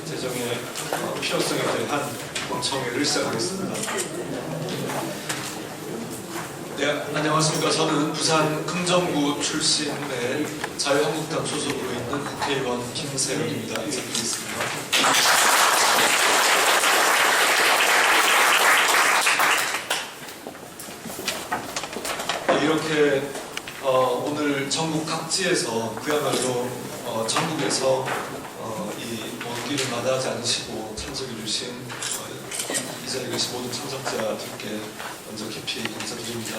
재정의 필요성에 대한 공청회를 시작하겠습니다. 네, 안녕하십니까. 저는 부산 금정구 출신의 자유한국당 소속으로 있는 국회의원 김세현입니다. 인사드리겠습니다. 네, 이렇게 오늘 전국 각지에서 그야말로 전국에서 이 먼 길을 마다하지 않으시고 참석해 주신 이 자리에 계신 모든 참석자들께 먼저 깊이 감사드립니다.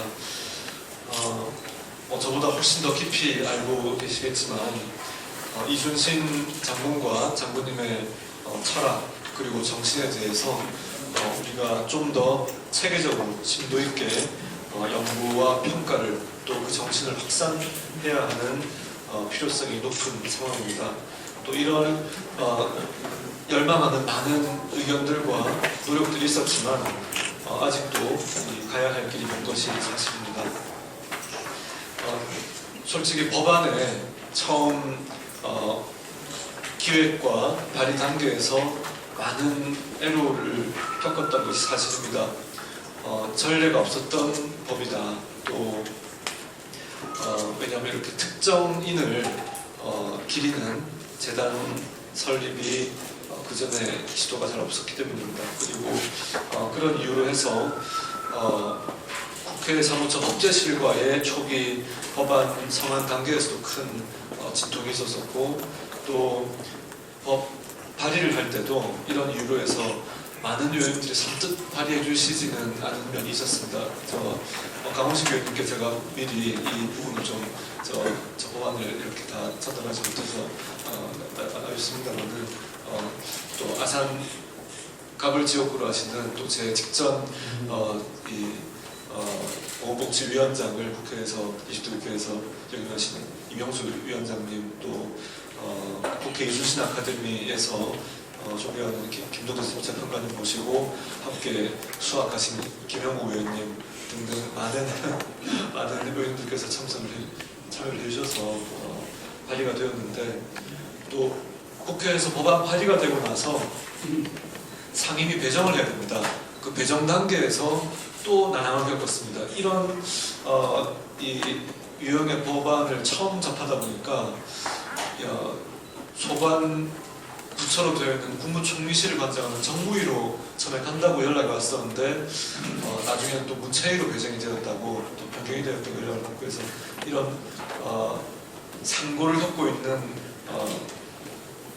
저보다 훨씬 더 깊이 알고 계시겠지만 이순신 장군과 장군님의 철학 그리고 정신에 대해서 우리가 좀 더 체계적으로 심도 있게 연구와 평가를 또 그 정신을 확산해야 하는 필요성이 높은 상황입니다. 또 이런 열망하는 많은 의견들과 노력들이 있었지만 아직도 가야 할 길이 먼 것이 사실입니다. 솔직히 법안에 처음 기획과 발의 단계에서 많은 애로를 겪었던 것이 사실입니다. 전례가 없었던 법이다. 또 왜냐하면 이렇게 특정인을 기리는 재단 설립이 그 전에 시도가 잘 없었기 때문입니다. 그리고 그런 이유로 해서 국회 사무처 법제실과의 초기 법안 성안 단계에서도 큰 진통이 있었고 또 법 발의를 할 때도 이런 이유로 해서 많은 의원님들이 선뜻 발의해 주시지는 않은 면이 있었습니다. 강훈식 의원님께 제가 미리 이 부분을 저 법안을 이렇게 다 전달하지 못해서 알겠습니다만은 또 아산 갑을 지역구로 하시는 또 제 직전 보건복지위원장을 국회에서 20대 국회에서 역임하시는 이명수 위원장님 또 국회 이순신 아카데미에서 존경하는 김동대 정치평가님 모시고 함께 수학하신 김영구 의원님 등등 많은 의원님들께서 참여를 해주셔서 발의가 되었는데 또 국회에서 법안 발의가 되고 나서 상임위 배정을 해야 됩니다. 그 배정 단계에서 또 난항을 겪었습니다. 이런 이 유형의 법안을 처음 접하다 보니까 소관 부처로 되어 있는 국무총리실을 관장하는 정무위로 처음에 간다고 연락이 왔었는데 나중에는 또 문체위로 배정이 되었다고 또 변경이 되었다고 연락을 받고 해서 이런 상고를 겪고 있는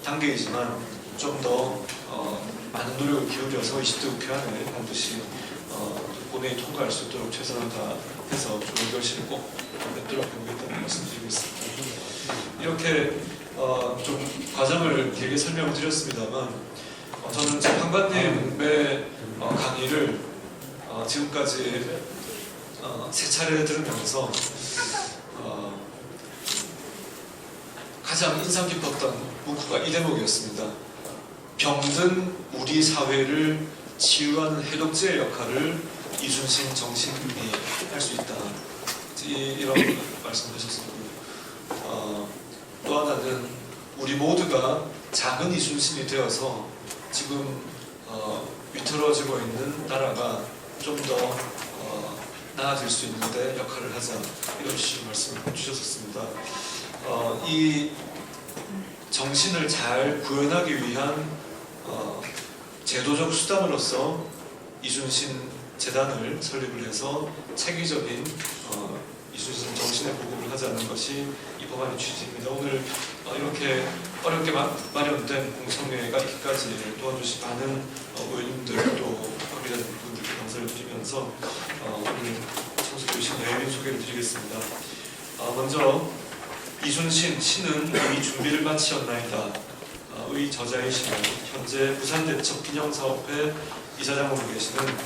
단계이지만 좀 더 많은 노력을 기울여서 20대 국회 안에 반드시 본회의 통과할 수 있도록 최선을 다해서 좋은 결실을 꼭 맺도록 해보겠다는 말씀드리고 있습니다. 이렇게 좀 과정을 길게 설명을 드렸습니다만 저는 재판관님의 강의를 지금까지 세 차례 들으면서 가장 인상 깊었던 문구가 이 대목이었습니다. 병든 우리 사회를 치유하는 해독제의 역할을 이순신 정신이 할 수 있다. 이런 말씀하셨습니다. 또 하나는 우리 모두가 작은 이순신이 되어서 지금 위태로워지고 있는 나라가 좀 더 나아질 수 있는데 역할을 하자 이런 식의 말씀을 주셨었습니다. 이 정신을 잘 구현하기 위한 제도적 수단으로서 이순신 재단을 설립을 해서 체계적인 이순신 정신의 보급을 하자는 것이 이 법안의 취지입니다. 오늘 이렇게 어렵게 마련된 공청회가 이기까지 도와주신 많은 의원님들 또 관계자 분들께 감사를 드리면서 오늘 참석해 주신 내외인 소개를 드리겠습니다. 먼저 이순신 씨는 이미 준비를 마치었나이다. 의 저자이시며 현재 부산대첩기념사업회 이사장으로 계시는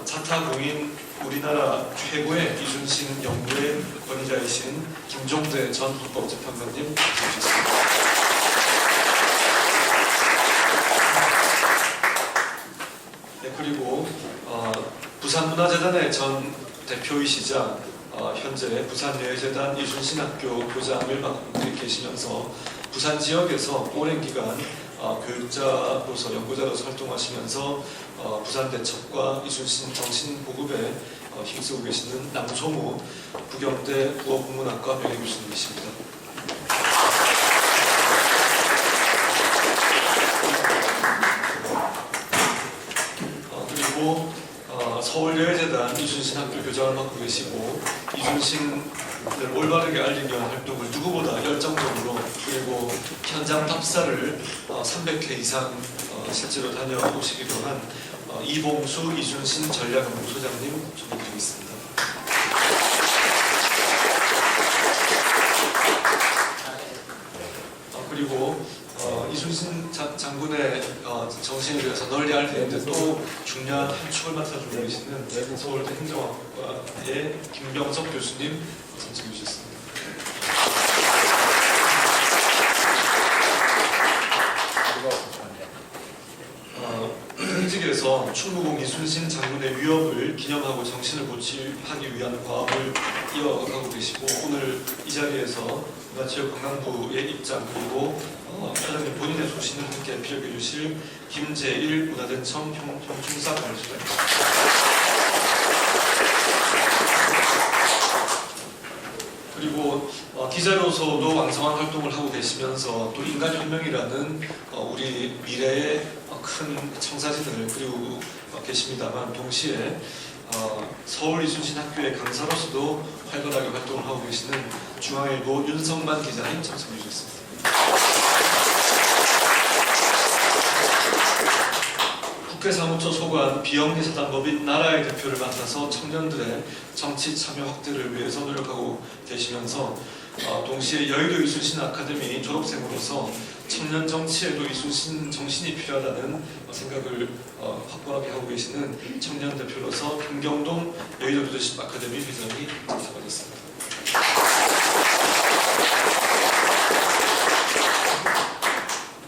자타공인 우리나라 최고의 이순신 연구의 권위자이신 김종대 전 헌법재판관님 모셨습니다. 네, 그리고 부산문화재단의 전 대표이시자 현재 부산여예재단 이순신학교 교장을 맡고 계시면서 부산 지역에서 오랜 기간 교육자로서 연구자로서 활동하시면서 부산 대첩과 이순신 정신 보급에 힘쓰고 계시는 남소무 부경대 국어국문학과 명예교수님이십니다. 그리고 서울여예재단 이순신학교 교장을 맡고 계시고 이순신을 올바르게 알리기 위한 활동을 누구보다 열정적으로 그리고 현장 답사를 300회 이상 실제로 다녀오시기도 한 이봉수 이순신 전략연구소장님 초대드리겠습니다. 그리고 이순신 장군의 정신에 대해서 널리 알리는데 또 중요한 한 축을 맡아주고 계시는 서울대 행정학과의 김병석 교수님 참석해 주셨습니다. 행직에서 충무공 이순신 장군의 위협을 기념하고 정신을 고취하기 위한 과업을 이어가고 계시고 오늘 이 자리에서 문화체육관광부의 입장 그리고 차장님 본인의 소신을 함께 피력해 주실 김재일 문화대청 형충사 관리소장입니다. 그리고 기자로서도 왕성한 활동을 하고 계시면서 또 인간혁명이라는 우리 미래의 큰 청사진을 그리고 계십니다만 동시에 서울 이순신학교의 강사로서도 활발하게 활동을 하고 계시는 중앙일보 윤성만 기자님 참석해 주셨습니다. 국회 사무처 소관 비영리 사단법인 나라의 대표를 맡아서 청년들의 정치 참여 확대를 위해서 노력하고 계시면서 동시에 여의도 이순신 아카데미 졸업생으로서 청년 정치에도 이순신 정신이 필요하다는 생각을 확고하게 하고 계시는 청년 대표로서 김경동 여의도 리더십 아카데미 회장이 참석하셨습니다.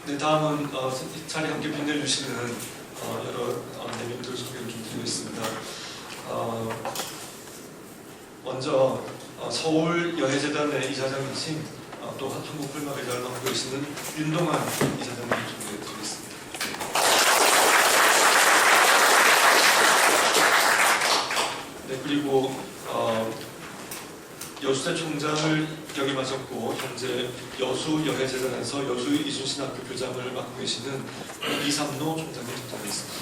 네, 다음은 이 자리 함께 빛내주시는 여러 내빈들 소개를 좀 드리겠습니다. 먼저 서울여예재단의 이사장이신 또 한국풀마회장을 맡고 계시는 윤동환 이사장님 소개해드리겠습니다. 네, 그리고 여수대 총장을 역임하셨고 현재 여수여예재단에서 여수 이순신학교 교장을 맡고 계시는 이삼노 총장님 참석하겠습니다.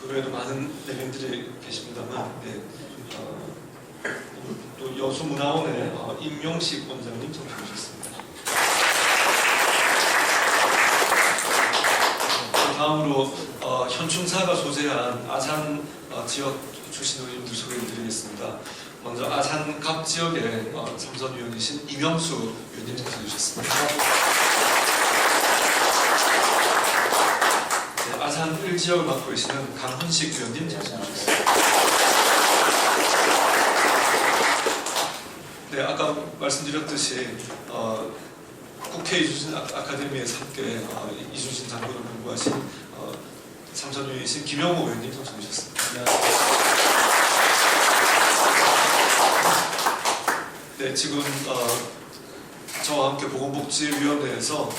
그 외에도 많은 내빈들이 계십니다만 네, 또 여수문화원의 임용식 원장님 참석하셨습니다. 다음으로 현충사가 소재한 아산 지역 출신 의원님들 소개해드리겠습니다. 먼저 아산 각 지역의 삼선위원이신 이명수 의원님 참석해 주셨습니다. 네, 아산 1지역을 맡고 계시는 강훈식 의원님 참석해 주셨습니다. 네, 아까 말씀드렸듯이 국회 이순신 아카데미에서 함께 이순신 장군을 공부하신 삼선위이신 김영호 의원님 참석해 주셨습니다. 네, 지금 저와 함께 보건복지위원회에서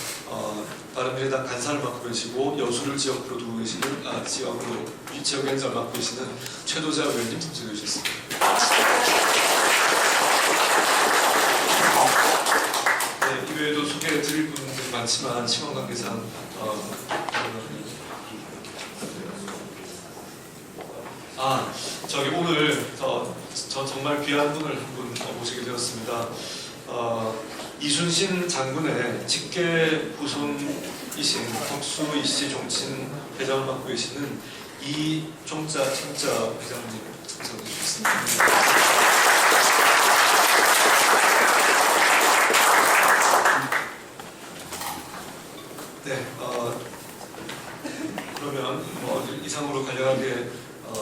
바른미래당 간사를 맡고 계시고 여수를 지역으로 두고 계시는 지역위원장을 맡고 계시는 최도자 의원님 참석해 주셨습니다. 네, 이외에도 소개해드릴 분들이 많지만 시간 관계상 저기 오늘 저 정말 귀한 분을 한 분 모시게 되었습니다. 이순신 장군의 직계 후손이신 덕수이씨 종친 회장을 맡고 계시는 이종자 청자 회장님 참석해 주셨습니다.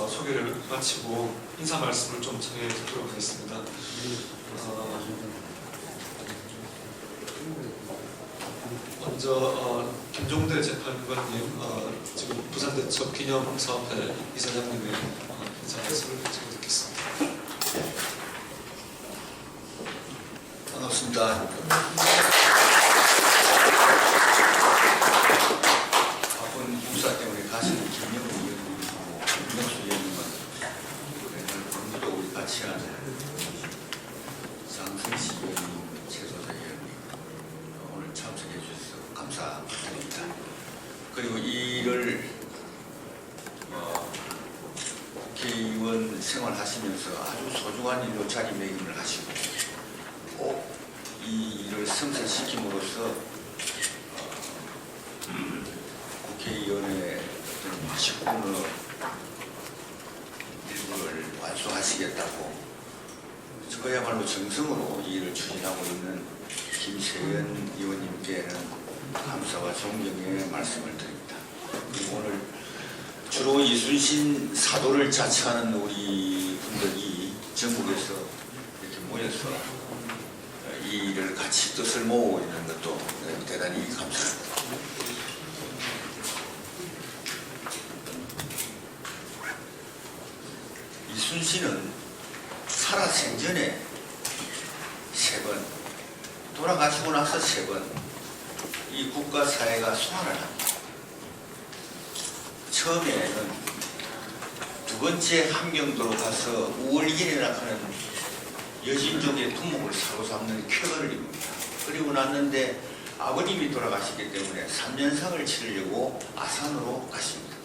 소개를 마치고 인사 말씀을 좀 전해 듣도록 하겠습니다. 먼저 김종대 재판관님, 지금 부산대첩 기념사업회 이사장님의 인사 말씀을 제가 듣겠습니다. 반갑습니다. 바쁜 공사 때문에 가시는 김영우 의원님하고 김명수 의원님은 오늘 우리 같이 하는 장승식 의원님, 최소자 의원님 오늘 참석해 주셔서 감사드립니다. 그리고 이 일을 국회의원 생활하시면서 아주 소중한 일로 자리매김을 하시고 꼭 이 일을 성사시킴으로써 국회의원의 어떤 직분의 일부를 완수하시겠다고 그야말로 정성으로 이 일을 추진하고 있는 김세연 의원님께는 감사와 존경의 말씀을 드립니다. 그리고 오늘 주로 이순신 사도를 자처하는 우리 분들이 전국에서 이렇게 모여서 이 일을 같이 뜻을 모으고 있는 것도 대단히 감사합니다. 이순신은 살아생전에 3번, 돌아가시고 나서 3번 이 국가 사회가 소환을 합니다. 처음에는 2번째 함경도로 가서 우월긴이라 하는 여진족의 두목을 사로잡는 쾌거를 입습니다. 그리고 났는데 아버님이 돌아가시기 때문에 3년상을 치르려고 아산으로 가십니다.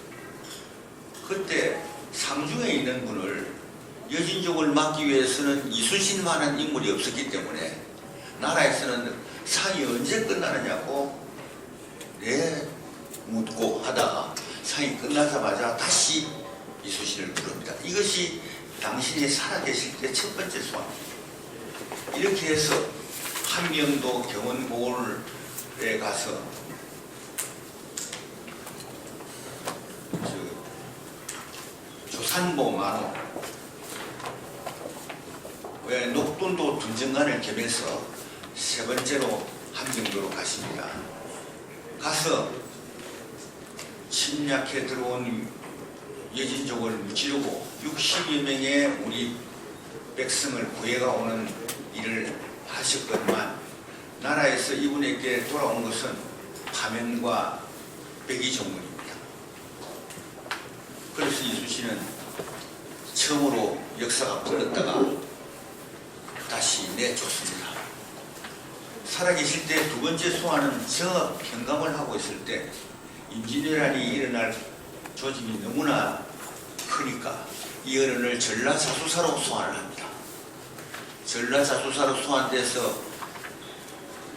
그때 상중에 있는 분을 여진족을 막기 위해서는 이순신만한 인물이 없었기 때문에 나라에서는 상이 언제 끝나느냐고 묻고 하다가 상이 끝나자마자 다시 이순신을 부릅니다. 이것이 당신이 살아계실 때 첫 번째 소원입니다. 이렇게 해서 함경도 경원고을에 가서 조산보 만호 왜 녹돈도 둔정간을 겸해서 3번째로 함경도로 가십니다. 가서 침략해 들어온 여진족을 무찌르고 60여 명의 우리 백성을 구해가 오는 일을 하셨건만 나라에서 이분에게 돌아온 것은 파면과 백의종군입니다. 그래서 이순신은 처음으로 역사가 풀렸다가 다시 내줬습니다. 살아계실 때 2번째 소환은 저 평강을 하고 있을 때 임진왜란이 일어날 조짐이 너무나 크니까 이 어른을 전라자수사로 소환을 합니다. 전라자수사로 소환돼서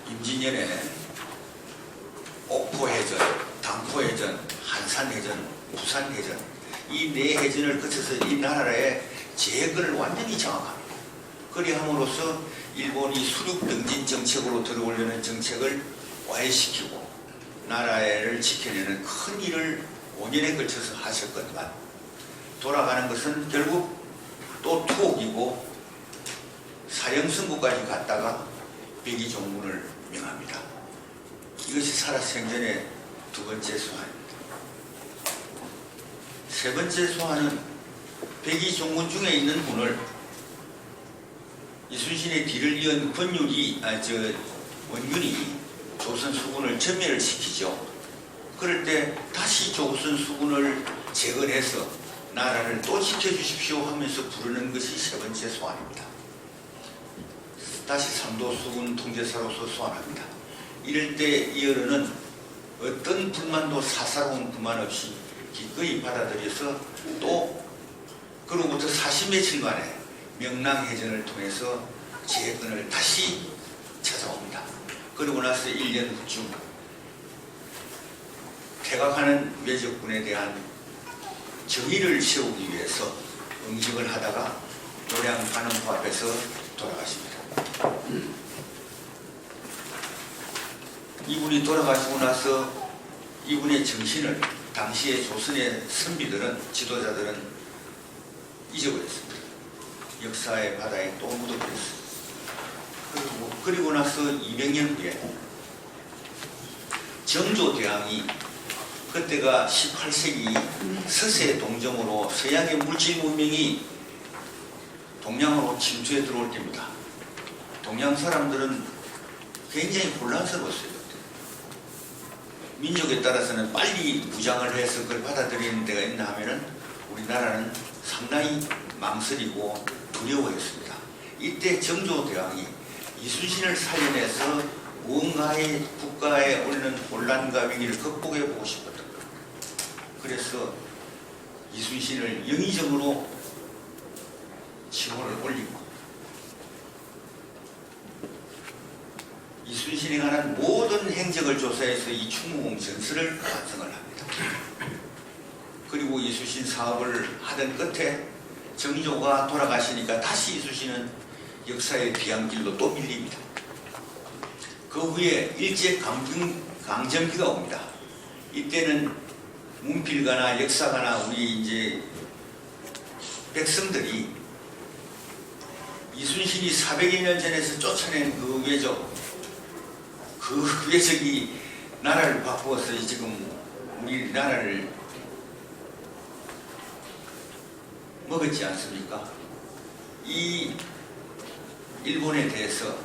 임진년에 옥포해전, 당포해전, 한산해전, 부산해전 이 4해전을 거쳐서 이 나라의 재해권을 완전히 장악합니다. 그리함으로써 일본이 수륙등진 정책으로 들어오려는 정책을 와해시키고 나라를 지켜내는 큰 일을 5년에 걸쳐서 하셨건만 돌아가는 것은 결국 또 투옥이고 사형선고까지 갔다가 백의종군을 명합니다. 이것이 살아생전의 2번째 소환입니다. 3번째 소환은 백의종군 중에 있는 분을 이순신의 뒤를 이은 원균이 조선 수군을 전멸을 시키죠. 그럴 때 다시 조선 수군을 재건해서 나라를 또 지켜주십시오 하면서 부르는 것이 3번째 소환입니다. 다시 삼도 수군 통제사로서 소환합니다. 이럴 때 이 어른은 어떤 불만도 사사로운 불만 없이 기꺼이 받아들여서 또 그로부터 40며칠 만에 명랑해전을 통해서 재건을 다시 찾아옵니다. 그러고 나서 1년 후쯤 퇴각하는 외적군에 대한 정의를 세우기 위해서 응징을 하다가 노량 관음포 앞에서 돌아가십니다. 이분이 돌아가시고 나서 이분의 정신을 당시의 조선의 선비들은, 지도자들은 잊어버렸습니다. 역사의 바다에 또 묻어버렸습니다. 그리고 나서 200년 후에 정조대왕이, 그때가 18세기 서세 동정으로 서양의 물질 문명이 동양으로 침투해 들어올 때입니다. 동양 사람들은 굉장히 혼란스러웠어요. 민족에 따라서는 빨리 무장을 해서 그걸 받아들이는 데가 있나 하면은 우리나라는 상당히 망설이고 두려워했습니다. 이때 정조대왕이 이순신을 살려내서 무언가의 국가에 오는 혼란과 위기를 극복해 보고 싶었던 겁니다. 그래서 이순신을 영의정으로 칭호를 올리고 이순신에 관한 모든 행적을 조사해서 이 충무공 전설을 완성을 합니다. 그리고 이순신 사업을 하던 끝에 정조가 돌아가시니까 다시 이순신은 역사의 비앙길로 또 밀립니다. 그 후에 일제 강점기가 옵니다. 이때는 문필가나 역사가나 우리 이제 백성들이 이순신이 400여 년 전에서 쫓아낸 그 외적이 나라를 바꾸어서 지금 우리나라를 먹었지 않습니까? 이 일본에 대해서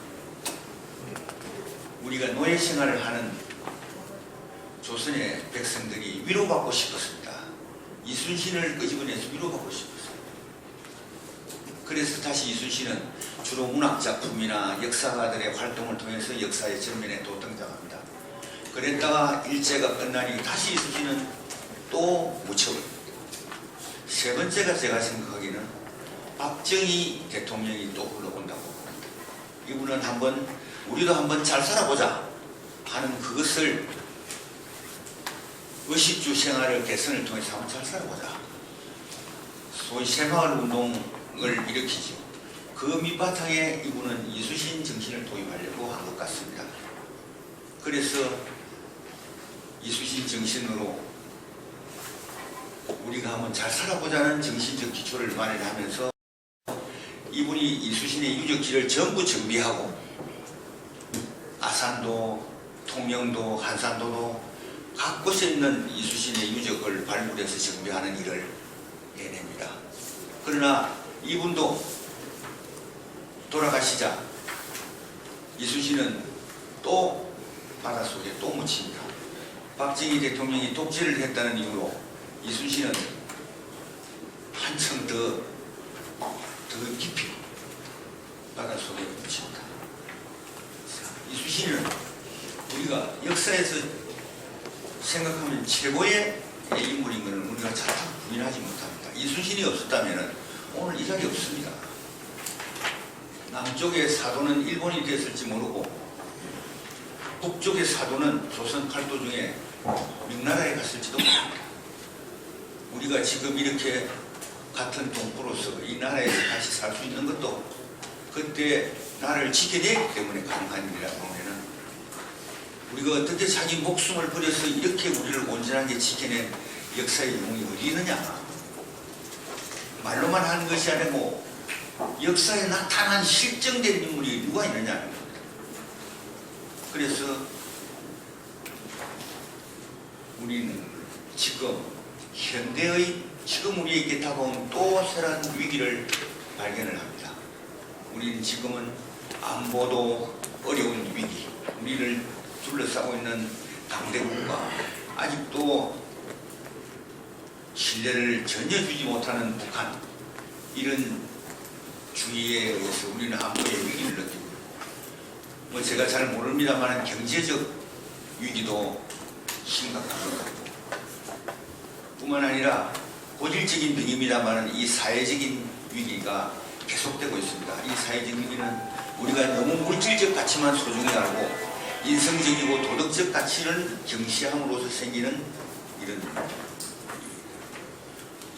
우리가 노예 생활을 하는 조선의 백성들이 위로받고 싶었습니다. 이순신을 끄집어내서 위로받고 싶었어요. 그래서 다시 이순신은 주로 문학작품이나 역사가들의 활동을 통해서 역사의 전면에 또 등장합니다. 그랬다가 일제가 끝나니 다시 이순신은 또 묻혀버립니다. 세 번째가 제가 생각하기는 박정희 대통령이 또 불러온다고 합니다. 이분은 우리도 한번 잘 살아보자 하는 그것을 의식주 생활을 개선을 통해서 한번 잘 살아보자. 소위 새마을 운동을 일으키죠. 그 밑바탕에 이분은 이순신 정신을 도입하려고 한 것 같습니다. 그래서 이순신 정신으로 우리가 한번 잘 살아보자는 정신적 기초를 마련하면서 이분이 이순신의 유적지를 전부 정비하고 아산도, 통영도, 한산도도 각 곳에 있는 이순신의 유적을 발굴해서 정비하는 일을 해냅니다. 그러나 이분도 돌아가시자 이순신은 또 바닷속에 또 묻힙니다. 박정희 대통령이 독재를 했다는 이유로 이순신은 한층 더 깊이 바닷속에 묻힙니다. 이순신은 우리가 역사에서 생각하면 최고의 인물인 것을 우리가 잘 부인하지 못합니다. 이순신이 없었다면 오늘 이 자리 없습니다. 남쪽의 사도는 일본이 됐을지 모르고 북쪽의 사도는 조선 팔도 중에 명나라에 갔을지도 모릅니다. 우리가 지금 이렇게 같은 동포로서 이 나라에서 다시 살 수 있는 것도 그때 나라를 지켜냈기 때문에 가능한 일이라고 하면은 우리가 어떻게 자기 목숨을 버려서 이렇게 우리를 온전하게 지켜낸 역사의 영웅이 어디 있느냐. 말로만 하는 것이 아니고 역사에 나타난 실정된 인물이 누가 있느냐는 겁니다. 그래서 우리는 지금 현대의 지금 우리에게 다가온 또 새로운 위기를 발견을 합니다. 우리는 지금은 안보도 어려운 위기, 우리를 둘러싸고 있는 강대국과 아직도 신뢰를 전혀 주지 못하는 북한, 이런 주의에 의해서 우리는 안보의 위기를 느끼고, 뭐 제가 잘 모릅니다만 경제적 위기도 심각한 것 같고, 뿐만 아니라 고질적인 병입니다만 이 사회적인 위기가 계속되고 있습니다. 이 사회적 위기는 우리가 너무 물질적 가치만 소중히 알고 인성적이고 도덕적 가치를 경시함으로써 생기는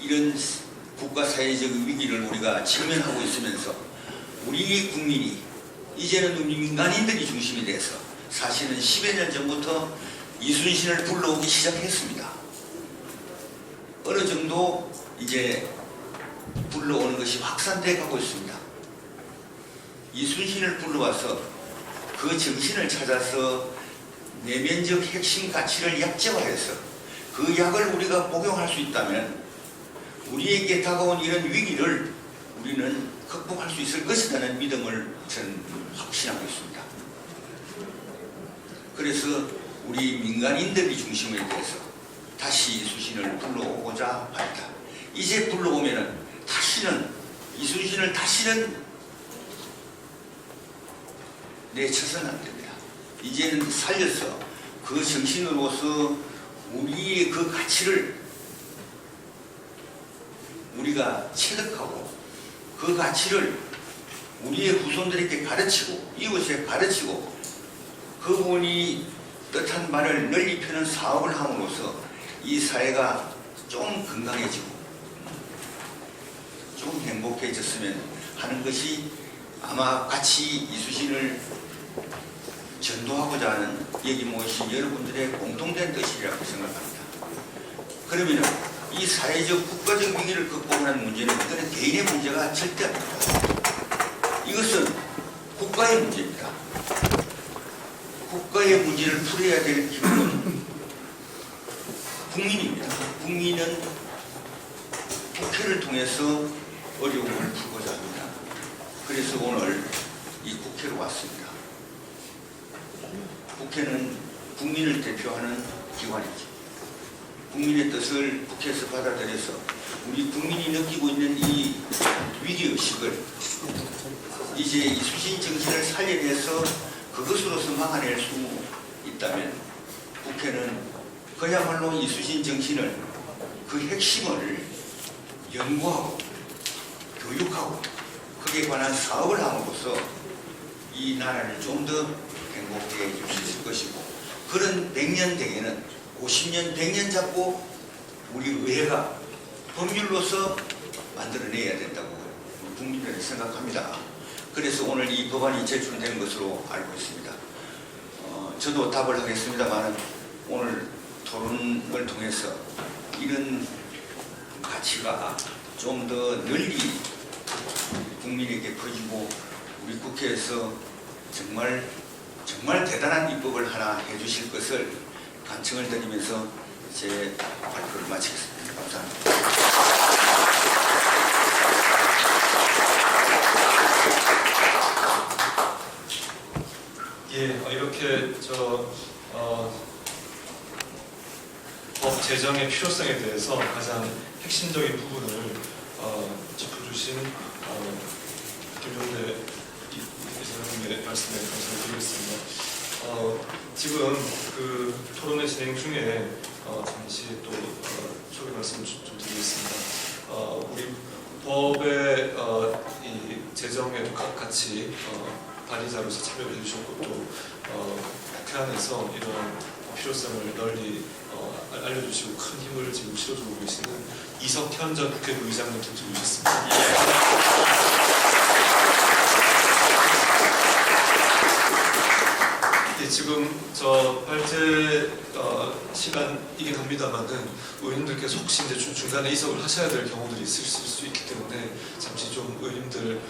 이런 국가 사회적 위기를 우리가 직면하고 있으면서 우리 국민이 이제는 민간인들이 중심이 돼서 사실은 10여 년 전부터 이순신을 불러오기 시작했습니다. 어느 정도 이제 불러오는 것이 확산돼 가고 있습니다. 이순신을 불러와서 그 정신을 찾아서 내면적 핵심 가치를 약재화해서 그 약을 우리가 복용할 수 있다면 우리에게 다가온 이런 위기를 우리는 극복할 수 있을 것이라는 믿음을 저는 확신하고 있습니다. 그래서 우리 민간인들이 중심에 대해서 다시 이순신을 불러오고자 합니다. 이제 불러오면은 다시는 이순신을 다시는 내쳐서는 안 됩니다. 이제는 살려서 그 정신으로서 우리의 그 가치를 우리가 체득하고 그 가치를 우리의 후손들에게 가르치고 이웃에 가르치고 그분이 뜻한 말을 널리 펴는 사업을 함으로써 이 사회가 좀 건강해지고 좀 행복해졌으면 하는 것이 아마 같이 이순신을 전도하고자 하는 여기 모이신 여러분들의 공통된 뜻이라고 생각합니다. 그러면 이 사회적 국가적 위기를 극복하는 문제는 이거는 개인의 문제가 절대 아닙니다. 이것은 국가의 문제입니다. 국가의 문제를 풀어야 될 기본은 국민입니다. 국민은 국회를 통해서 어려움을 풀고자 합니다. 그래서 오늘 이 국회로 왔습니다. 국회는 국민을 대표하는 기관이죠. 국민의 뜻을 국회에서 받아들여서 우리 국민이 느끼고 있는 이 위기의식을 이제 이순신 정신을 살려내서 그것으로서 막아낼 수 있다면 국회는 그야말로 이순신 정신을 그 핵심을 연구하고 교육하고 그에 관한 사업을 함으로써 이 나라를 좀 더 행복하게 해줄 수 있을 것이고 그런 100년 대계는 50년, 100년 잡고 우리 의회가 법률로서 만들어내야 된다고 국민들은 생각합니다. 그래서 오늘 이 법안이 제출된 것으로 알고 있습니다. 저도 답을 하겠습니다만 오늘 토론을 통해서 이런 가치가 좀 더 널리 국민에게 퍼지고 우리 국회에서 정말 대단한 입법을 하나 해주실 것을 간청을 드리면서 제 발표를 마치겠습니다. 감사합니다. 예, 이렇게 법 제정의 필요성에 대해서 가장 핵심적인 부분을 짚어주신 김종대 이사장님의 말씀에 감사를 드리겠습니다. 지금 그 토론회 진행 중에 잠시 또 소개 말씀 좀 드리겠습니다. 우리 법의 이 제정에도 같이 발의자로서 참여를 해주셨고 또 국회 안에서 이런 필요성을 널리 알려주시고 큰 힘을 지금 실어주고 계시는 이석현 전 국회부 의장님 모시고 오셨습니다. 예, 지금 저 발제 시간이긴 합니다만은 의원님들께서 혹시 이제 중간에 이석을 하셔야 될 경우들이 있을 수 있기 때문에 잠시 좀 의원님들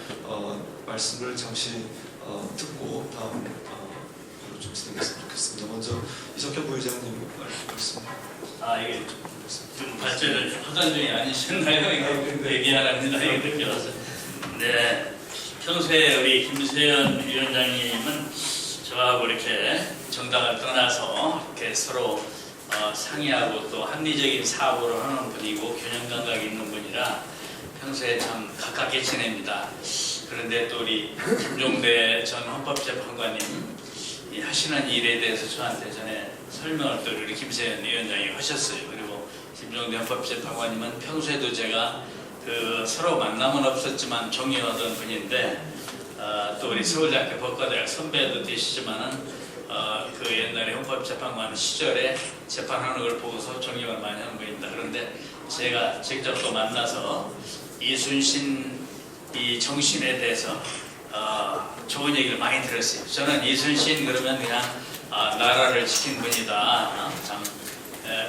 말씀을 잠시 듣고 다음 좀 진행했으면 좋겠습니다. 먼저 이석현 부의장님 말씀. 이게 좀 발제를 하던 중이 아니셨나요? 이거 얘기하랍니다. 이거 느껴서. 네, 평소에 우리 김세현 위원장님은 저하고 이렇게 정당을 떠나서 이렇게 서로 상의하고 또 합리적인 사고를 하는 분이고 균형 감각이 있는 분이라 평소에 참 가깝게 지냅니다. 그런데 또 우리 김종대 전 헌법재판관님 이 하시는 일에 대해서 저한테 전에 설명을 또 우리 김세현 위원장이 하셨어요. 그리고 김종대 헌법재판관님은 평소에도 제가 그 서로 만남은 없었지만 존경하던 분인데 또 우리 서울대학교 법과대학 선배도 되시지만은 그 옛날에 헌법재판관 시절에 재판하는 걸 보고서 존경을 많이 하는 분입니다. 그런데 제가 직접 또 만나서 이순신 이 정신에 대해서 좋은 얘기를 많이 들었어요. 저는 이순신 그러면 그냥 나라를 지킨 분이다. 참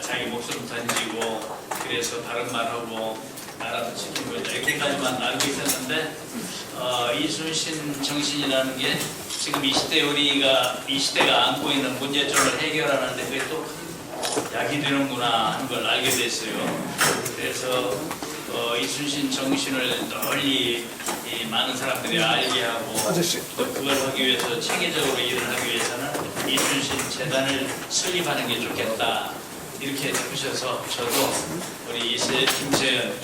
자기 목숨 던지고 그래서 바른 말하고 나라도 지키고 있다 이렇게까지만 알고 있었는데 이순신 정신이라는 게 지금 이 시대가 안고 있는 문제점을 해결하는데 그게 또 약이 되는구나 하는 걸 알게 됐어요. 그래서 이순신 정신을 널리 이 많은 사람들이 알게 하고 또 그걸 하기 위해서 체계적으로 일을 하기 위해서는 이순신 재단을 설립하는 게 좋겠다 이렇게 잡으셔서 저도 우리 김세연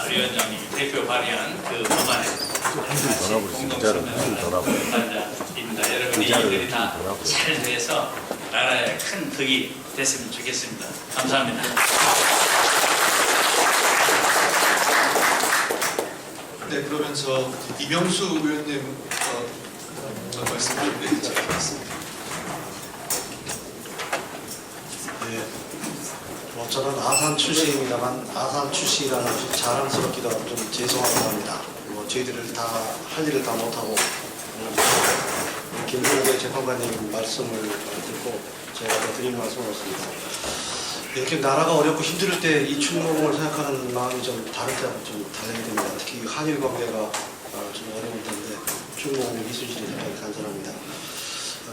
위원장님 대표 발의한 그 법안에 같이 공동참여하는 반자입니다. 여러분이 이들이 다 잘 돼서 나라에 큰 덕이 됐으면 좋겠습니다. 감사합니다. 네, 그러면 저 이명수 의원님 말씀을 드리겠습니다. 네, 저는 아산 출신입니다만 아산 출신이라는 것이 자랑스럽기도 하고 좀 죄송하기도 합니다. 저희들을 다 할 일을 다 못하고 김종대 재판관님 말씀을 듣고 제가 드릴 말씀을 없습니다. 이렇게 나라가 어렵고 힘들 때 이 충무공을 생각하는 마음이 좀 다를 때하고 좀 달라야 됩니다. 특히 한일 관계가 좀 어려울 텐데 충무공 이순신이 생각이 간절합니다.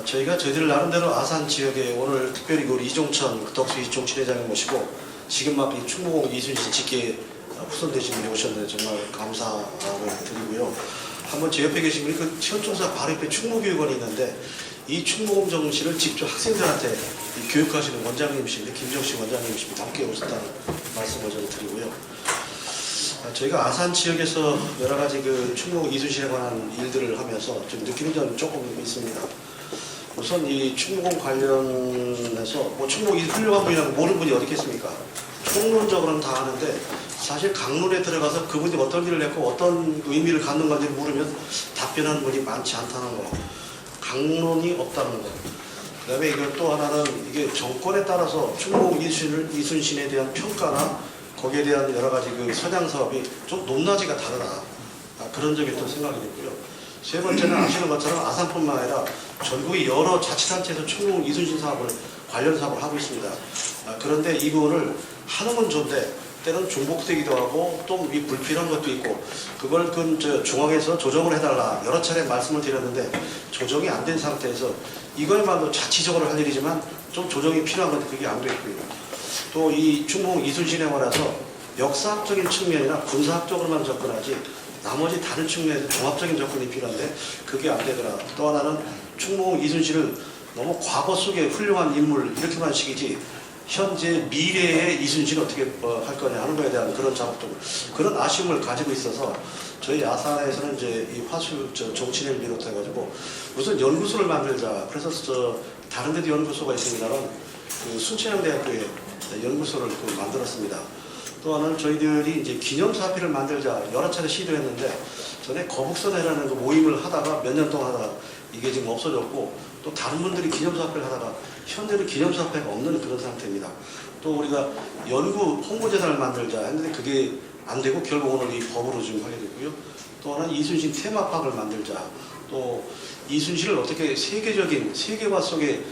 저희가 저희들 나름대로 아산 지역에 오늘 특별히 우리 이종천 덕수 이종 친회장을 모시고 지금 막 이 충무공 이순신 직계 후손되신 분이 오셨는데 정말 감사를 드리고요. 한번 제 옆에 계신 분이 그 시원총사 바로 옆에 충무교육원이 있는데 이 충무공 정신을 직접 학생들한테 교육하시는 원장님이신데 김정식 원장님이십니다. 함께 오셨다는 말씀을 좀 드리고요. 저희가 아산 지역에서 여러 가지 그 충무공 이순신에 관한 일들을 하면서 좀 느끼는 점이 조금 있습니다. 우선 이 충무공 관련해서 충무공이 훌륭한 분이라고 모르는 분이 어디 있겠습니까? 총론적으로는 다 아는데 사실 강론에 들어가서 그분이 어떤 일을 했고 어떤 의미를 갖는 건지 모르면 답변하는 분이 많지 않다는 거. 강론이 없다는 거. 그 다음에 이걸 또 하나는 이게 정권에 따라서 충무공 이순신에 대한 평가나 거기에 대한 여러 가지 그 선양 사업이 좀 높낮이가 다르다. 그런 점이 또 생각이 됐고요. 세 번째는 아시는 것처럼 아산뿐만 아니라 전국의 여러 자치단체에서 충무공 이순신 사업을 관련 사업을 하고 있습니다. 그런데 이 부분을 하는 건 좋은데 때는 중복되기도 하고 또 이 불필요한 것도 있고 그걸 중앙에서 조정을 해달라 여러 차례 말씀을 드렸는데 조정이 안 된 상태에서 이거야말로 자치적으로 할 일이지만 좀 조정이 필요한 건데 그게 안 됐고요. 또 이 충무공 이순신에 관해서 역사학적인 측면이나 군사학적으로만 접근하지 나머지 다른 측면에서 종합적인 접근이 필요한데 그게 안 되더라. 또 하나는 충무공 이순신을 너무 과거 속의 훌륭한 인물 이렇게만 시키지 현재 미래의 이순신을 어떻게 할 거냐 하는 거에 대한 그런 작업도 그런 아쉬움을 가지고 있어서 저희 아산에서는 이제 이 화수 정치를 비롯해가지고 우선 연구소를 만들자. 그래서 다른 데도 연구소가 있습니다만 그 순천향대학교에 연구소를 만들었습니다. 또 하나는 저희들이 이제 기념사업회를 만들자 여러 차례 시도했는데 전에 거북선회라는 그 모임을 하다가 몇 년 동안 하다가 이게 지금 없어졌고 또 다른 분들이 기념사업회를 하다가 현재는 기념사업회가 없는 그런 상태입니다. 또 우리가 연구 홍보재단을 만들자 했는데 그게 안 되고 결국 오늘 이 법으로 지금 하게 됐고요. 또 하나는 이순신 테마파크를 만들자. 또 이순신을 어떻게 세계화 속에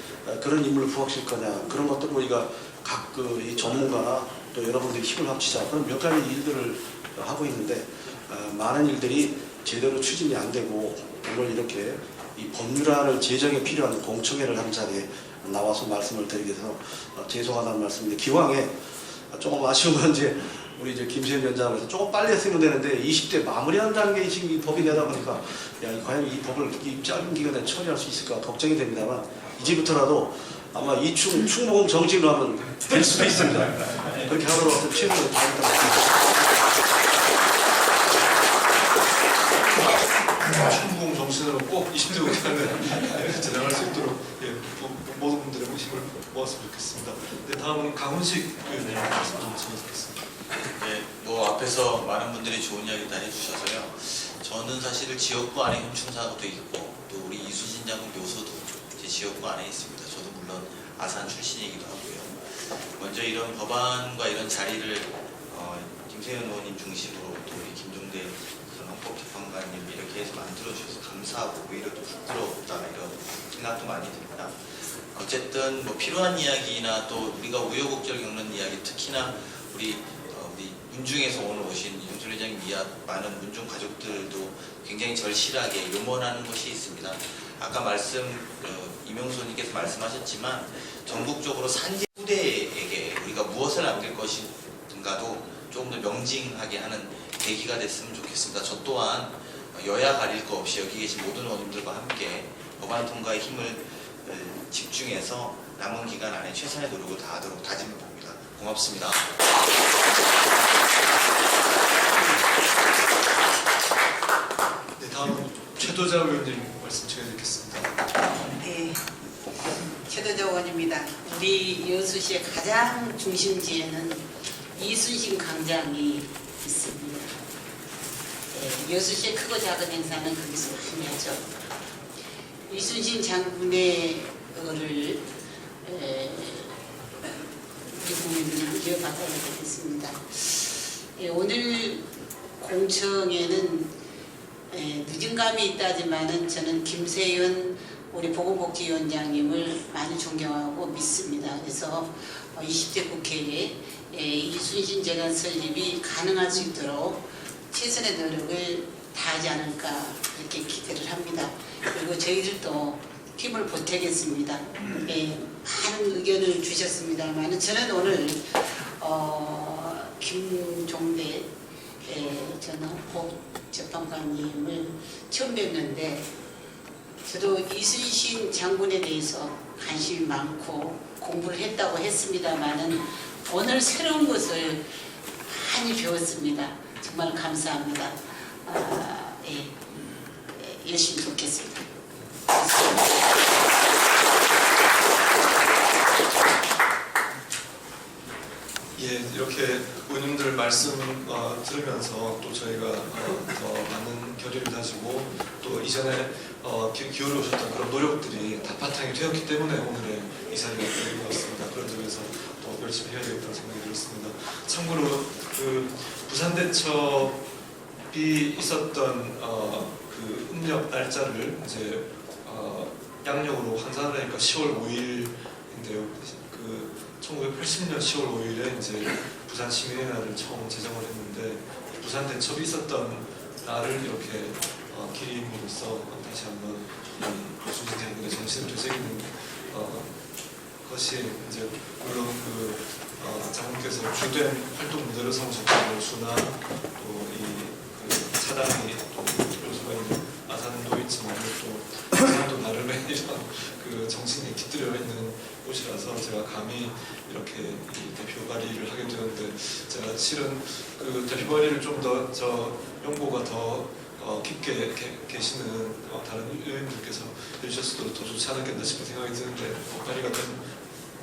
그런 인물을 부각시킬 거냐 그런 것들 우리가 각 이 전문가나 또 여러분들이 힘을 합치자 그런 몇 가지 일들을 하고 있는데 많은 일들이 제대로 추진이 안 되고 오늘 이렇게 이 법률안을 제정에 필요한 공청회를 한 자리에 나와서 말씀을 드리게 돼서 죄송하다는 말씀인데 기왕에 조금 아쉬운 건 이제 우리 이제 김세현 위원장께서 조금 빨리 했으면 되는데 20대 마무리하는 단계에 지금 이 법이 내다 보니까 과연 이 법을 이 짧은 기간에 처리할 수 있을까 걱정이 됩니다만 이제부터라도 아마 이 충무공 정신으로 하면 될 수도 있습니다. 그렇게 하도록 어떤 최선을 다하겠다고 충무공 정신으로 꼭 20대 국회의원을 진행할 수 있도록 모든 분들의 힘을 모았으면 좋겠습니다. 네, 다음은 강훈식 의원님 말씀 좀 전해드리겠습니다. 네, 앞에서 많은 분들이 좋은 이야기 다 해주셔서요. 저는 사실 지역구 안에 흉충사고도 있고 또 우리 이순신 장군 묘소도 제 지역구 안에 있습니다. 저도 물론 아산 출신이기도 하고요. 먼저 이런 법안과 이런 자리를 김세현 의원님 중심으로 또 우리 김종대 헌법재판관님 이렇게 해서 만들어주셔서 감사하고 오히려 또 부끄럽다 이런 생각도 많이 듭니다. 어쨌든 필요한 이야기나 또 우리가 우여곡절 겪는 이야기 특히나 우리 문중에서 오늘 오신 이종철 회장님 이하 많은 문중 가족들도 굉장히 절실하게 요원하는 것이 있습니다. 아까 이명수님께서 말씀하셨지만 전국적으로 산재 후대에게 우리가 무엇을 남길 것인가도 조금 더 명징하게 하는 계기가 됐으면 좋겠습니다. 저 또한 여야 가릴 거 없이 여기 계신 모든 의원님들과 함께 법안 통과에 힘을 집중해서 남은 기간 안에 최선의 노력을 다하도록 다짐해 봅니다. 고맙습니다. 네, 다음 최도자 의원님 말씀 전해드리겠습니다. 네, 최도자 의원입니다. 우리 여수시의 가장 중심지에는 이순신 광장이 있습니다. 네, 여수시의 크고 작은 행사는 거기서 많이 하죠. 이순신 장군의 을을 우리 국민들은 이어받아야 되겠습니다. 오늘 공청회는 늦은 감이 있다지만은 저는 김세연 우리 보건복지위원장님을 많이 존경하고 믿습니다. 그래서 20대 국회에 이순신 재단 설립이 가능할 수 있도록 최선의 노력을 다하지 않을까 이렇게 기대를 합니다. 그리고 저희들도 힘을 보태겠습니다. 많은 의견을 주셨습니다만 저는 오늘 김종대 전 헌법재판관님을 처음 뵙는데 저도 이순신 장군에 대해서 관심이 많고 공부를 했다고 했습니다마는 오늘 새로운 것을 많이 배웠습니다. 정말 감사합니다. 열심히 돕겠습니다. 예, 이렇게 의원님들 말씀 들으면서 또 저희가 더 많은 결의를 다지고 또 이전에 기울여 오셨던 그런 노력들이 다 바탕이 되었기 때문에 오늘의 이 자리가 되는 것 같습니다. 그런 점에서 더 열심히 해야 되겠다는 생각이 들었습니다. 참고로 그 부산대첩이 있었던 그 음력 날짜를 이제 양력으로 환산을 하니까 10월 5일인데요. 그 1980년 10월 5일에 이제 부산 시민의 날을 처음 제정을 했는데 부산 대첩이 있었던 날을 이렇게 기림으로써 다시 한번 이순신 장군의 정신을 되새기는 것이 이제 물론 그 장군께서 주된 활동 무대로 삼으셨던 수나 또 이 그 사당이 또 요소가 있는 아산도 있지만 또 아산도 나름의 이런 그 정신이 깃들여 있는 곳이라서 제가 감히 이렇게 이 대표 발의를 하게 되는데 제가 실은 그 대표 발의를 좀 더 연고가 더 깊게 계시는 다른 의원님들께서 해주셨어도 더 좋지 않았겠나 싶은 생각이 드는데 발의가 된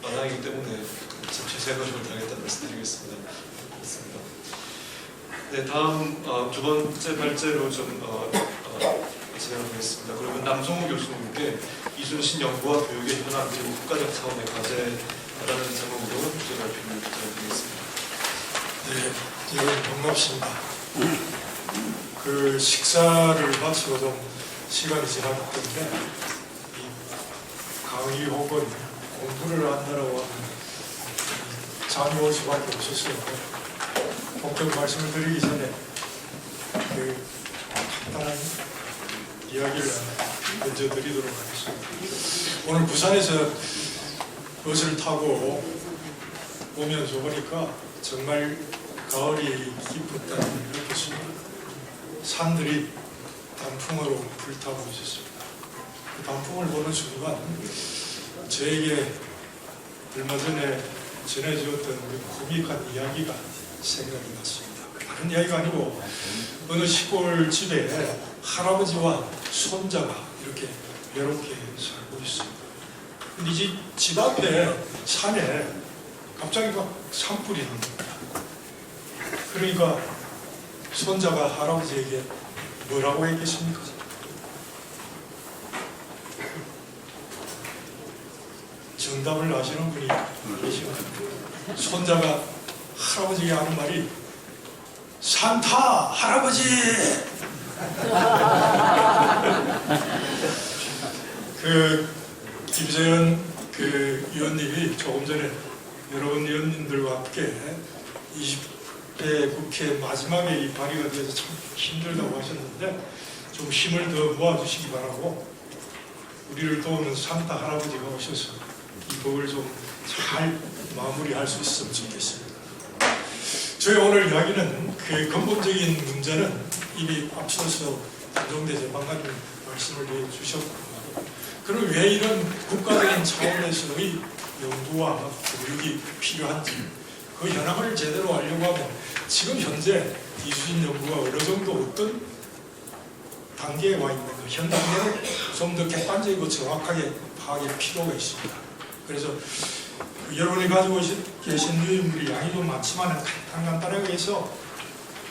마당이기 때문에 참 최선의 노력을 다하겠다는 말씀드리겠습니다. 그렇습니다. 네, 다음 두 번째 발제로 좀 진행하겠습니다. 그러면 남성우 교수님께 이순신 연구와 교육의 현황 그리고 국가적 차원의 과제라는 제목으로 주제 발표를 부탁드리겠습니다. 네, 여러분 반갑습니다. 그 식사를 마치고 좀 시간이 지났기 때문에 이 강의 혹은 공부를 한다라고 하면 잠이 올 수밖에 없었어요. 본격 말씀을 드리기 전에 그 간단한 이야기를 먼저 드리도록 하겠습니다. 오늘 부산에서 버스를 타고 오면서 보니까 정말 가을이 깊었다는 걸 느꼈습니다. 산들이 단풍으로 불타고 있었습니다. 그 단풍을 보는 순간 저에게 얼마 전에 전해주었던 우리 코믹한 이야기가 생각이 났습니다. 다른 이야기가 아니고 어느 시골 집에 할아버지와 손자가 이렇게 외롭게 살고 있습니다. 근데 이 집 앞에 산에 갑자기 막 산불이 난 겁니다. 그러니까 손자가 할아버지에게 뭐라고 했겠습니까? 정답을 아시는 분이 계시거든요. 손자가 할아버지에게 하는 말이 산타 할아버지! 그 김세연 그 위원님이 조금 전에 여러분 위원님들과 함께 국회 마지막에 이 발의가 되어서 참 힘들다고 하셨는데 좀 힘을 더 모아주시기 바라고 우리를 도우는 산타 할아버지가 오셔서 이 법을 좀 잘 마무리할 수 있으면 좋겠습니다. 저희 오늘 이야기는 그 근본적인 문제는 이미 앞서서 김종대 재판관님 말씀을 해주셨고, 그럼 왜 이런 국가적인 차원에서의 연구와 교육이 필요한지 그 현황을 제대로 알려고 하면 지금 현재 이수진 연구가 어느 정도 어떤 단계에 와 있는가, 현 단계를 좀 더 객관적이고 정확하게 파악할 필요가 있습니다. 그래서 여러분이 가지고 계신 유인물이 양이 좀 많지만 간단하게 해서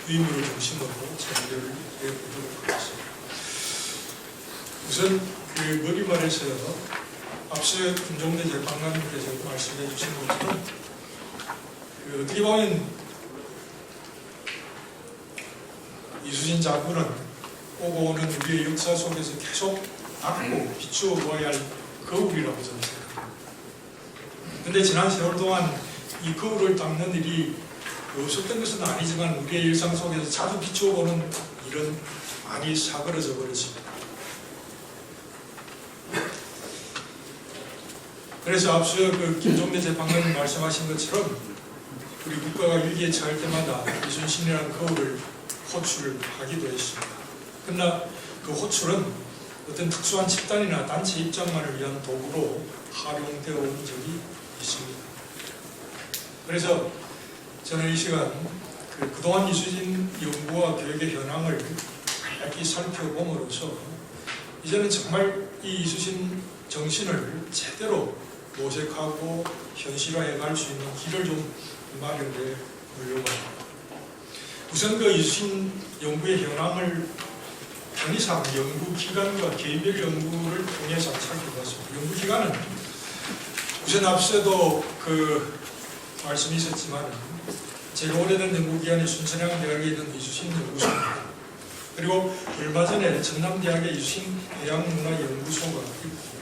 유인물을 중심으로 정리를 해보도록 하겠습니다. 우선 그 머리말에서요, 앞서 김종대 재판관님께서 말씀해 주신 것처럼 어떻게 보면 이수진 장군은 오고 오는 우리의 역사 속에서 계속 닦고 비추어 보아야 할 거울이라고 저는 생각합니다. 근데 지난 세월 동안 이 거울을 닦는 일이 없었던 것은 아니지만 우리의 일상 속에서 자주 비추어 보는 일은 많이 사그러져 버렸습니다. 그래서 앞서 그 김종대 재판관님 말씀하신 것처럼 우리 국가가 위기에 처할 때마다 이순신이라는 거울을 호출하기도 했습니다. 그러나 그 호출은 어떤 특수한 집단이나 단체 입장만을 위한 도구로 활용되어 온 적이 있습니다. 그래서 저는 이 시간 그동안 이수진 연구와 교육의 현황을 간략히 살펴봄으로써 이제는 정말 이 이수진 정신을 제대로 모색하고 현실화해 갈 수 있는 길을 좀 마련해 보려고 합니다. 우선 그 이수진 연구의 현황을 편의상 연구기관과 개별 연구를 통해서 살펴봤습니다. 연구기관은 우선 앞서도 그 말씀이 있었지만 제일 오래된 연구기관이 순천향대학에 있는 이수신 연구소입니다. 그리고 얼마 전에 전남대학에 이수신 해양문화연구소가 있고,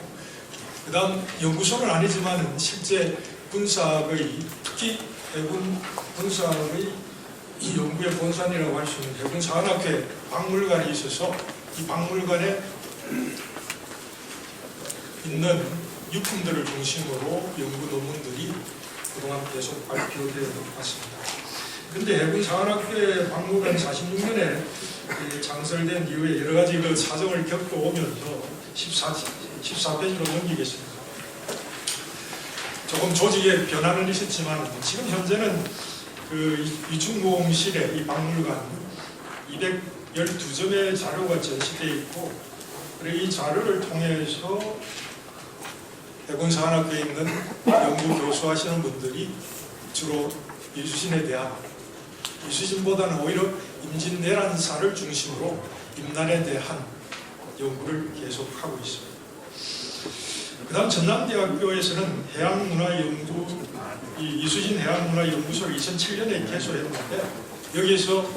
그 다음 연구소는 아니지만 실제 군사학의, 특히 해군 군사학의 이 연구의 본산이라고 할 수 있는 해군사관학회 박물관이 있어서 이 박물관에 있는 유품들을 중심으로 연구 논문들이 그동안 계속 발표되어 왔습니다. 그런데 해군사관학회 박물관 46년에 창설된 이후에 여러 가지 그 사정을 겪어오면서 14페이지로 넘기겠습니다. 조금 조직의 변화는 있었지만 지금 현재는 그 이중공실에 이 박물관 212점의 자료가 전시되어 있고, 그리고 이 자료를 통해서 해군사관학교에 있는 연구 교수하시는 분들이 주로 이수신에 대한, 이수신보다는 오히려 임진왜란사를 중심으로 임난에 대한 연구를 계속하고 있습니다. 그 다음 전남대학교에서는 해양문화연구, 이수진 해양문화연구소를 2007년에 개소했는데 여기에서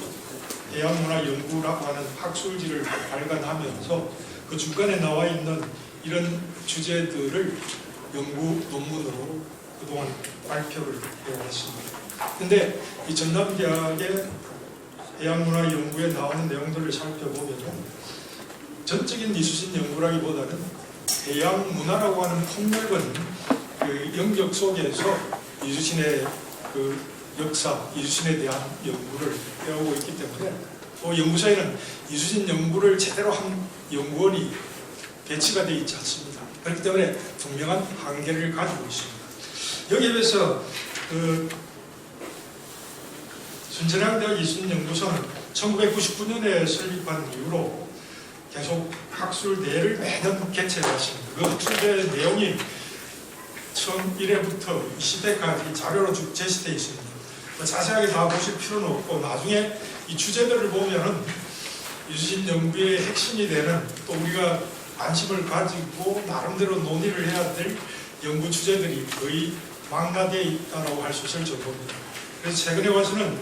해양문화연구라고 하는 학술지를 발간하면서 그 중간에 나와 있는 이런 주제들을 연구 논문으로 그동안 발표를 해왔습니다. 그런데 이 전남대학의 해양문화연구에 나오는 내용들을 살펴보면 전적인 이수진 연구라기보다는 해양문화라고 하는 폭넓은 그 영역 속에서 이수신의 그 역사, 이수신에 대한 연구를 해오고 있기 때문에 또 연구소에는 이수신 연구를 제대로 한 연구원이 배치가 되어 있지 않습니다. 그렇기 때문에 분명한 한계를 가지고 있습니다. 여기에 비해서 그 순천향대학 이수진 연구소는 1999년에 설립한 이후로 계속 학술대회를 매년 개최해왔습니다. 그 학술대회 내용이 처음 1회부터 20회까지 자료로 쭉 제시되어 있습니다. 자세하게 다 보실 필요는 없고 나중에 이 주제들을 보면은 이수진 연구의 핵심이 되는, 또 우리가 관심을 가지고 나름대로 논의를 해야 될 연구 주제들이 거의 망라되어 있다고 할 수 있을 정도입니다. 그래서 최근에 와서는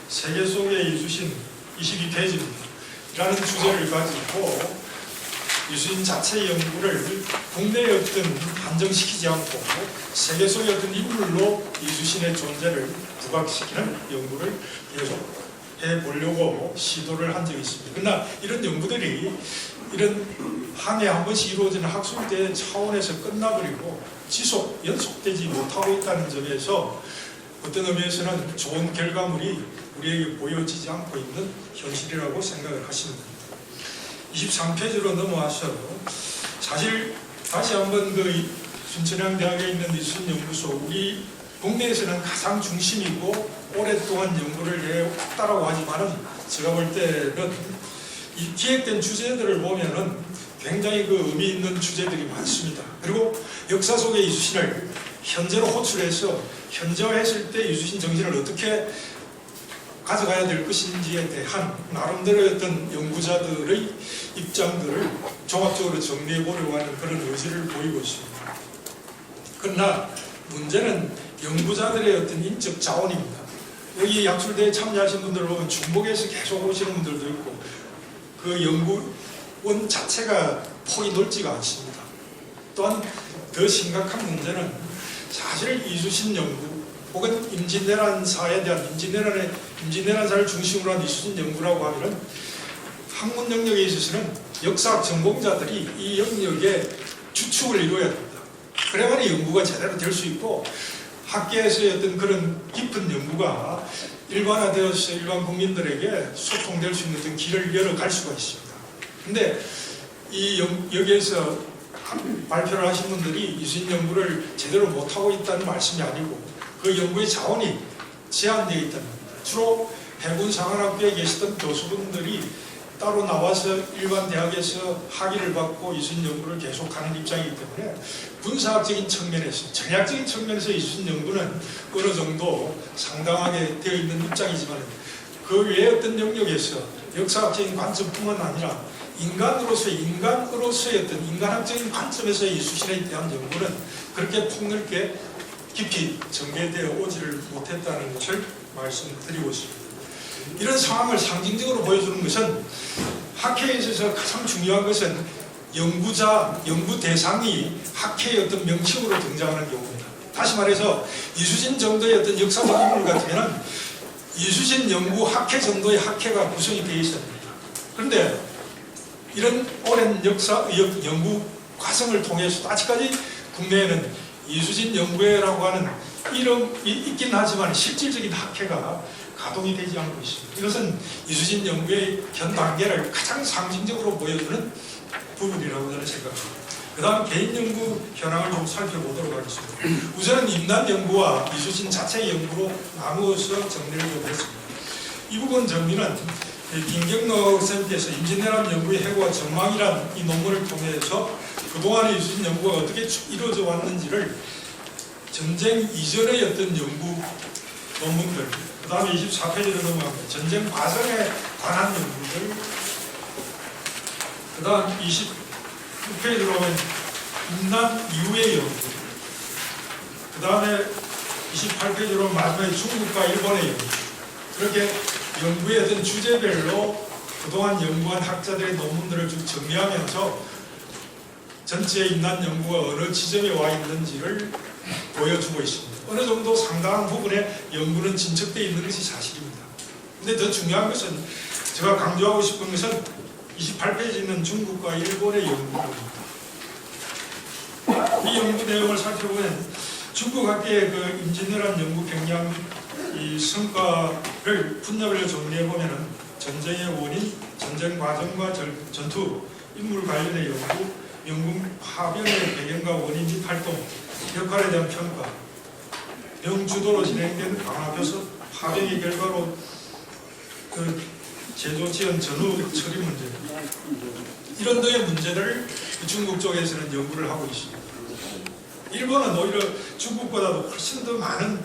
세계 속의 이수신 22페이지입니다. 라는 주제를 가지고 이수신 자체 연구를 국내에 어떤 한정시키지 않고 세계 속의 어떤 인물로 이수신의 존재를 부각시키는 연구를 계속 해보려고 시도를 한 적이 있습니다. 그러나 이런 연구들이 이런 한 해 한 번씩 이루어지는 학술대 차원에서 끝나버리고 연속되지 못하고 있다는 점에서 어떤 의미에서는 좋은 결과물이 우리에게 보여지지 않고 있는 현실이라고 생각을 하시면 됩니다. 23페이지로 넘어와서 사실 다시 한번 그 순천향대학에 있는 이수신 연구소, 우리 국내에서는 가장 중심이고 오랫동안 연구를 해왔다라고 하지만은 제가 볼 때는 이 기획된 주제들을 보면은 굉장히 그 의미 있는 주제들이 많습니다. 그리고 역사 속의 이수신을 현재로 호출해서 현재화했을 때 이수신 정신을 어떻게 가져가야 될 것인지에 대한 나름대로의 어떤 연구자들의 입장들을 종합적으로 정리해 보려고 하는 그런 의지를 보이고 있습니다. 그러나 문제는 연구자들의 어떤 인적 자원입니다. 여기 약술대에 참여하신 분들을 보면 중국에서 계속 오시는 분들도 있고 그 연구원 자체가 폭이 넓지가 않습니다. 또한 더 심각한 문제는 사실 이수신 연구 혹은 임진왜란사에 대한 임진왜란사를 중심으로 한 이수신 연구라고 하면은 학문 영역에 있어서는 역사학 전공자들이 이 영역에 주축을 이루어야 됩니다. 그래야만 연구가 제대로 될 수 있고 학계에서의 어떤 그런 깊은 연구가 일반화되어서 일반 국민들에게 소통될 수 있는 어떤 길을 열어갈 수가 있습니다. 근데 여기에서 발표를 하신 분들이 이수신 연구를 제대로 못하고 있다는 말씀이 아니고 그 연구의 자원이 제한되어 있다는 겁니다. 주로 해군 상한학교에 계시던 교수분들이 따로 나와서 일반 대학에서 학위를 받고 이수신 연구를 계속하는 입장이기 때문에 군사학적인 측면에서 전략적인 측면에서 이수신 연구는 어느 정도 상당하게 되어 있는 입장이지만 그 외의 어떤 영역에서 역사학적인 관점뿐만 아니라 인간으로서의 어떤 인간학적인 관점에서의 이수신에 대한 연구는 그렇게 폭넓게 깊이 전개되어 오지를 못했다는 것을 말씀드리고 있습니다. 이런 상황을 상징적으로 보여주는 것은 학회에 있어서 가장 중요한 것은 연구자, 연구 대상이 학회의 어떤 명칭으로 등장하는 경우입니다. 다시 말해서 이수신 정도의 어떤 역사적 인물 같으면 이수신 연구 학회 정도의 학회가 구성이 되어 있어야 됩니다. 그런데 이런 오랜 연구 과정을 통해서 아직까지 국내에는 이수신 연구회라고 하는 이름이 있긴 하지만 실질적인 학회가 가동이 되지 않고 있습니다. 이것은 이수신 연구의 현 단계를 가장 상징적으로 보여주는 부분이라고 저는 생각합니다. 그 다음 개인 연구 현황을 좀 살펴보도록 하겠습니다. 우선은 임난 연구와 이수신 자체 연구로 나누어서 정리를 좀 했습니다. 이 부분 정리는 김경록 선생님께서 임진왜란 연구의 해고와 전망이란 이 논문을 통해서 그동안의 이수신 연구가 어떻게 이루어져 왔는지를 전쟁 이전의 어떤 연구 논문들, 그 다음에 24페이지로 넘어갑니다. 전쟁 과정에 관한 연구들, 그 다음 26페이지로 보면 임난 이후의 연구, 그 다음에 28페이지로 마지막에 중국과 일본의 연구, 그렇게 연구의 어떤 주제별로 그동안 연구한 학자들의 논문들을 쭉 정리하면서 전체 임난 연구가 어느 지점에 와 있는지를 보여주고 있습니다. 어느 정도 상당한 부분의 연구는 진척되어 있는 것이 사실입니다. 그런데 더 중요한 것은 제가 강조하고 싶은 것은 28페이지에 있는 중국과 일본의 연구입니다. 이 연구 내용을 살펴보면 중국 학계의 그 임진왜란 연구 경향 이 성과를 분야별로 정리해 보면은 전쟁의 원인, 전쟁 과정과 전투, 인물 관련의 연구, 영국 파병의 배경과 원인 및 활동, 역할에 대한 평가, 병주도로 진행된 강화교섭, 파병의 결과로 그 제조 지연 전후 처리 문제, 이런 등의 문제들을 중국 쪽에서는 연구를 하고 있습니다. 일본은 오히려 중국보다도 훨씬 더 많은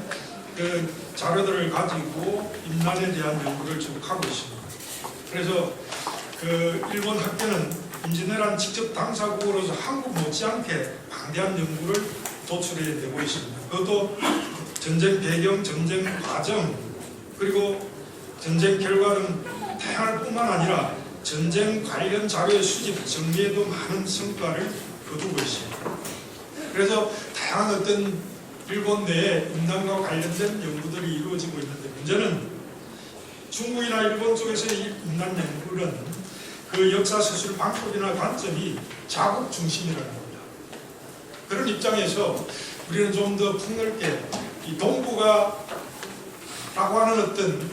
그 자료들을 가지고 임난에 대한 연구를 쭉 하고 있습니다. 그래서 그 일본 학계는 임진왜란 직접 당사국으로서 한국 못지않게 방대한 연구를 도출해내고 있습니다. 그것도 전쟁 배경, 전쟁 과정, 그리고 전쟁 결과 등 다양할 뿐만 아니라 전쟁 관련 자료의 수집, 정리에도 많은 성과를 거두고 있습니다. 그래서 다양한 어떤 일본 내에 임난과 관련된 연구들이 이루어지고 있는데, 문제는 중국이나 일본 쪽에서의 임난 연구는 그 역사 서술 방법이나 관점이 자국 중심이라는 겁니다. 그런 입장에서 우리는 좀 더 폭넓게 이 동북아라고 하는 어떤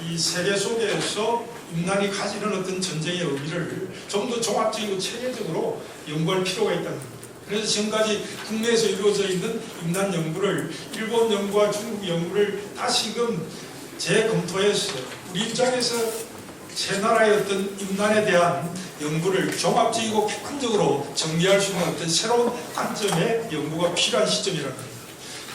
이 세계 속에서 임난이 가지는 어떤 전쟁의 의미를 좀 더 종합적이고 체계적으로 연구할 필요가 있다는 겁니다. 그래서 지금까지 국내에서 이루어져 있는 임난 연구를, 일본 연구와 중국 연구를 다시금 재검토해서 우리 입장에서 세 나라의 어떤 임난에 대한 연구를 종합적이고 객관적으로 정리할 수 있는 어떤 새로운 관점의 연구가 필요한 시점이라는 겁니다.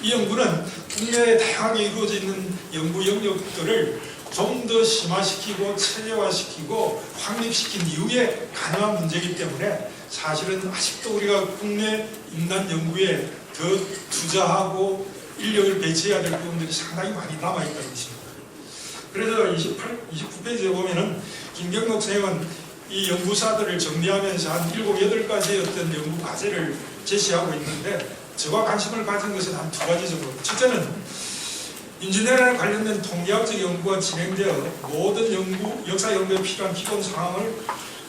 이 연구는 국내에 다양하게 이루어져 있는 연구 영역들을 좀 더 심화시키고 체계화시키고 확립시킨 이후에 가능한 문제이기 때문에 사실은 아직도 우리가 국내 임난 연구에 더 투자하고 인력을 배치해야 될 부분들이 상당히 많이 남아있다는 것입니다. 그래서 29페이지에 보면은 김경록 선생은 이 연구사들을 정리하면서 한 7, 8가지의 어떤 연구 과제를 제시하고 있는데, 저와 관심을 가진 것은 한 2가지 정도입니다. 첫째는 인지네어에 관련된 통계학적 연구가 진행되어 모든 역사 연구에 필요한 기본 상황을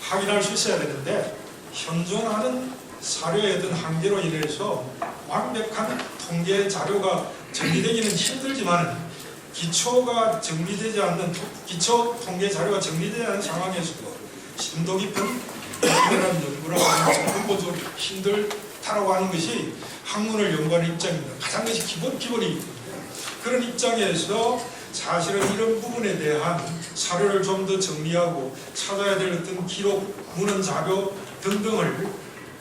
확인할 수 있어야 되는데, 현존하는 사료의 어떤 한계로 인해서 완벽한 통계 자료가 정리되기는 힘들지만, 기초가 정리되지 않는 기초 통계 자료가 정리되지 않는 상황에서도 심도 깊은 인지네어라는 연구를 하는 것은 근본적으로 힘들다라고 하는 것이 학문을 연구하는 입장입니다. 가장 것이 기본이 그런 입장에서 사실은 이런 부분에 대한 사료를 좀 더 정리하고 찾아야 될 어떤 기록, 문헌 자료 등등을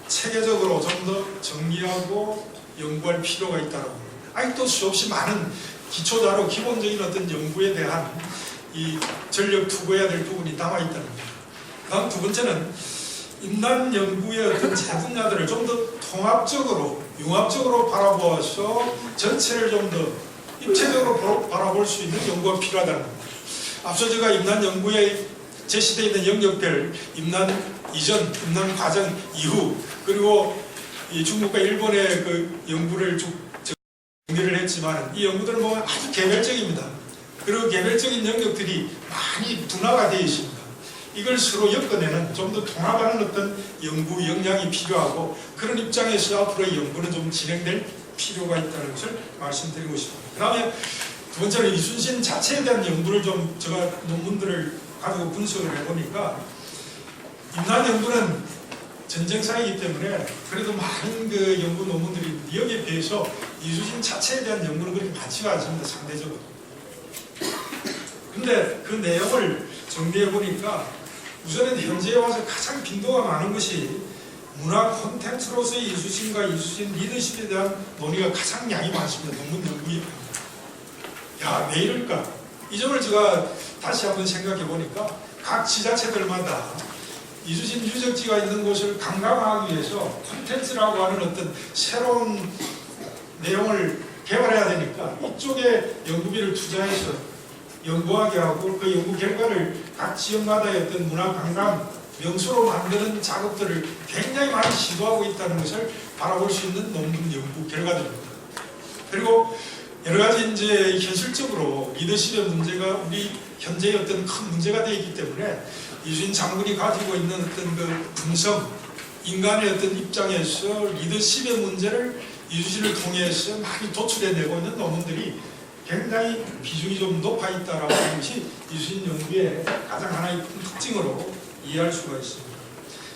체계적으로 좀 더 정리하고 연구할 필요가 있다고 합니다. 아직도 수없이 많은 기초 자료, 기본적인 어떤 연구에 대한 이 전력 투구해야 될 부분이 남아있다는 겁니다. 다음 2번째는 임난 연구의 어떤 제 분야들을 좀 더 통합적으로, 융합적으로 바라보아서 전체를 좀 더 입체적으로 바라볼 수 있는 연구가 필요하다는 겁니다. 앞서 제가 임난 연구에 제시되어 있는 영역별, 임난 이전, 임난 과정 이후, 그리고 이 중국과 일본의 그 연구를 쭉 정리를 했지만, 이 연구들은 보면 아주 개별적입니다. 그리고 개별적인 영역들이 많이 분화가 되어 있습니다. 이걸 서로 엮어내는 좀 더 통합하는 어떤 연구 역량이 필요하고, 그런 입장에서 앞으로의 연구는 좀 진행될 필요가 있다는 것을 말씀드리고 싶습니다. 그 다음에 2번째는 이순신 자체에 대한 연구를 좀 제가 논문들을 가지고 분석을 해보니까, 임난 연구는 전쟁사이기 때문에 그래도 많은 그 연구 논문들이 여기에 비해서 이순신 자체에 대한 연구는 그렇게 많지가 않습니다. 상대적으로. 근데 그 내용을 정리해 보니까 우선은 현재에 와서 가장 빈도가 많은 것이 문화 콘텐츠로서의 이수신과 이수신 리더십에 대한 논의가 가장 양이 많습니다. 논문 연구에. 야, 왜 이럴까? 이 점을 제가 다시 한번 생각해 보니까 각 지자체들마다 이수신 유적지가 있는 곳을 관광하기 위해서 콘텐츠라고 하는 어떤 새로운 내용을 개발해야 되니까 이쪽에 연구비를 투자해서 연구하게 하고, 그 연구 결과를 각 지역마다의 어떤 문화 관광 명소로 만드는 작업들을 굉장히 많이 시도하고 있다는 것을 바라볼 수 있는 논문 연구 결과들입니다. 그리고 여러 가지 이제 현실적으로 리더십의 문제가 우리 현재의 어떤 큰 문제가 되어 있기 때문에 이순신 장군이 가지고 있는 어떤 그 품성, 인간의 어떤 입장에서 리더십의 문제를 이순신을 통해서 많이 도출해내고 있는 논문들이 굉장히 비중이 좀 높아 있다라고 하는 것이 이순신 연구의 가장 하나의 특징으로 이해할 수가 있습니다.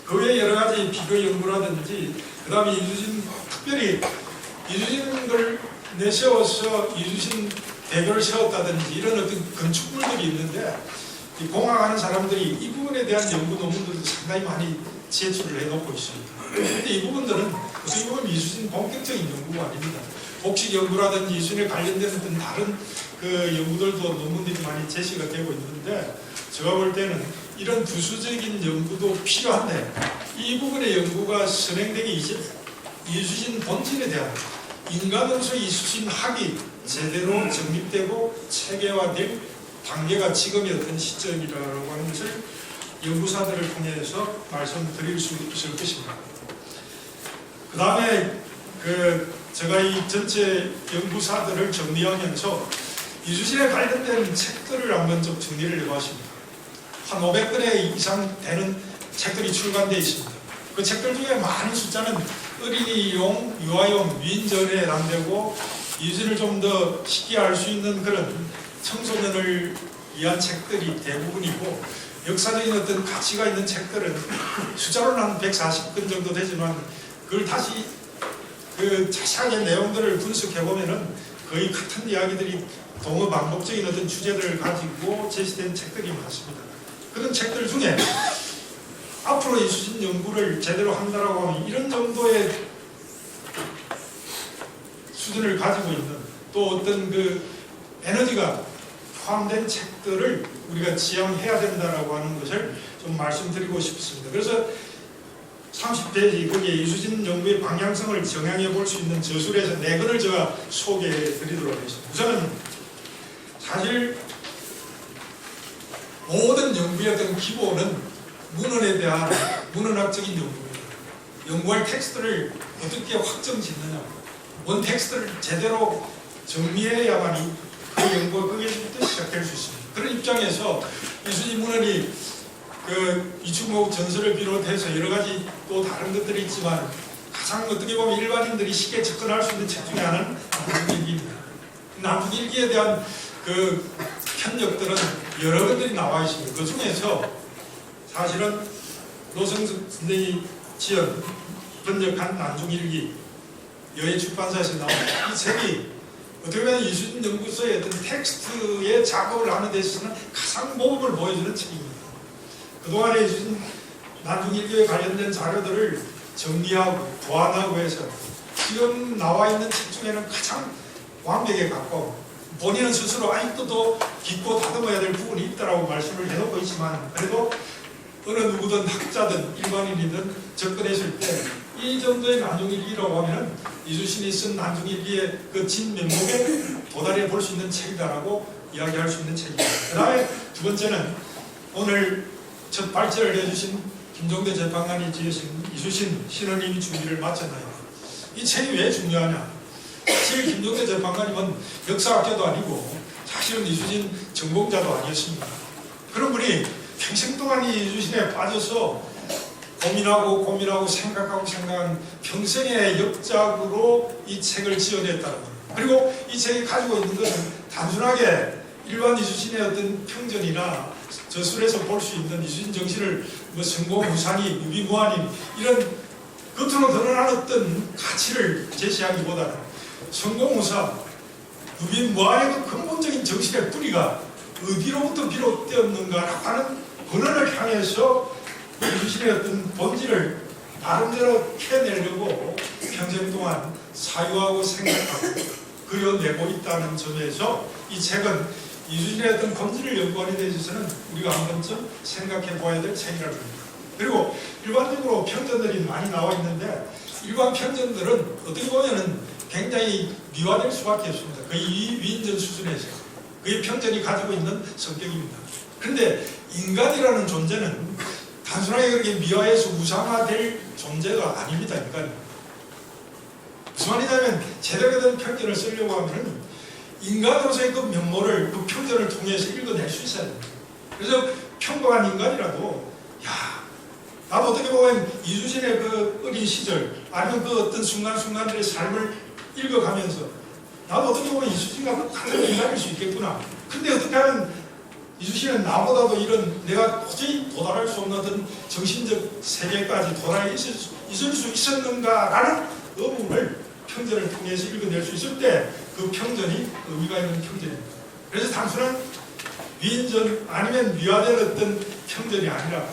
그 외에 여러 가지 비교 연구라든지, 그 다음에 이순신, 특별히 이순신을 내세워서 이순신 대교를 세웠다든지 이런 어떤 건축물들이 있는데, 이 공학하는 사람들이 이 부분에 대한 연구 논문들도 상당히 많이 제출을 해놓고 있습니다. 그런데 이 부분들은 어떻게 보면 이순신 본격적인 연구가 아닙니다. 복식 연구라든지 이순신에 관련된 어떤 다른 그 연구들도 논문들이 많이 제시가 되고 있는데, 제가 볼 때는 이런 부수적인 연구도 필요한데, 이 부분의 연구가 선행되기 이전 이순신 본질에 대한 인간으로서 이순신 학이 제대로 정립되고 체계화될 단계가 지금의 어떤 시점이라고 하는 것을 연구사들을 통해서 말씀드릴 수 있을 것입니다. 그 다음에 제가 이 전체 연구사들을 정리하면서 이수신에 관련된 책들을 한번 좀 정리를 해봤습니다. 한 500권의 이상 되는 책들이 출간되어 있습니다. 그 책들 중에 많은 숫자는 어린이용, 유아용, 위인전에 해당되고 이수신을 좀 더 쉽게 알 수 있는 그런 청소년을 위한 책들이 대부분이고, 역사적인 어떤 가치가 있는 책들은 숫자로는 한 140권 정도 되지만 그걸 다시 자세하게 내용들을 분석해 보면은 거의 같은 이야기들이 동어반복적인 어떤 주제들을 가지고 제시된 책들이 많습니다. 그런 책들 중에 앞으로 이수신 연구를 제대로 한다라고 하면 이런 정도의 수준을 가지고 있는, 또 어떤 에너지가 포함된 책들을 우리가 지향해야 된다라고 하는 것을 좀 말씀드리고 싶습니다. 그래서 30페이지 거기에 이수신 연구의 방향성을 정향해 볼 수 있는 저술에서 4권을 제가 소개해 드리도록 하겠습니다. 우선은 사실 모든 연구의 어떤 기본은 문헌에 대한 문헌학적인 연구입니다. 연구할 텍스트를 어떻게 확정 짓느냐, 원 텍스트를 제대로 정리해야만이 그 연구가 거기에서부터 시작될 수 있습니다. 그런 입장에서 이수신 문헌이 이충목 전설을 비롯해서 여러 가지 또 다른 것들이 있지만 가장 어떻게 보면 일반인들이 쉽게 접근할 수 있는 책 중에 하나는 남북일기입니다. 남북일기에 대한 편력들은 여러 것들이 나와 있습니다. 그 중에서 사실은 노성석 선생이 지은 번역한 난중일기, 여의 출판사에서 나온 이 책이 어떻게 보면 이수신 연구소의 어떤 텍스트의 작업을 하는 데 있어서는 가장 모범을 보여주는 책입니다. 그동안에 이수신 난중일기에 관련된 자료들을 정리하고 보완하고 해서 지금 나와 있는 책 중에는 가장 완벽에 가까운, 본인은 스스로 아직도 더 깊고 다듬어야 될 부분이 있다라고 말씀을 해놓고 있지만 그래도 어느 누구든 학자든 일반인이든 접근했을 때 이 정도의 난중일기라고 하면 이수신이 쓴 난중일기의 그 진면목에 도달해 볼 수 있는 책이다라고 이야기할 수 있는 책입니다. 그 다음에 두 번째는 오늘 첫 발제를 해주신 김종대 재판관이 지으신 이수신 신원님이 준비를 마쳤나요? 이 책이 왜 중요하냐? 사실 김종대 재판관님은 역사학자도 아니고 사실은 이수신 전공자도 아니었습니다. 그런 분이 평생 동안 이 이수신에 빠져서 고민하고 생각한 평생의 역작으로 이 책을 지어냈다는 겁니다. 그리고 이 책이 가지고 있는 것은 단순하게 일반 이수신의 어떤 평전이나 저술에서 볼 수 있는 이수신 정신을 성공무산이, 유비무환이 이런 겉으로 드러난 어떤 가치를 제시하기보다는 성공무사, 유비무환의 그 근본적인 정신의 뿌리가 어디로부터 비롯되었는가라고 하는 근원을 향해서 이수신의 어떤 본질을 나름대로 캐내려고 평생 동안 사유하고 생각하고 그려내고 있다는 점에서 이 책은 이수신의 어떤 본질을 연구하는 데 있어서는 우리가 한 번쯤 생각해 보아야 될 책이라고 합니다. 그리고 일반적으로 평전들이 많이 나와 있는데 일반 평전들은 어떻게 보면은 굉장히 미화될 수밖에 없습니다. 거의 위인전 수준에서 그의 평전이 가지고 있는 성격입니다. 그런데 인간이라는 존재는 단순하게 그렇게 미화해서 우상화될 존재가 아닙니다. 인간은. 무슨 말이냐면 제대로 된 평전을 쓰려고 하면 인간으로서의 그 면모를 그 평전을 통해서 읽어낼 수 있어야 됩니다. 그래서 평범한 인간이라도 나도 어떻게 보면 이수신의 그 어린 시절 아니면 그 어떤 순간순간들의 삶을 읽어가면서 나도 어떻게 보면 이수신과 같은 인간일 수 있겠구나. 근데 어떻게 하면 이수신은 나보다도 이런 내가 도저히 도달할 수 없는 어떤 정신적 세계까지 도달해 있을 수 있었는가라는 의문을 평전을 통해서 읽어낼 수 있을 때 그 평전이 의미가 있는 평전입니다. 그래서 단순한 위인전 아니면 미화된 어떤 평전이 아니라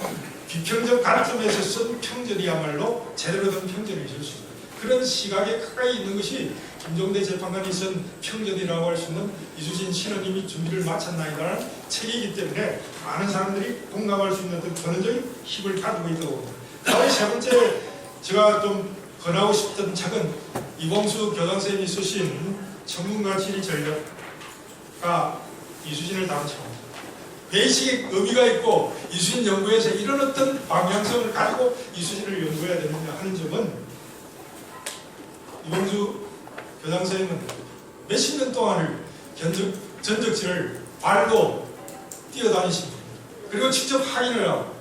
비평적 관점에서 쓴 평전이야말로 제대로 된 평전이 있을 수 있습니다. 그런 시각에 가까이 있는 것이 김종대 재판관이 쓴 평전이라고 할 수 있는 이수신 신원님이 준비를 마쳤나이다라는 책이기 때문에 많은 사람들이 공감할 수 있는 어떤 근원적인 힘을 가지고 있다고 봅니다. 다음에 세 번째 제가 좀 권하고 싶던 책은 이봉수 교장선생님이 쓰신 천문과 지리 전략가 이수신을 다룬 책입니다. 베이직 의미가 있고 이수진 연구에서 이런 어떤 방향성을 가지고 이수진을 연구해야 되느냐 하는 점은 이봉주 교장 선생님은 몇십 년 동안을 전적지를 발로 뛰어다니십니다. 그리고 직접 확인을 하고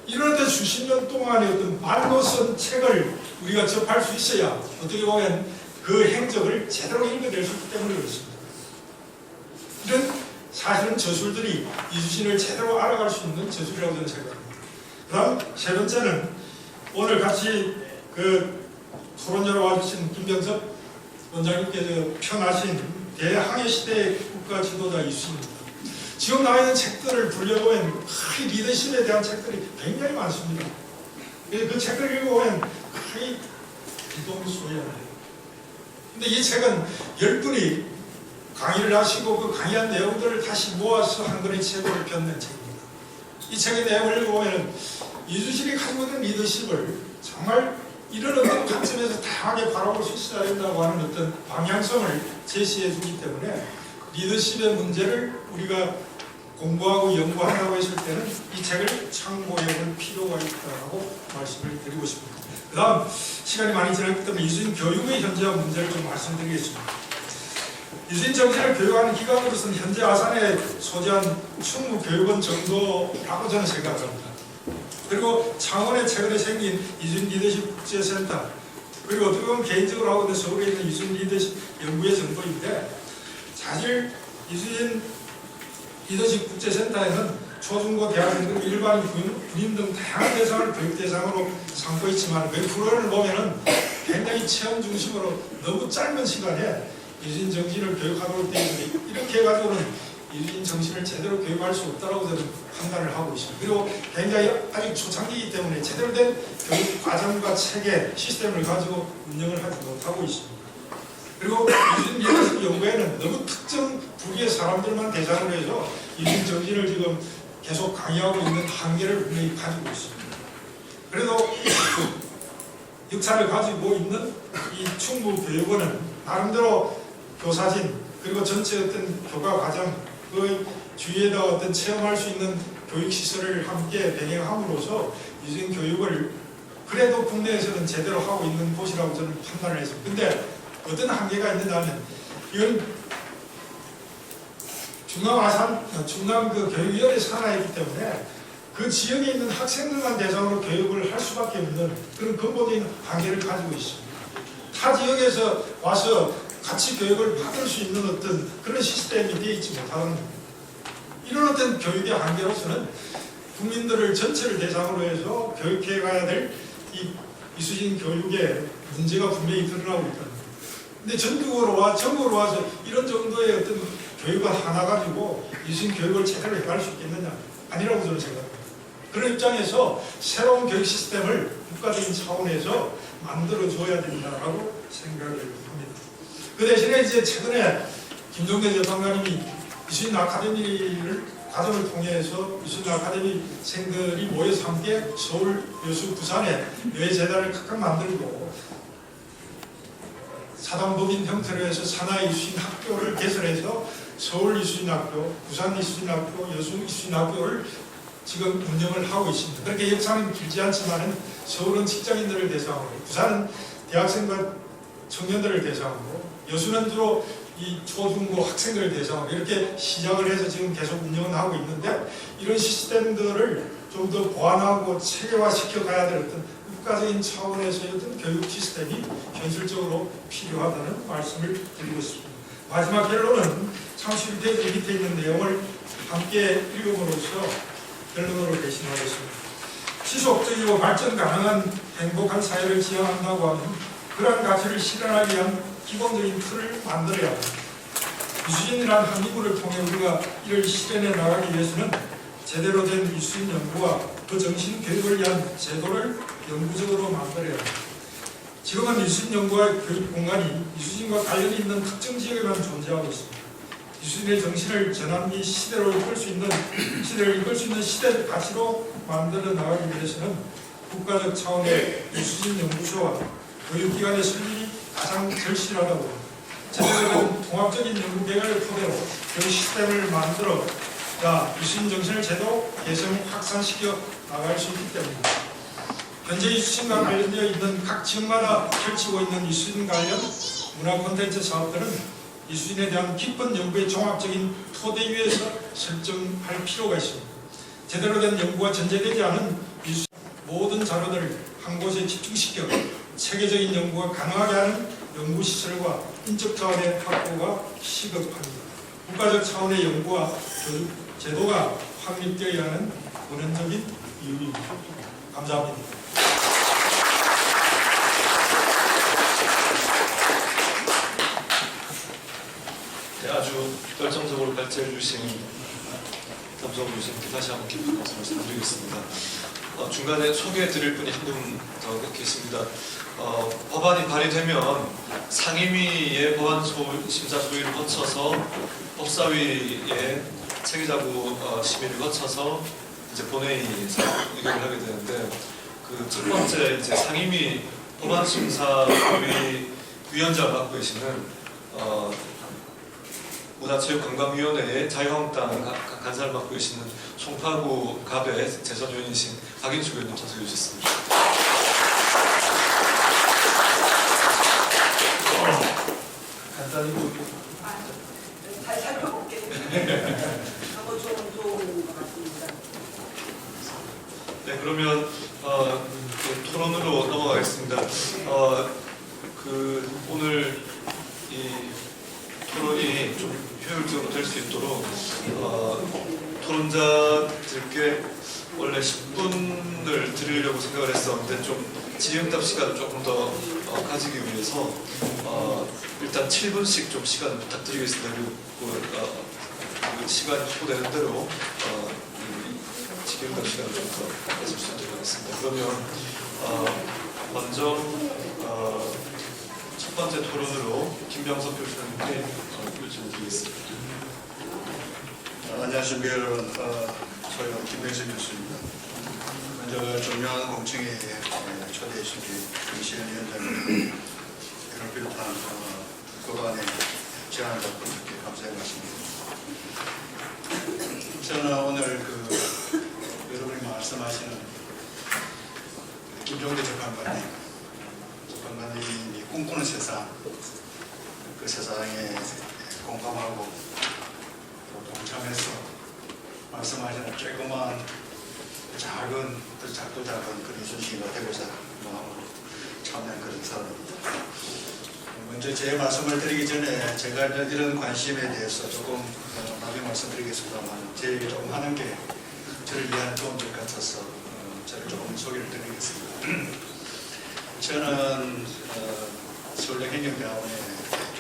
이런 어떤 수십 년 동안의 어떤 말로 쓴 책을 우리가 접할 수 있어야 어떻게 보면 그 행적을 제대로 읽어낼 수 있기 때문에 그렇습니다. 이런 사실은 저술들이 이수진을 제대로 알아갈 수 있는 저술이라고 저는 생각합니다. 그 다음 세 번째는 오늘 같이 그 토론자로 와주신 김병섭 원장님께서 펴나신 대항해시대의 국가 지도자 이수진입니다. 지금 나와 있는 책들을 불려보면 거의 리더십에 대한 책들이 굉장히 많습니다. 그 책을 읽어보면 거의 비동수예요. 근데 이 책은 10분이 강의를 하시고 그 강의한 내용들을 다시 모아서 한 권의 책을 펴낸 책입니다. 이 책의 내용을 읽어보면 이수진이 가지고 있는 리더십을 정말 이런 어떤 관점에서 다양하게 바라볼 수 있어야 된다고 하는 어떤 방향성을 제시해 주기 때문에 리더십의 문제를 우리가 공부하고 연구한다고 했을 때는 이 책을 참고해 볼 필요가 있다고 말씀을 드리고 싶습니다. 그 다음 시간이 많이 지났기 때문에 이수진 교육의 현재와 문제를 좀 말씀드리겠습니다. 이수진 정신을 교육하는 기관으로서는 현재 아산에 소재한 충무교육원 정도라고 저는 생각합니다. 그리고 창원에 최근에 생긴 이수진 리더십 국제센터, 그리고 어떻게 보면 개인적으로 하고 있는 서울에 있는 이수진 리더십 연구의 정도인데, 사실 이수진 리더십 국제센터에는 초중고 대학생들, 일반인, 군인 등 다양한 대상을 교육 대상으로 삼고 있지만 그 프로그램을 보면은 굉장히 체험 중심으로 너무 짧은 시간에 이수진 정신을 교육하도록 되어 있는데, 이렇게 해가지고는 이수진 정신을 제대로 교육할 수 없다고 저는 판단을 하고 있습니다. 그리고 굉장히 아직 초창기이기 때문에 제대로 된 교육 과정과 체계, 시스템을 가지고 운영을 하지 못하고 있습니다. 그리고 이수진 리더십 연구에는 너무 특정 부류의 사람들만 대상으로 해서 이수진 정신을 지금 계속 강의하고 있는 한계를 분명히 가지고 있습니다. 그래도 역사를 가지고 있는 이 충무교육원은 나름대로 교사진, 그리고 전체 어떤 교과 과정, 그 주위에다 어떤 체험할 수 있는 교육시설을 함께 병행함으로써 이수진 교육을 그래도 국내에서는 제대로 하고 있는 곳이라고 저는 판단을 했습니다. 근데 어떤 한계가 있느냐면, 이건 중남 그 교육위원회 산하이기 때문에 그 지역에 있는 학생들만 대상으로 교육을 할 수밖에 없는 그런 근본적인 한계를 가지고 있습니다. 타 지역에서 와서 같이 교육을 받을 수 있는 어떤 그런 시스템이 되어 있지 못하는 겁니다. 이런 어떤 교육의 한계로서는 국민들을 전체를 대상으로 해서 교육해 가야 될 이수진 교육의 문제가 분명히 드러나고 있다. 근데 전국으로 와서 이런 정도의 어떤 교육을 하나 가지고 이수진 교육을 제대로 해갈 수 있겠느냐? 아니라고 저는 생각합니다. 그런 입장에서 새로운 교육 시스템을 국가적인 차원에서 만들어줘야 된다라고 생각을 합니다. 그 대신에 이제 최근에 김종대 재판관님이 이수진 아카데미를 과정을 통해서 이수진 아카데미생들이 모여서 함께 서울, 여수, 부산에 여예재단을 각각 만들고 사단법인 형태로 해서 산하 이수진 학교를 개설해서 서울 이수진 학교, 부산 이수진 학교, 여수 이수진 학교를 지금 운영을 하고 있습니다. 그렇게 역사는 길지 않지만은 서울은 직장인들을 대상으로, 부산은 대학생과 청년들을 대상으로, 여수는 주로 이 초중고 학생들을 대상으로 이렇게 시작을 해서 지금 계속 운영을 하고 있는데, 이런 시스템들을 좀 더 보완하고 체계화시켜 가야 될 어떤 국가적인 차원에서의 어떤 교육 시스템이 현실적으로 필요하다는 말씀을 드리고 싶습니다. 마지막 결론은 31페이지 밑에 있는 내용을 함께 읽음으로써 결론으로 대신하겠습니다. 지속적이고 발전 가능한 행복한 사회를 지향한다고 하는 그러한 가치를 실현하기 위한 기본적인 틀을 만들어야 합니다. 이수진이라는 한 인물을 통해 우리가 이를 실현해 나가기 위해서는 제대로 된 이수진 연구와 그 정신 교육을 위한 제도를 영구적으로 만들어야 합니다. 지금은 이수진 연구와 교육 공간이 이수진과 관련이 있는 특정 지역에만 존재하고 있습니다. 이수진의 정신을 전환기 시대를 이끌 수 있는 시대 가치로 만들어 나가기 위해서는 국가적 차원의 이수진 연구소와 교육기관의 설립이 가장 절실하다고, 제대로 된 통합적인 연구 개발을 토대로 교육 시스템을 만들어 이수신 정신을 제도 개성 확산시켜 나갈 수 있기 때문입니다. 현재 이수신과 관련되어 있는 각 지역마다 펼치고 있는 이수신 관련 문화 콘텐츠 사업들은 이수신에 대한 깊은 연구의 종합적인 토대 위에서 설정할 필요가 있습니다. 제대로 된 연구가 전제되지 않은 이수신 모든 자료들을 한 곳에 집중시켜 체계적인 연구가 가능하게 하는 연구시설과 인적 자원의 확보가 시급합니다. 국가적 차원의 연구와 교육 제도가 확립되어야 하는 원론적인 이유입니다. 감사합니다. 네, 아주 결정적으로 발제해 주신 담성 교수님께 다시 한번 깊은 박수 말씀드리겠습니다. 중간에 소개해 드릴 분이 한 분 더 계십니다. 법안이 발의되면 상임위의 법안 심사 소위를 거쳐서 법사위의 체계자구 심의를 거쳐서 이제 본회의에서 의결을 하게 되는데 그 첫 번째 이제 상임위 법안 심사 소위 위원장을 맡고 계시는 문화체육관광위원회의 자유한국당 간사를 맡고 계시는 송파구 갑의 재선위원이신 박인수 의원님 참석해 주셨습니다. 간단히 잘 살펴볼게요. 하고 좋은 것 같습니다. 네, 그러면 토론으로 넘어가겠습니다. 오늘 이 토론이 좀 효율적으로 될 수 있도록 토론자들께 원래 10분을 드리려고 생각을 했었는데 좀 질의응답 시간을 조금 더 가지기 위해서 일단 7분씩 좀 시간을 부탁드리겠습니다. 그리고 시간이 소되는 대로 질의응답 시간을 좀 더 가질 수 있도록 하겠습니다. 그러면 먼저 첫 번째 토론으로 김병석 교수님께 요청을 드리겠습니다. 안녕하십니까 여러분. 저희는 김병석 교수입니다. 먼저 중요한 공청회에 초대해 주신 김시현 위원장님, 이를 비롯한 법안에 제안을 받고 이렇게 감사의 말씀드립니다. 저는 오늘 여러분이 말씀하시는 김종대 재판관님이 꿈꾸는 세상, 그 세상에 공감하고 또 동참해서 말씀하시는 조그만 작은 그런 이순신이가 되고자 마음으로 참여한 그런 사람입니다. 먼저 제 말씀을 드리기 전에 제가 이런 관심에 대해서 조금 나중에 말씀드리겠습니다만 제일 조금 하는 게 저를 위한 도움이 될 것 같아서 저를 조금 소개를 드리겠습니다. 저는 서울대행정대학원에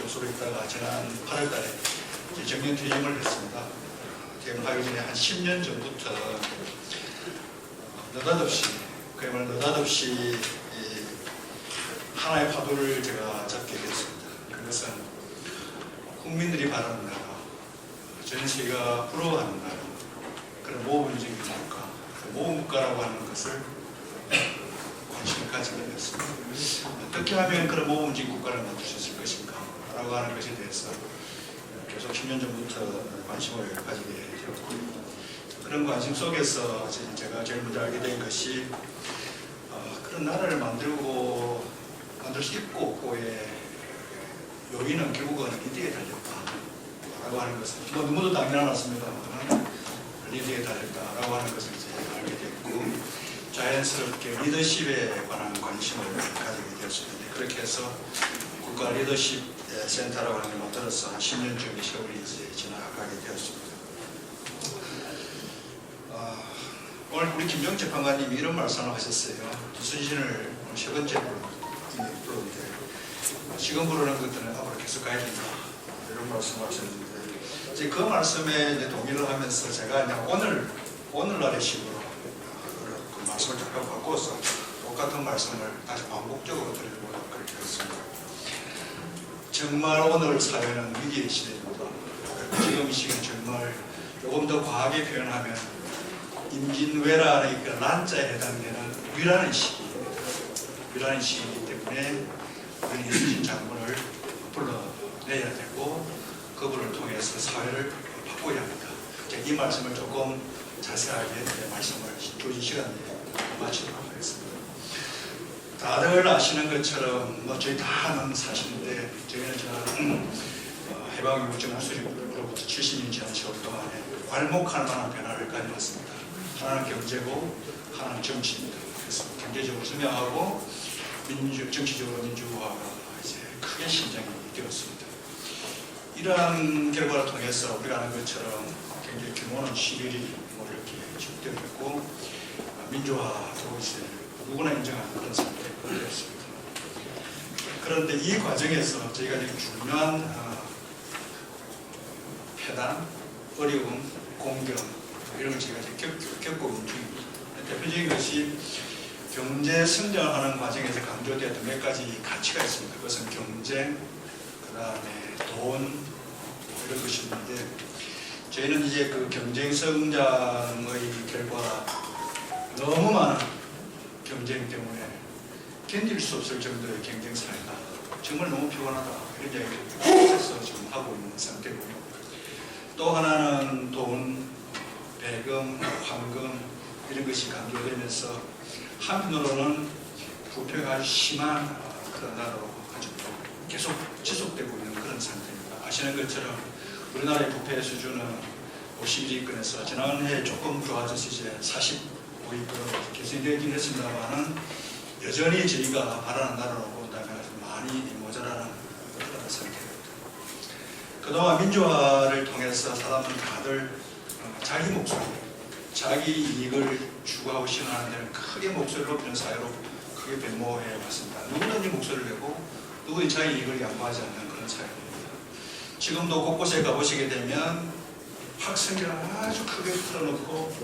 교수로 있다가 지난 8월달에 정년 퇴임을 했습니다. 퇴임하기 전에 한 10년 전부터 그야말로 느닷없이 하나의 파도를 제가 잡게 됐습니다. 그것은 국민들이 바라는 나라, 전 세계가 부러워하는 나라, 그런 모범적인 국가, 모범국가라고 하는 것을 관심을 가지게 되었습니다. 어떻게 하면 그런 모범적인 국가를 만들 수 있을 것인가 라고 하는 것에 대해서 계속 10년 전부터 관심을 가지게 되었고, 그런 관심 속에서 제가 제일 먼저 알게 된 것이 그런 나라를 만들 수 있고 없고의 요인은 결국은 리더에 달렸다라고 하는 것을 너무도 당연한 말씀입니다만 리더에 달렸다라고 하는 것을 이제 알게 됐고, 자연스럽게 리더십에 관한 관심을 가지게 되었습니다. 그렇게 해서 국가 리더십 센터라고 하는 걸 만들어서 한 10년쯤의 세월이 이제 지나가게 되었습니다. 오늘 우리 김종 재판관님이 이런 말씀을 하셨어요. 이순신을 세 번째로 불렀는데 지금 부르는 것들은 앞으로 계속 가야 된다, 이런 말씀을 하셨는데, 이제 그 말씀에 이제 동의를 하면서 제가 그냥 오늘날의 식으로 그 말씀을 잠깐 바꿔서 똑같은 말씀을 다시 반복적으로 드리려고 그렇게 했습니다. 정말 오늘 사회는 위기의 시대입니다. 지금 이 시기는 정말 조금 더 과하게 표현하면 임진왜란의 그 난자에 해당되는 위라는 시기입니다. 위라는 시기이기 때문에 우리는 이순신 장군을 불러내야 되고 그분을 통해서 사회를 바꿔야 합니다. 이 말씀을 조금 자세하게 말씀을 주신 시간에 마치도록 하겠습니다. 다들 아시는 것처럼 저희 다 아는 사실인데 저희는 해방 육정 수립으로부터 70년 지난 세월 동안에 괄목할 만한 변화를 가져왔습니다. 하나는 경제고 하나는 정치입니다. 그래서 경제적으로 선명하고 정치적으로 민주화가 이제 크게 신장이 되었습니다. 이러한 결과를 통해서 우리가 아는 것처럼 경제 규모는 11위 이렇게 집중되었고 민주화도 이제 누구나 인정하는 그런 상태가 되었습니다. 그런데 이 과정에서 저희가 이제 중요한 폐단, 어려움, 공경 이런 걸 저희가 이제 겪고 있는 중입니다. 대표적인 것이 경제 성장하는 과정에서 강조되었던 몇 가지 가치가 있습니다. 그것은 경쟁, 그 다음에 돈 이런 것이 있는데 저희는 이제 그 경쟁 성장의 결과 너무 많은 경쟁 때문에 견딜 수 없을 정도의 경쟁 사회다. 정말 너무 피곤하다. 이런 이야기를 계속해서 지금 하고 있는 상태고요. 또 하나는 돈, 배금, 황금 이런 것이 강조되면서 한편으로는 부패가 아주 심한 그런 나라로 아주 계속 지속되고 있는 그런 상태입니다. 아시는 것처럼 우리나라의 부패 수준은 51위권에서 지난해 조금 좋아져서 이제 45위권으로 개선되긴 했습니다만은 여전히 저희가 바라는 나라로 본다면 아주 많이 모자라는 그런 상태입니다. 그동안 민주화를 통해서 사람은 다들 자기 목소리, 자기 이익을 추구하고 실현하는 데는 크게 목소리를 높이는 사회로 크게 변모해 왔습니다. 누구든지 목소리를 내고 누구든지 자기 이익을 양보하지 않는 그런 사회입니다. 지금도 곳곳에 가보시게 되면 학생들을 아주 크게 틀어놓고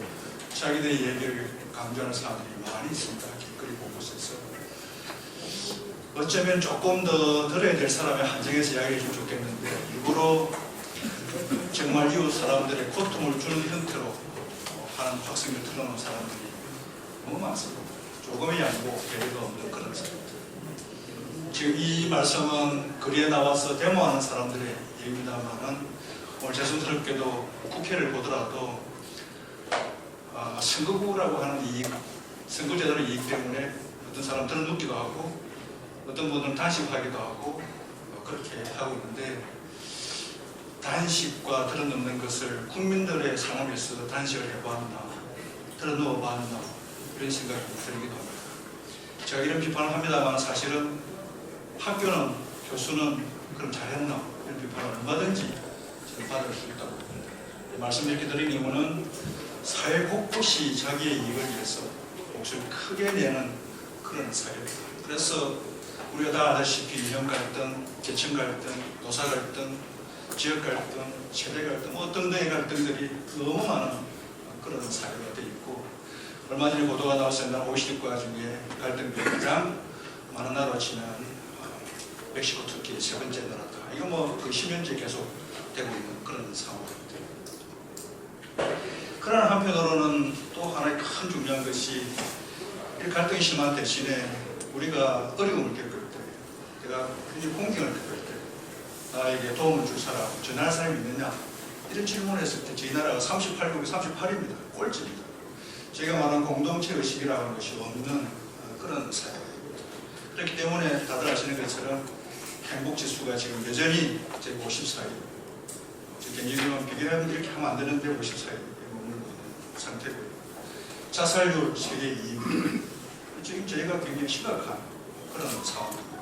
자기들의 얘기를 강조하는 사람들이 많이 있습니다. 길거리 곳곳에서. 어쩌면 조금 더 들어야 될 사람의 한정에서 이야기해 주면 좋겠는데 일부러 정말 이웃 사람들의 고통을 주는 형태로 하는 학생들 틀어놓은 사람들이 너무 많습니다. 조금이 아니고 배려가 없는 그런 사람들. 지금 이 말씀은 거리에 나와서 데모하는 사람들의 얘기입니다만은 오늘 죄송스럽게도 국회를 보더라도 선거구라고 하는 이익, 선거제도의 이익 때문에 어떤 사람들은 눕기도 하고 어떤 분들은 단식하기도 하고 그렇게 하고 있는데 단식과 들어눕는 것을 국민들의 상황에서 단식을 해보았나 들어누워 봤나 이런 생각이 들기도 합니다. 제가 이런 비판을 합니다만 사실은 학교는 교수는 그럼 잘했나 이런 비판을 얼마든지 저는 받을 수 있다고 봅니다. 말씀 이렇게 드린 이유는 사회 곳곳이 자기의 이익을 위해서 목소리를 크게 내는 그런 사회입니다. 그래서 우리가 다 아다시피 유형 갈등, 계층 갈등, 노사 갈등, 지역 갈등, 세대 갈등, 어떤 등의 갈등들이 너무 많은 그런 사회가 되어 있고 얼마 전에 보도가 나왔습니다. OECD 국가 중에 갈등이 가장 많은 나라로 치면 멕시코, 터키 세 번째 나라다. 이거 그 10년째 계속 되고 있는 그런 상황입니다. 그러나 한편으로는 또 하나의 큰 중요한 것이 이 갈등이 심한 대신에 우리가 어려움을 겪을 때, 내가 굉장히 공경을 겪을 때 나에게 도움을 줄 사람, 전할 사람이 있느냐 이런 질문을 했을 때 저희 나라가 38국이 38입니다. 꼴찌입니다. 제가 말한 공동체 의식이라고 하는 것이 없는 그런 사회입니다. 그렇기 때문에 다들 아시는 것처럼 행복지수가 지금 여전히 제 54위 경제경영 비교하면 이렇게 하면 안 되는데 54위에 머물고 있는 상태고요. 자살률 세계 2위. 지금 저희가 굉장히 심각한 그런 상황입니다.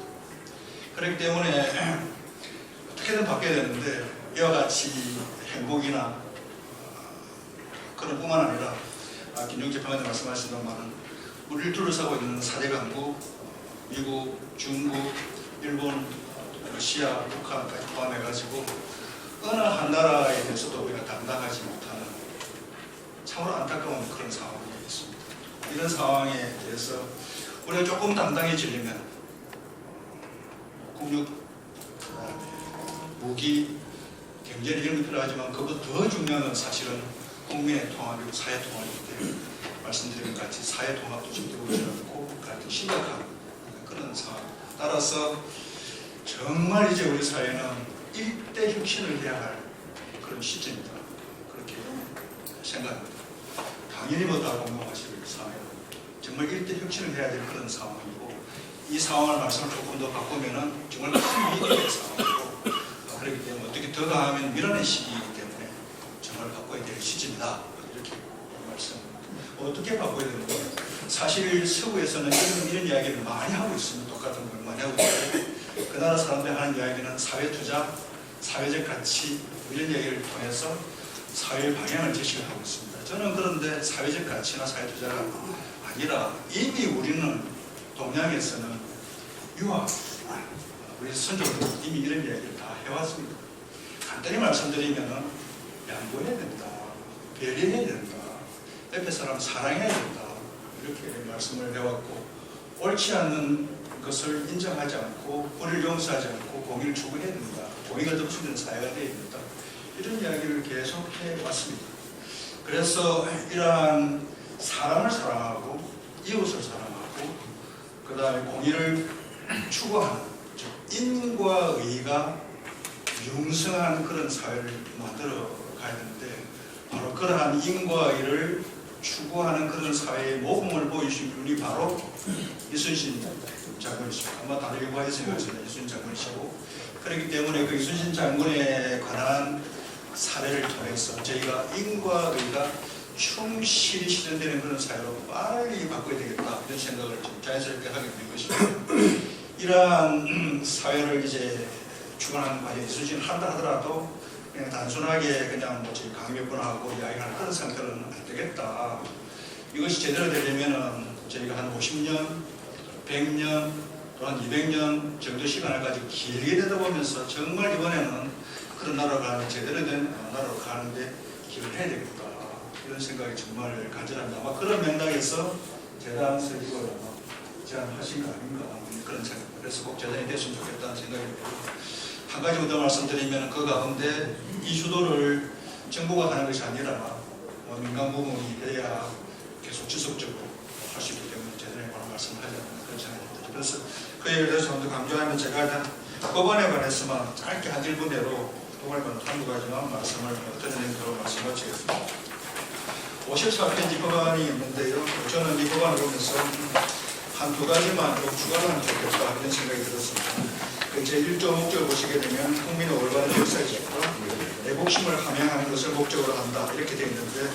그렇기 때문에 어떻게든 바뀌어야 되는데 이와 같이 행복이나 그런 뿐만 아니라 김종 재판관님 말씀하신 것만은 우리를 둘러싸고 있는 4대 강국, 미국, 중국, 일본, 러시아, 북한까지 포함해가지고 어느 한 나라에 대해서도 우리가 감당하지 못하는 참으로 안타까운 그런 상황이 있습니다. 이런 상황에 대해서 우리가 조금 당당해지려면 국력, 무기, 경제 이런 게 필요하지만 그보다 더 중요한 건 사실은 국민의 통합이고 사회 통합이기 때문에 말씀드린 것 같이 사회 통합도 지금 되고 있지 않고 갈등 심각한 그런 상황. 따라서 정말 이제 우리 사회는 일대 혁신을 해야 할 그런 시점이다. 그렇게 생각합니다. 당연히 뭐 다 공감하실 상황이고 정말 일대 혁신을 해야 될 그런 상황이고 이 상황을 말씀을 조금 더 바꾸면은 정말 큰 위기가 될 상황이고 그렇기 때문에 어떻게 더 가하면 밀어낸 시기이기 때문에 정말 바꿔야 될 시점이다 이렇게 말씀합니다. 어떻게 바꿔야 되는 거예요? 사실 서구에서는 이런 이야기를 많이 하고 있습니다. 똑같은 걸 많이 하고 있는데 그 나라 사람들이 하는 이야기는 사회투자, 사회적 가치 이런 이야기를 통해서 사회 방향을 제시를 하고 있습니다. 저는 그런데 사회적 가치나 사회투자가 아니라 이미 우리는 동양에서는 유학, 우리 선조들 이미 이런 이야기를 다 해왔습니다. 간단히 말씀드리면 양보해야 된다, 배려해야 된다, 옆에 사람 사랑해야 된다 이렇게 말씀을 해왔고 옳지 않는 것을 인정하지 않고 불을 용서하지 않고 공의를 추구해야 된다, 공의가 덮치는 사회가 되어야 된다 이런 이야기를 계속 해왔습니다. 그래서 이러한 사람을 사랑하고 이웃을 사랑하고 그 다음에 공의를 추구하는 즉 인과 의가 융성한 그런 사회를 만들어 가야 되는데 바로 그러한 인과 의를 추구하는 그런 사회의 모범을 보여주신 분이 바로 이순신 장군이시고 아마 다들 일과에 생각하시는 이순신 장군이시고 그렇기 때문에 그 이순신 장군에 관한 사례를 통해서 저희가 인과 의가 충실히 실현되는 그런 사회로 빨리 바꿔야 되겠다 이런 생각을 좀 자연스럽게 하게 된 것입니다. 이러한 사회를 이제 추구하는 과정에 이순신을 한다 하더라도 그냥 단순하게 그냥 뭐 저희 강의 몇 번 하고 이야기하는 그런 상태로는 안 되겠다. 이것이 제대로 되려면은 저희가 한 50년, 100년 또한 200년 정도 시간을 가지고 길게 내다보면서 정말 이번에는 그런 나라로 가는 제대로 된 나라로 가는데 길을 해야 되겠다. 이런 생각이 정말 간절합니다. 아마 그런 맥락에서 재단 설립을 제안하신 거 아닌가 그런 생각. 그래서 꼭 재단이 됐으면 좋겠다는 생각이 들고 한 가지 더 말씀드리면 그 가운데 이 주도를 정부가 하는 것이 아니라 민간 부문이 돼야 계속 지속적으로 할 수 있기 때문에 재단에 관한 말씀을 하지 않는 그런 생각입니다. 그래서 그 얘기를 대해서 좀 더 강조하면 제가 일단 법안에 관해서만 짧게 한 1분 내로 법안에 관한 한두 가지만 말씀을 드리는 말씀을 드리겠습니다. 54페이지 법안이 있는데요. 저는 이 법안을 보면서 한두 가지만 좀 추가하면 좋겠다 이런 생각이 들었습니다. 제1조 목적을 보시게 되면 국민의 올바른 역사의식과 애국심을 함양하는 것을 목적으로 한다 이렇게 되어 있는데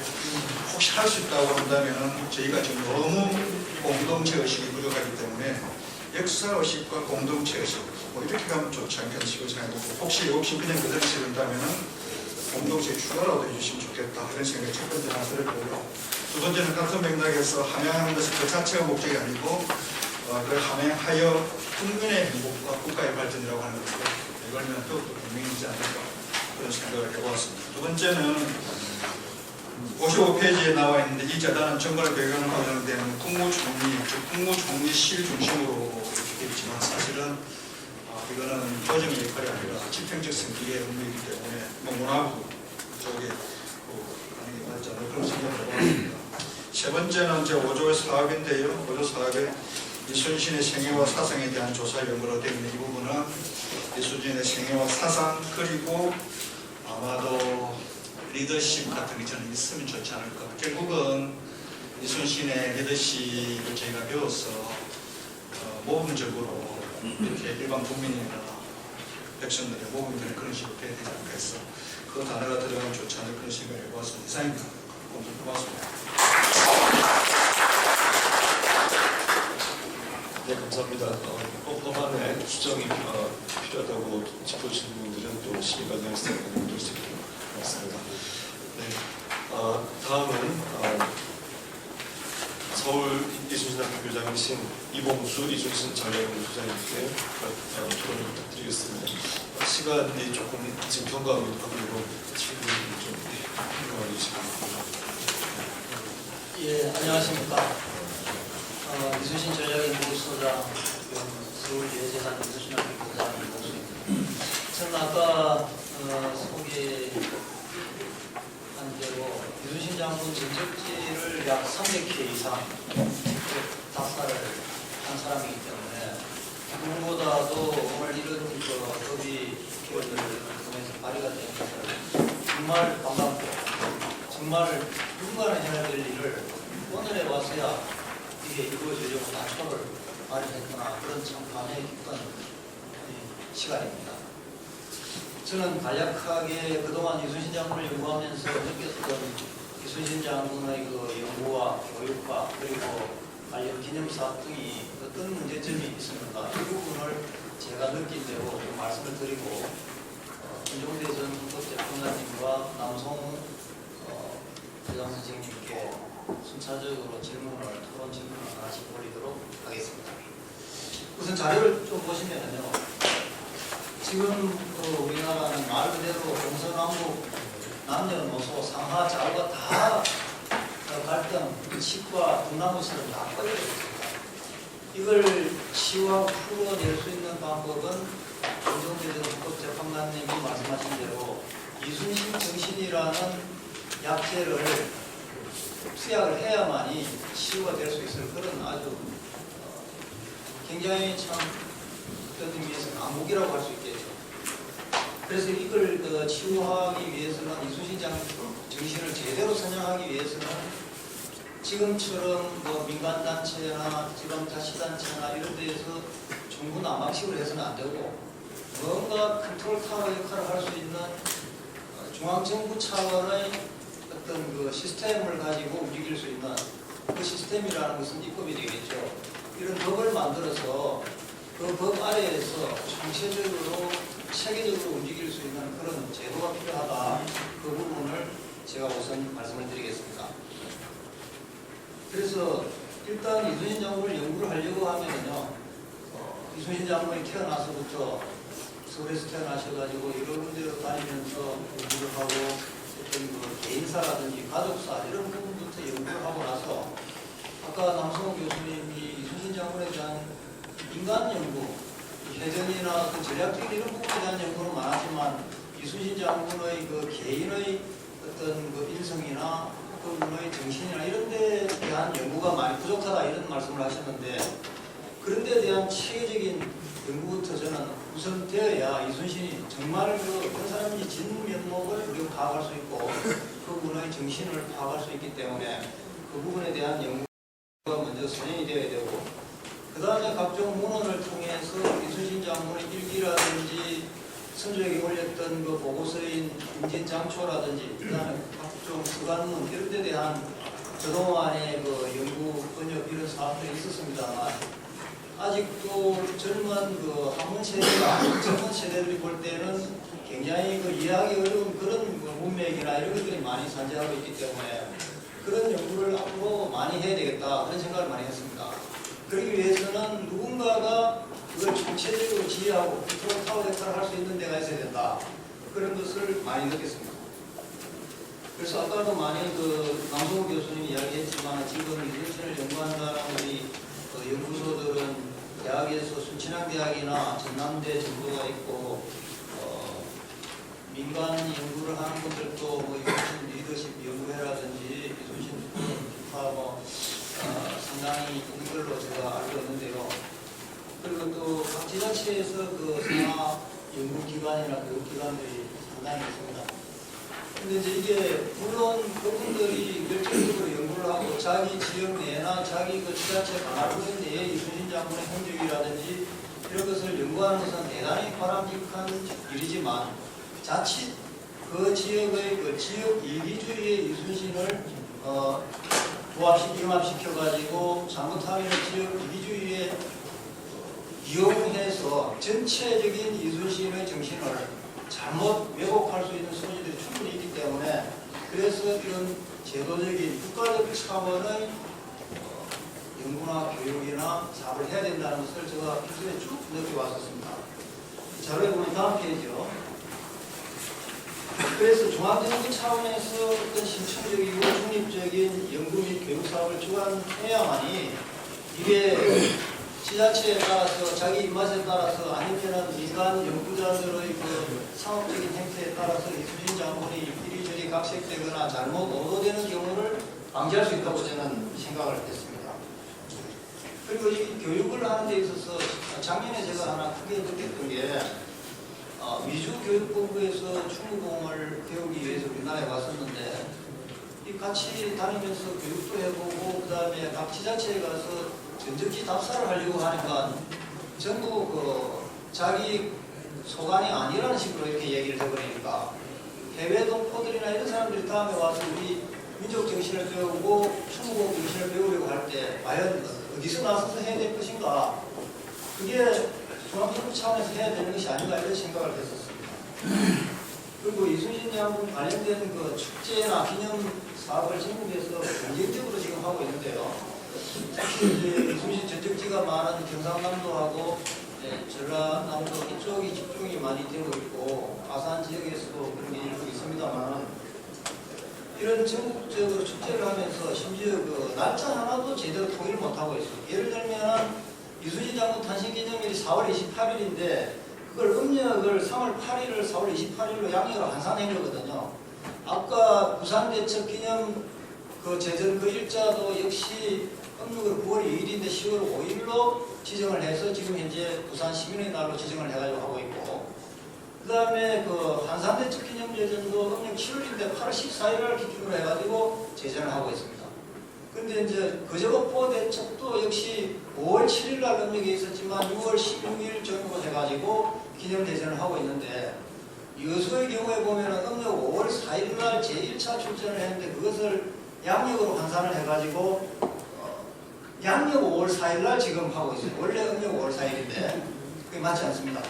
혹시 할 수 있다고 한다면 저희가 지금 너무 공동체의식이 부족하기 때문에 역사의식과 공동체의식 뭐 이렇게 가면 좋지 않겠나 싶은 생각이 들고 혹시 애국심 그냥 그대로 실은다면 공동체 추가라도 해주시면 좋겠다 이런 생각이 첫 번째 하나 들었고요. 두 번째는 같은 맥락에서 함양하는 것은 그 자체가 목적이 아니고 그걸 함양하여 국민의 행복과 국가의 발전이라고 하는 것을 이걸면 더욱더 분명히지 않을까 그런 생각을 해보았습니다. 두 번째는 55페이지에 나와 있는데 이 재단은 정권의 배경을 활용되는 국무총리, 즉 국무총리실 중심으로 이렇게 되어 있지만 사실은 이거는 조정의 역할이 아니라 집행적 성격의 업무이기 때문에 뭐 문화부 쪽에 하는 게 맞지 않을 그런 생각을 해보았습니다. 세 번째는 제 5조의 사업인데요. 5조 사업에 이순신의 생애와 사상에 대한 조사 연구로 되어 있는 이 부분은 이순신의 생애와 사상 그리고 아마도 리더십 같은 게 저는 있으면 좋지 않을까. 결국은 이순신의 리더십을 저희가 배워서 모범적으로 이렇게 일반 국민이나 백성들의 모범되는 그런 식으로 돼야 되지 않을까 해서 그 단어가 들어가면 좋지 않을 그런 생각을 해보았습니다. 이상입니다. 고맙습니다. 네, 감사합니다. 법안에 수정이 필요하다고 짚어주신 분들은 또 시민관장에서 공부될 수 있게 고맙습니다. 네, 다음은 서울 이순신학교 교장이신 이봉수 이순신 전략연구소장님께 토론을 부탁드리겠습니다. 시간이 조금 지금 경과하기도 하고 질문을 좀 평가해 주시면 예, 안녕하십니까. 이순신 전략연구소장 서울예술재단 이순신학교 교장 이봉수입니다. 저는 아까 소개한 대로 이순신 장군 전적지를 약 300회 이상 답사를 한 사람이기 때문에 누구보다도 오늘 이런 법이 기원을 통해서 발의가 된 것을 정말 반갑고 정말 정말 누군가는 해야 될 일을 오늘에 와서야 이게 이루어지려고 단초를 마련했구나, 그런 참 감회의 깊은 시간입니다. 저는 간략하게 그동안 이순신 장군을 연구하면서 느꼈던 이순신 장군의 그 연구와 교육과 그리고 관련 기념사 등이 어떤 문제점이 있었는가, 이 부분을 제가 느낀 대로 좀 말씀을 드리고 김종대 전 헌법재판관님과 남성우 대장 선생님께 순차적으로 토론 질문을 하나씩 올리도록 하겠습니다. 우선 자료를 좀 보시면요, 지금 우리나라는 말 그대로 동서남북 남녀노소 상하 좌우가 다 갈등, 치과 등나무처럼 다 꺼져 있습니다. 이걸 치유하고 풀어낼 수 있는 방법은 김종대 전 헌법재판관님이 말씀하신 대로 이순신 정신이라는 약재를 투약을 해야만이 치유가 될 수 있을 그런 아주 굉장히 참 어떤 의미에서 암묵이라고 할 수 있겠죠. 그래서 이걸 치유하기 위해서는 이순신 정신을 제대로 선양하기 위해서는 지금처럼 민간단체나 지방자치단체나 이런 데에서 정부 남학식으로 해서는 안 되고 뭔가 컨트롤 타워 역할을 할 수 있는 중앙정부 차원의 어떤 그 시스템을 가지고 움직일 수 있는 그 시스템이라는 것은 입법이 되겠죠. 이런 법을 만들어서 그 법 아래에서 총체적으로 체계적으로 움직일 수 있는 그런 제도가 필요하다. 그 부분을 제가 우선 말씀을 드리겠습니다. 그래서 일단 이순신 장군을 연구를 하려고 하면요, 이순신 장군이 태어나서부터 서울에서 태어나셔가지고 여러 군데로 다니면서 연구를 하고 어떤 그 개인사라든지 가족사 이런 부분부터 연구를 하고 나서 아까 남성호 교수님이 이순신 장군에 대한 인간 연구, 해전이나 그 전략적인 이런 부분에 대한 연구는 많았지만 이순신 장군의 그 개인의 어떤 그 인성이나 그분의 정신이나 이런 데에 대한 연구가 많이 부족하다 이런 말씀을 하셨는데, 그런 데에 대한 체계적인 연구부터 저는 우선 되어야 이순신이 정말 그 어떤 사람인지 진면목을 우리가 파악할 수 있고 그분의 정신을 파악할 수 있기 때문에 그 부분에 대한 연구가 먼저 선행이 되어야 되고, 그 다음에 각종 문헌을 통해서 이순신 장군의 일기라든지 선조에게 올렸던 그 보고서인 임진장초라든지 그 다음에 각종 서간문 이런 데 대한 그동안의 그 연구, 번역 이런 사업들이 있었습니다만 아직도 젊은 그 학문 세대가 젊은 세대들이 볼 때는 굉장히 그 이해하기 어려운 그런 그 문맥이나 이런 것들이 많이 산재하고 있기 때문에 그런 연구를 앞으로 많이 해야 되겠다 그런 생각을 많이 했습니다. 그러기 위해서는 누군가가 그걸 총체적으로 지휘하고 컨트롤 타워 역할을 할 수 있는 데가 있어야 된다. 그런 것을 많이 느꼈습니다. 그래서 아까도 많이 그 남성호 교수님이 이야기했지만 지금 이순신을 연구한다는 우리 그 연구소들은 대학에서 순천향대학이나 전남대 정도가 있고 민간 연구를 하는 분들도 뭐 이순신 리더십 연구회라든지 이순신 기타 상당히 있는 걸로 제가 알고 있는데요. 그리고 또 각 지자체에서 그 산하 연구기관이나 교육기관들이 상당히 있습니다. 근데 이제 이게 물론 그분들이 결정적으로 연구를 하고 자기 지역 내나 자기 그 지자체 가나부는 내에 이순신 장군의 행적이라든지 이런 것을 연구하는 것은 대단히 바람직한 일이지만 자칫 그 지역의 그 지역 이기주의의 이순신을 융합시켜가지고 잘못하면 지역 이기주의에 이용해서 전체적인 이순신의 정신을 잘못 왜곡할 수 있는 소지들이 충분히 있기 때문에 그래서 이런 제도적인 국가적 차원의 연구나 교육이나 사업을 해야 된다는 것을 제가 기술에 쭉 느껴왔었습니다. 자료에 보면 다음 페이지요. 그래서 중앙정부 차원에서 어떤 신청적이고 중립적인 연구 및 교육 사업을 주관해야만이 이게 지자체에 따라서 자기 입맛에 따라서 아니면은 민간 연구자들의 그 상업적인 행태에 따라서 이순신 장군이 이리저리 각색되거나 잘못 오도되는 경우를 방지할 수 있다고 저는 생각을 했습니다. 그리고 이 교육을 하는 데 있어서 작년에 제가 하나 크게 느꼈던 게 미주교육본부에서 충무공을 배우기 위해서 우리나라에 왔었는데 이 같이 다니면서 교육도 해보고 그다음에 각 지자체에 가서 전적지 답사를 하려고 하니까 전부 그 자기 소관이 아니라는 식으로 이렇게 얘기를 해버리니까 해외 동포들이나 이런 사람들이 다음에 와서 우리 민족 정신을 배우고 추모국 정신을 배우려고 할 때 과연 어디서 나서서 해야 될 것인가, 그게 중앙정부 차원에서 해야 되는 것이 아닌가 이런 생각을 했었습니다. 그리고 이순신 장군 관련된 그 축제나 기념 사업을 전국에서 경쟁적으로 지금 하고 있는데요. 특히 이제 이순신 전적지가 많은 경상남도하고 전라남도 이쪽이 집중이 많이 되고 있고 아산 지역에서도 그런 게 일부 있습니다만, 이런 전국적으로 축제를 하면서 심지어 그 날짜 하나도 제대로 통일을 못하고 있어요. 예를 들면 이순신 장군 탄신 기념일이 4월 28일인데 그걸 음력을 3월 8일을 4월 28일로 양력으로 환산한 거거든요. 아까 부산대첩 기념 그 제전 그 일자도 역시 음력으로 9월 2일인데 10월 5일로 지정을 해서 지금 현재 부산 시민의 날로 지정을 해가지고 하고 있고, 그 다음에 그 한산대첩 기념 제전도 음력 7월인데 8월 14일을 기준으로 해가지고 제전을 하고 있습니다. 근데 이제 거제법보 대첩도 역시 5월 7일 날 음력에 있었지만 6월 16일 정도 해가지고 기념 대전을 하고 있는데, 여수의 경우에 보면은 음력 5월 4일 날 제1차 출전을 했는데 그것을 양력으로 환산을 해가지고 양력 5월 4일 날 지금 하고 있어요. 원래 음력 5월 4일인데 그게 맞지 않습니다.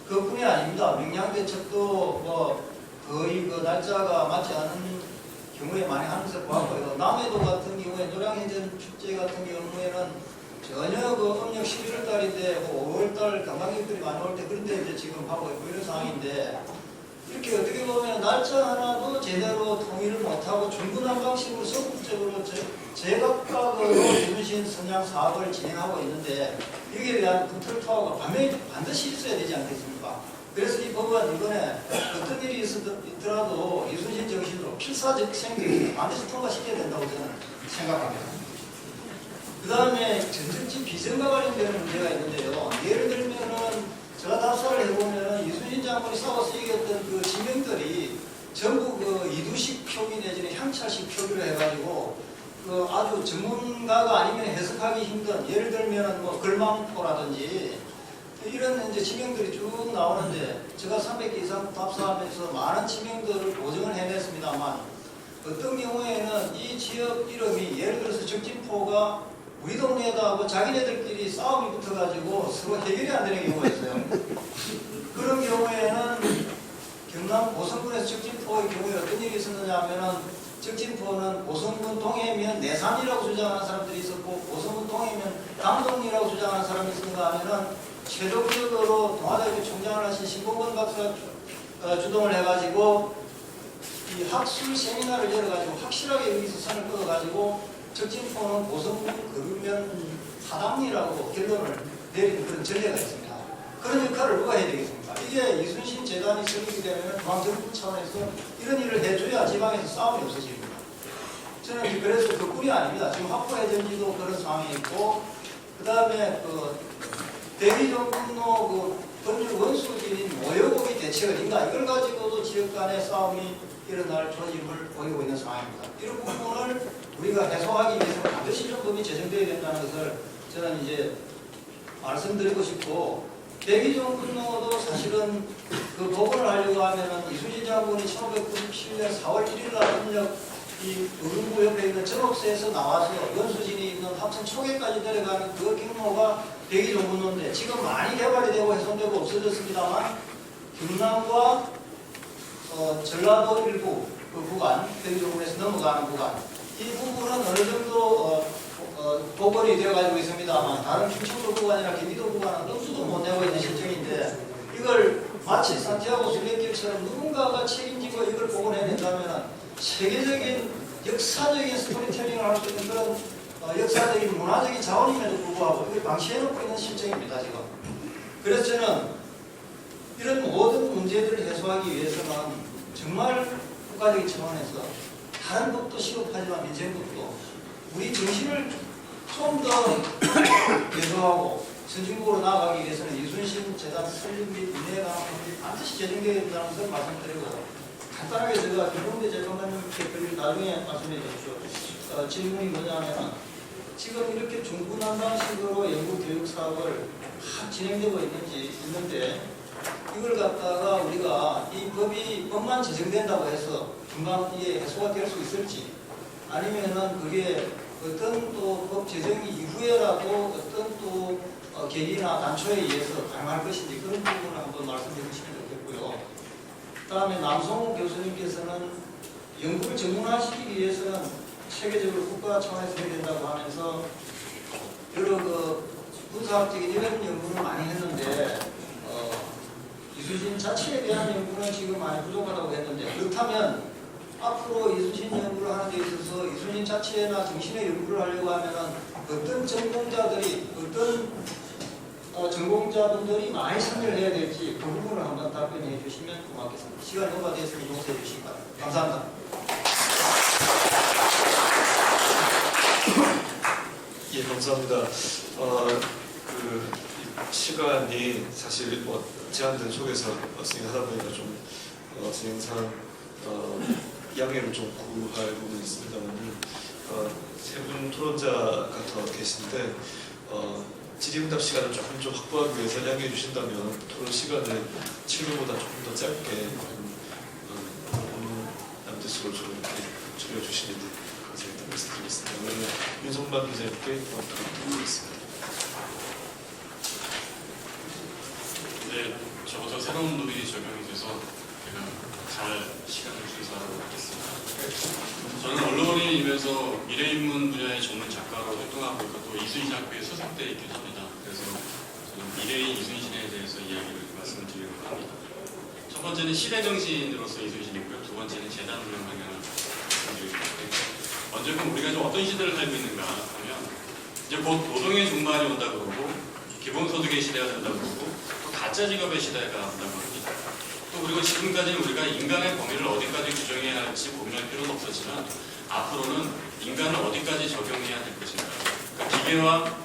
그뿐이 아닙니다. 명량대첩도 뭐 거의 그 날짜가 맞지 않은 경우에 많이 하는 것을 보았고요. 남해도 같은 경우에 노량해전 축제 같은 경우에는 전혀 그 음력 11월 달인데 5월 달 관광객들이 많이 올 때 그런데 이제 지금 하고 있고 이런 상황인데, 이렇게 어떻게 보면 날짜 하나도 제대로 통일을 못하고 중구난 방식으로 전국적으로 제각각으로 이순신 선양 사업을 진행하고 있는데, 여기에 대한 컨트롤 타워가 반드시 있어야 되지 않겠습니까? 그래서 이 법안 이번에 어떤 일이 있더라도 이순신 정신으로 필사적생적으로 반드시 통과시켜야 된다고 저는 생각합니다. 그 다음에 전적지 비전과 관련되는 문제가 있는데요. 예를 들면은 제가 답사를 해보면 이순신 장군이 싸워서 이겼던 그 지명들이 전부 그 이두식 표기 내지는 향찰식 표기로 해가지고 그 아주 전문가가 아니면 해석하기 힘든, 예를 들면 뭐 걸망포라든지 이런 이제 지명들이 쭉 나오는데, 제가 300개 이상 답사하면서 많은 지명들을 보정을 해냈습니다만, 어떤 경우에는 이 지역 이름이 예를 들어서 적진포가 우리 동네에다 하고 자기네들끼리 싸움이 붙어가지고 서로 해결이 안 되는 경우가 있어요. 그런 경우에는 경남 보성군에서 적진포의 경우에 어떤 일이 있었느냐 하면은, 적진포는 보성군 동해면 내산이라고 주장하는 사람들이 있었고 보성군 동해면 강동이라고 주장하는 사람이 있었는가 하면은 최종적으로 동아대학교 총장을 하신 신봉건 박사가 주동을 해가지고 이 학술 세미나를 열어가지고 확실하게 여기서 선을 그어가지고 적진포는 보성군 그루면 하당리라고 결론을 내린 그런 전례가 있습니다. 그런 역할을 누가 해야 되겠습니까? 이게 이순신 재단이 설립이 되면 중앙정부 차원에서 이런 일을 해줘야 지방에서 싸움이 없어집니다. 저는 그래서 그뿐이 아닙니다. 지금 합포해전지도 그런 상황이 있고, 그 다음에 그 대리정군로 그 법률 원수진인 모여곡이 대체 어딘가, 이걸 가지고도 지역 간의 싸움이 일어날 조짐을 보이고 있는 상황입니다. 이런 부분을 우리가 해소하기 위해서는 반드시 좀 법이 제정되어야 된다는 것을 저는 이제 말씀드리고 싶고, 대기정군로도 사실은 그 복원을 하려고 하면은 이순신 장군이 1997년 4월 1일 날 음력 이 의금부 옆에 있는 전옥세에서 나와서 연수진이 있는 합천 초계까지 내려가는 그 경로가 대기정군로인데 지금 많이 개발이 되고 훼손되고 없어졌습니다만, 경남과 전라도 일부 그 구간, 대기정군에서 넘어가는 구간, 이 부분은 어느 정도 복원이 되어가지고 있습니다만, 다른 충청도 구간이나 경기도 구간은 엄수도 못 내고 있는 실정인데, 이걸 마치 산티아고 순례길처럼 누군가가 책임지고 이걸 복원해낸다면 세계적인 역사적인 스토리텔링을 할 수 있는 그런 역사적인 문화적인 자원임에도 불구하고 이걸 방치해놓고 있는 실정입니다 지금. 그래서 저는 이런 모든 문제들을 해소하기 위해서는 정말 국가적인 차원에서 다른 법도 시급하지만 민생법도 우리 정신을 좀 더 개조하고 선진국으로 나아가기 위해서는 이순신 재단 설립 및 인내가 반드시 제정되어야 된다는 것을 말씀드리고, 간단하게 제가 김종대 재판관님께 나중에 말씀해 주십시오. 질문이 뭐냐면 지금 이렇게 중구난방식으로 연구 교육 사업을 진행되고 있는데 이걸 갖다가 우리가 이 법만 제정된다고 해서 금방 이게 해소가 될 수 있을지 아니면은 그게 어떤 또 법 제정 이후에라도 어떤 또 계기나 단초에 의해서 가능할 것인지 그런 부분을 한번 말씀해 주시면 좋겠고요. 그다음에 남성호 교수님께서는 연구를 전문화시키기 위해서는 세계적으로 국가 차원에서 해야 된다고 하면서 여러 군사학적인 이런 연구를 많이 했는데 이순신 자체에 대한 연구는 지금 많이 부족하다고 했는데 그렇다면 앞으로 이순신 연구를 하는 데 있어서 이순신 자체나 정신의 연구를 하려고 하면은 어떤 전공자분들이 많이 참여를 해야 될지 그 부분을 한번 답변해 주시면 고맙겠습니다. 시간이 오버되었으니 용서해 주시기 바랍니다. 감사합니다. 예, 감사합니다. 그 시간이 사실 제한된 속에서 진행하다 보니까 좀 진행상 양해를 좀 구할 부분이 있습니다만 세 분 토론자가 더 계신데 질의응답 시간을 조금 좀 확보하기 위해서 양해해 주신다면 토론 시간을 7분보다 조금 더 짧게 남짓으로 좀 이렇게 줄여주시면 감사하겠다는 말씀드리겠습니다. 그러면 윤성만 기자님께 부탁드리겠습니다. 네, 저부터 새로운 룰이 적용이 돼서 제가 잘 시간을 준수하도록 하겠습니다. 저는 언론인이면서 미래인문 분야의 전문 작가로 활동하고 있고 또 이순신 학교에 소속되어 있기도 합니다. 그래서 저는 미래인 이순신에 대해서 이야기를 말씀을 드리려고 합니다. 첫 번째는 시대정신으로서 이순신이고요. 두 번째는 재단 운영 방향을 말씀드리고 있는데 언제건 우리가 좀 어떤 시대를 살고 있는가 하면 이제 곧 노동의 종말이 온다고 그러고 기본소득의 시대가 된다고 그러고 또 가짜 직업의 시대가 온다고 합니다. 또 그리고 지금까지는 우리가 인간의 범위를 어디까지 규정해야 할지 고민할 필요는 없었지만 앞으로는 인간을 어디까지 적용해야 될 것인가. 그러니까 기계와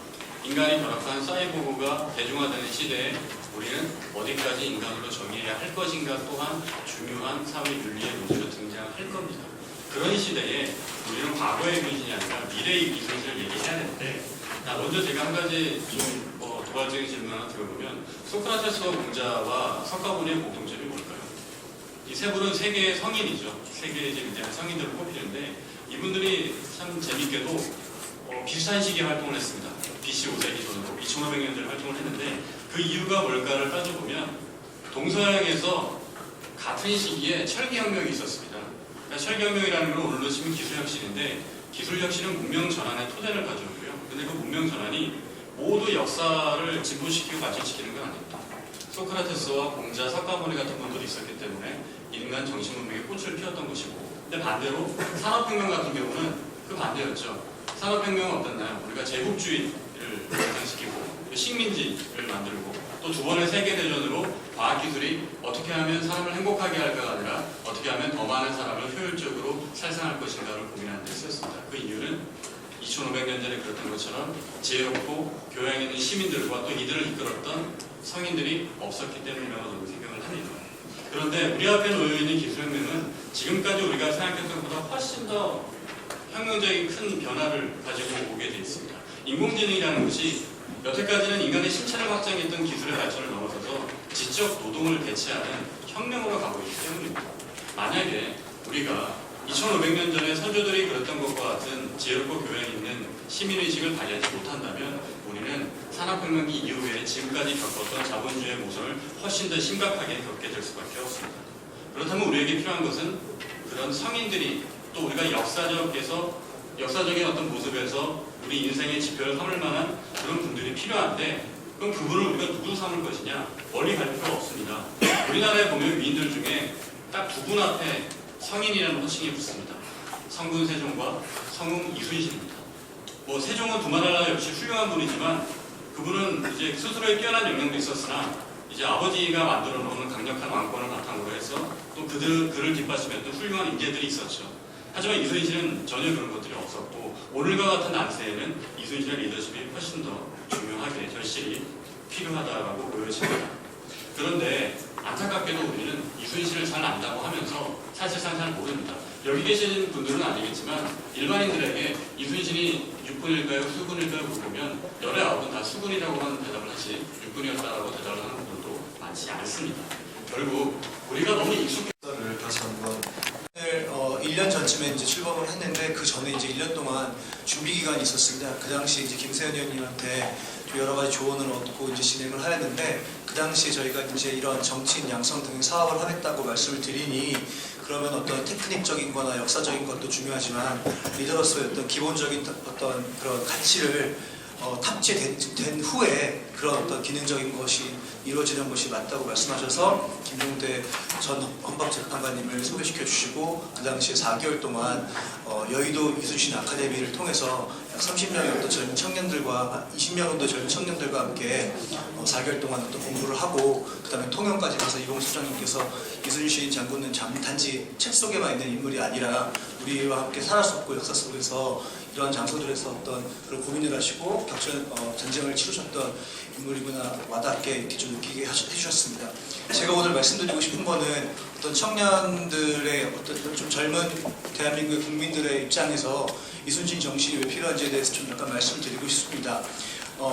인간이 결합한 사이보그가 대중화되는 시대에 우리는 어디까지 인간으로 정의해야 할 것인가 또한 중요한 사회 윤리의 문제로 등장할 겁니다. 그런 시대에 우리는 과거의 이순신이 아니라 미래의 이순신을 얘기해야 되는데 먼저 제가 한 가지 좀 도발적인 질문 하나 들어보면 소크라테스와 공자와 석가모니의 공통점이 뭘까요? 이 세 분은 세계의 성인이죠. 세계의 위대한 성인들을 꼽히는데 이분들이 참 재밌게도 비슷한 시기에 활동을 했습니다. BC 5세기 전으로 2500년대를 활동을 했는데 그 이유가 뭘까를 따져보면 동서양에서 같은 시기에 철기혁명이 있었습니다. 그러니까 철기혁명이라는 건 오늘로 치면 기술혁신인데 기술혁신은 문명 전환의 토대를 가져오고요. 근데 그 문명 전환이 모두 역사를 진보시키고 발전시키는 건 아닙니다. 소크라테스와 공자, 석가모니 같은 분들이 있었기 때문에 인간 정신문명에 꽃을 피웠던 것이고 근데 반대로 산업혁명 같은 경우는 그 반대였죠. 산업혁명은 어땠나요? 우리가 제국주의를 발전시키고 식민지를 만들고 또 두 번의 세계대전으로 과학기술이 어떻게 하면 사람을 행복하게 할까가 아니라 어떻게 하면 더 많은 사람을 효율적으로 살상할 것인가를 고민하는 데 쓰였습니다. 그 이유는 2500년 전에 그랬던 것처럼 지혜롭고 교양 있는 시민들과 또 이들을 이끌었던 성인들이 없었기 때문이라고 저는 생각을 합니다. 그런데 우리 앞에 놓여있는 기술혁명은 지금까지 우리가 생각했던 것보다 훨씬 더 혁명적인 큰 변화를 가지고 오게 되어 있습니다. 인공지능이라는 것이 여태까지는 인간의 신체를 확장했던 기술의 발전을 넘어서서 지적 노동을 대체하는 혁명으로 가고 있기 때문입니다. 만약에 우리가 2500년 전에 선조들이 그랬던 것과 같은 지혜롭고 교양 있는 시민의식을 발휘하지 못한다면 우리는 산업혁명 이후에 지금까지 겪었던 자본주의의 모습을 훨씬 더 심각하게 겪게 될 수밖에 없습니다. 그렇다면 우리에게 필요한 것은 그런 성인들이 또 우리가 역사적인 어떤 모습에서 우리 인생의 지표를 삼을 만한 그런 분들이 필요한데 그럼 그분을 우리가 누구로 삼을 것이냐? 멀리 갈 필요가 없습니다. 우리나라에 보면 위인들 중에 딱 두 분 앞에 성인이라는 호칭이 붙습니다. 성군 세종과 성웅 이순신입니다. 세종은 두말 나라 역시 훌륭한 분이지만 그분은 이제 스스로의 뛰어난 영향도 있었으나 이제 아버지가 만들어 놓은 강력한 왕권을 바탕으로 해서 또 그를 뒷받침했던 훌륭한 인재들이 있었죠. 하지만 이순신은 전혀 그런 것들이 없었고 오늘과 같은 안세에는 이순신의 리더십이 훨씬 더 중요하게 절실히 필요하다고 보여집니다. 그런데 안타깝게도 우리는 이순신을 잘 안다고 하면서 사실상 잘 모릅니다. 여기 계신 분들은 아니겠지만 일반인들에게 이순신이 육군일까요? 수군일까요? 물으면 열의 아홉은 다 수군이라고 하는 대답을 하지 육군이었다라고 대답을 하는 분들도 많지 않습니다. 결국 우리가 너무 익숙해 를 다시 한번 1년 전쯤에 이제 출범을 했는데 그 전에 이제 1년 동안 준비 기간이 있었습니다. 그 당시 이제 김세현 의원님한테 여러 가지 조언을 얻고 이제 진행을 하였는데 그 당시에 저희가 이제 이런 정치인 양성 등 사업을 하겠다고 말씀을 드리니 그러면 어떤 테크닉적인 거나 역사적인 것도 중요하지만 리더로서의 어떤 기본적인 어떤 그런 가치를 탑재된 후에 그런 어떤 기능적인 것이 이루어지는 것이 맞다고 말씀하셔서 김종대 전 헌법재판관님을 소개시켜 주시고 그 당시에 4개월 동안 여의도 이순신 아카데미를 통해서 약 30명의 어떤 젊은 청년들과 20명 정도 젊은 청년들과 함께 4개월 동안 어떤 공부를 하고 그 다음에 통영까지 가서 이봉수 소장님께서 이순신 장군은 단지 책 속에만 있는 인물이 아니라 우리와 함께 살았었고 역사 속에서 이러한 장소들에서 어떤 그런 고민을 하시고 전쟁을 치르셨던 인물이구나 와닿게 이렇게 좀 느끼게 해주셨습니다. 제가 오늘 말씀드리고 싶은 거는 어떤 청년들의 어떤 좀 젊은 대한민국의 국민들의 입장에서 이순신 정신이 왜 필요한지에 대해서 좀 약간 말씀을 드리고 싶습니다.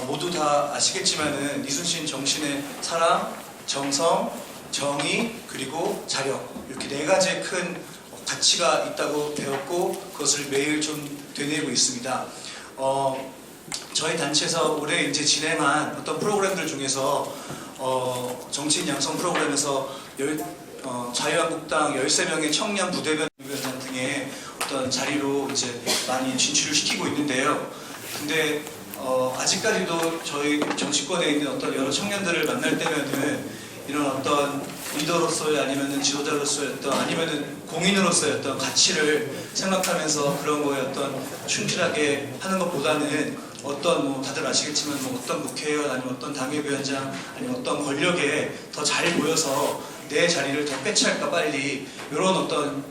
모두 다 아시겠지만은 이순신 정신의 사랑, 정성, 정의 그리고 자력 이렇게 4가지의 큰 가치가 있다고 배웠고 그것을 매일 좀 되뇌고 있습니다. 저희 단체에서 올해 이제 진행한 어떤 프로그램들 중에서 정치인 양성 프로그램에서 자유한국당 13명의 청년 부대변 위원장 등의 어떤 자리로 이제 많이 진출을 시키고 있는데요. 근데 아직까지도 저희 정치권에 있는 어떤 여러 청년들을 만날 때면은 이런 어떤 리더로서의 아니면은 지도자로서의 어떤 아니면은 공인으로서의 어떤 가치를 생각하면서 그런 거에 어떤 충실하게 하는 것보다는 어떤 뭐 다들 아시겠지만 뭐 어떤 국회의원 아니면 어떤 당협위원장 아니면 어떤 권력에 더 잘 보여서 내 자리를 더 빼치할까 빨리 이런 어떤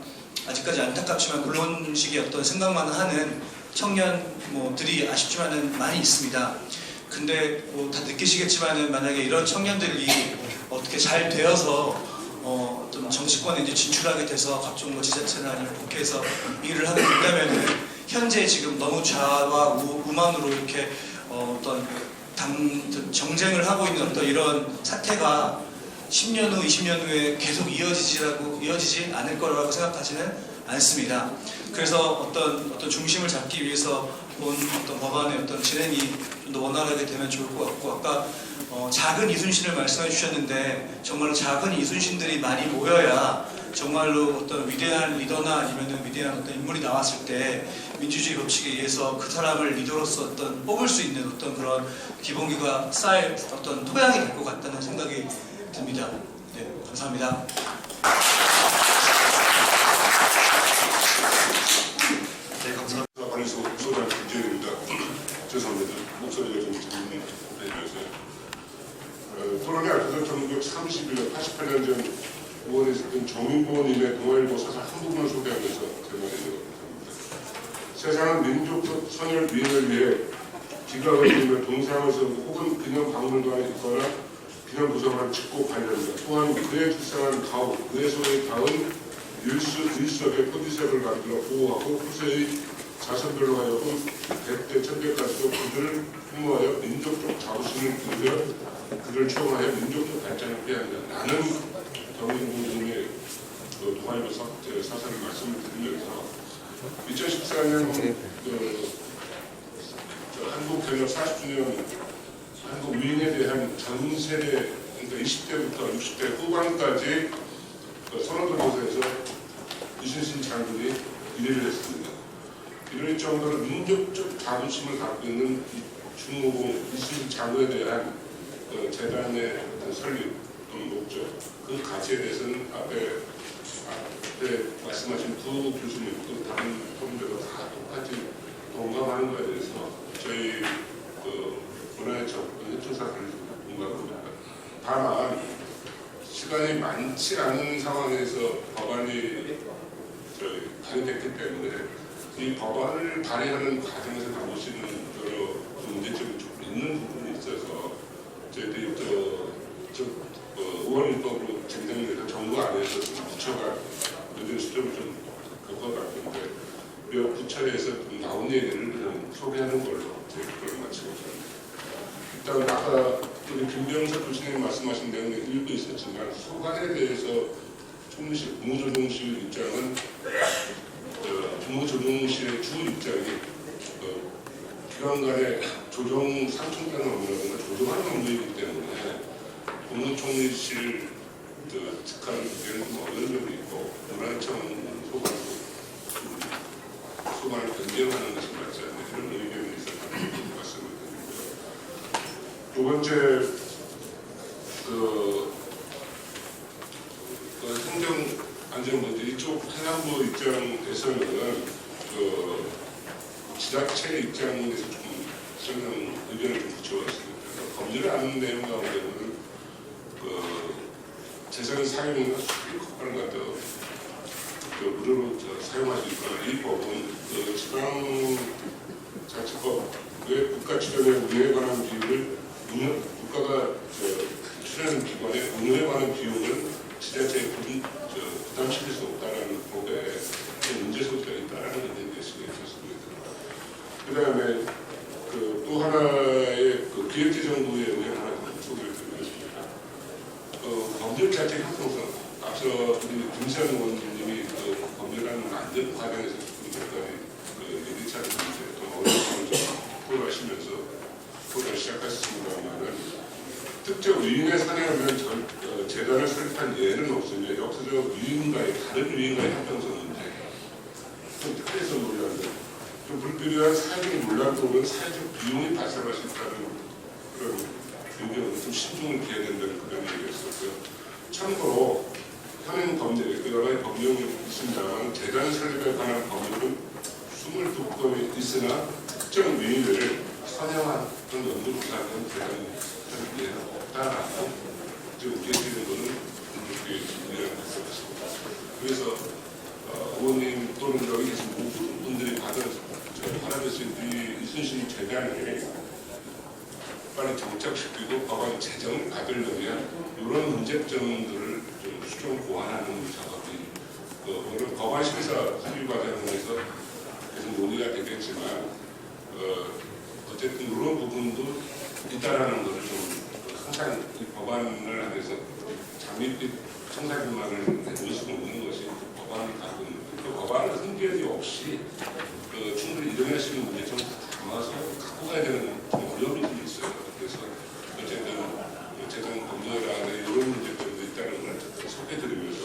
아직까지 안타깝지만 물론식의 어떤 생각만 하는 청년들이 아쉽지만은 많이 있습니다. 근데 뭐 다 느끼시겠지만은 만약에 이런 청년들이 어떻게 잘 되어서 어떤 정치권에 이제 진출하게 돼서 각종 뭐 지자체나 아니면 국회에서 일을 하게 된다면은 현재 지금 너무 좌와 우만으로 이렇게 어떤 정쟁을 하고 있는 어떤 이런 사태가 10년 후, 20년 후에 계속 이어지지 않을 거라고 생각하지는 않습니다. 그래서 어떤 중심을 잡기 위해서 본 어떤 법안의 어떤 진행이 좀 더 원활하게 되면 좋을 것 같고 아까 작은 이순신을 말씀해 주셨는데 정말로 작은 이순신들이 많이 모여야 정말로 어떤 위대한 리더나 아니면 위대한 어떤 인물이 나왔을 때 민주주의 법칙에 의해서 그 사람을 리더로서 어떤 뽑을 수 있는 어떤 그런 기본기가 쌓일 어떤 토양이 될 것 같다는 생각이 듭니다. 네, 감사합니다. 네, 감사합니다. 소장 김재현입니다. 죄송합니다. 목소리가 좀 들리셔서요. 토론에 앞서서 1931년 88년 전 5월에 있었던 정인보님의 동아일보 사설 한 부분을 소개하면서 제 말을 이어갑니다. 세상은 민족적 선열 유행을 위해 기가 걸리면 동상을 세우고 혹은 기념 박물관에 있거나 기념 구성을 짓고 관련합니다. 또한 그의 출생한 가옥, 그의 소의 다음 일수역의 포지색을 만들어 보호하고 후세의 자손들로 하여금 백대 천대까지도 그들을 흠모하여 민족적 자부심을 기르며 그들을 추앙하여 민족적 발전을 꾀한다. 나는 정인보님의 동아일보 사설을 말씀을 드리면서 2014년 한국개혁 40주년 한국 위인에 대한 전 세대 그러니까 20대부터 60대 후반까지 선호도조사에서 이순신 장군이 1위를 했습니다. 이럴 정도로 민족적 자부심을 갖고 있는 중호공 이순신 장군에 대한 재단의 설립 목적 그 가치에 대해서는 앞에 말씀하신 두 교수님 또 다른 분들도 다 똑같이 동감하는 것에 대해서 저희 문화예청 현충사를 공감합니다. 다만 시간이 많지 않은 상황에서 법안이 발의됐기 때문에 이 법안을 발의하는 과정에서 나오시는 여러 문제점이 좀 있는 부분이 있어서 저희들이 보건입법으로 진행돼서 정부 안에서 부처가 이런 시점을 좀 겪어봤는데 몇 부처에서 좀 나온 얘기를 그냥 소개하는 걸로 그걸 마치겠습니다. 일단 아까 우리 김병석 교수님 말씀하신 내용에 읽고 있었지만 소관에 대해서 총리실, 국무조정실 입장은 국무조정실의 주 입장이 기관 간의 조정 상충되는 업무라든가 조정하는 업무이기 때문에 국무총리실 직함을 두기에는 좀 어려운 점이 있고 문화청 소관을 변경하는 것이 맞지 않는 이런 의견이 있었다는 말씀을 드리고요. 두 번째, 행정안전부터 이쪽 해남부 입장에서는 지자체 입장에서 조금 설명 의견을 좀 붙여봤습니다. 검열을 하는 내용 가운데는 재산 사용이나 수익화를 갖다 무료로 사용할 수 있거나 이 법은 지방자치법의 국가 출연의 운영에 관한 비율을 국가가 출연하는 기관의 운영에 관한 비용을 지자체에 부담시킬 수 없다는 법에 문제소지가 있다는 의견이 있었습니다. 그 다음에 또 하나의 기획재정부의 의견 하나 소개를 드리겠습니다. 법률 자체 형성성, 앞서 우리 김세현 의원님이 법률하는 만드는 과정에서 몇가지 얘기를 좀 어려움을 좀 토로하시면서 토론을 시작하셨습니다만은 특정 위인의 사내하면 재단을 설립한 예는 없으며 역사적 위인과의 다른 위인과의 형평성 문제, 좀 특혜에서 논의하는 좀 불필요한 사회적 논란 또는 사회적 비용이 발생할 수 있다는 그런 의견을 좀 신중을 기해야 된다는 그런 얘기를 했었고요. 참고로 현행 법률, 여러 가지 법령이 있습니다만 재단 설립에 관한 법률은 22건이 있으나 특정 위인을 선양한 그런 연구를 하는 재단이 이해는 없다라고 지금 얘기되는 거는 이렇게 이해를 했었습니다. 그래서 의원님 또는 여기 계신 모든 분들이 받은 하나님께서 이순신 재단을 빨리 정착시키고 법안 제정을 받으려면 이런 문제점들을 좀 수정 보완하는 작업이 물론 법안 심사 수립 과정에서 계속 논의가 되겠지만 어쨌든 이런 부분도 있다라는 것을 좀 항상 이 법안을 하면서 장밋빛 청사진만을 볼 수는 없는 것이 법안을 갖고 있는 그 법안을 흥계이 없이 충분히 일어날 수 있는 문제점 담아서 갖고 가야 되는 어려움이 좀 있어요. 그래서 어쨌든 법률 안에 이런 문제점도 있다는 걸 소개해드리면서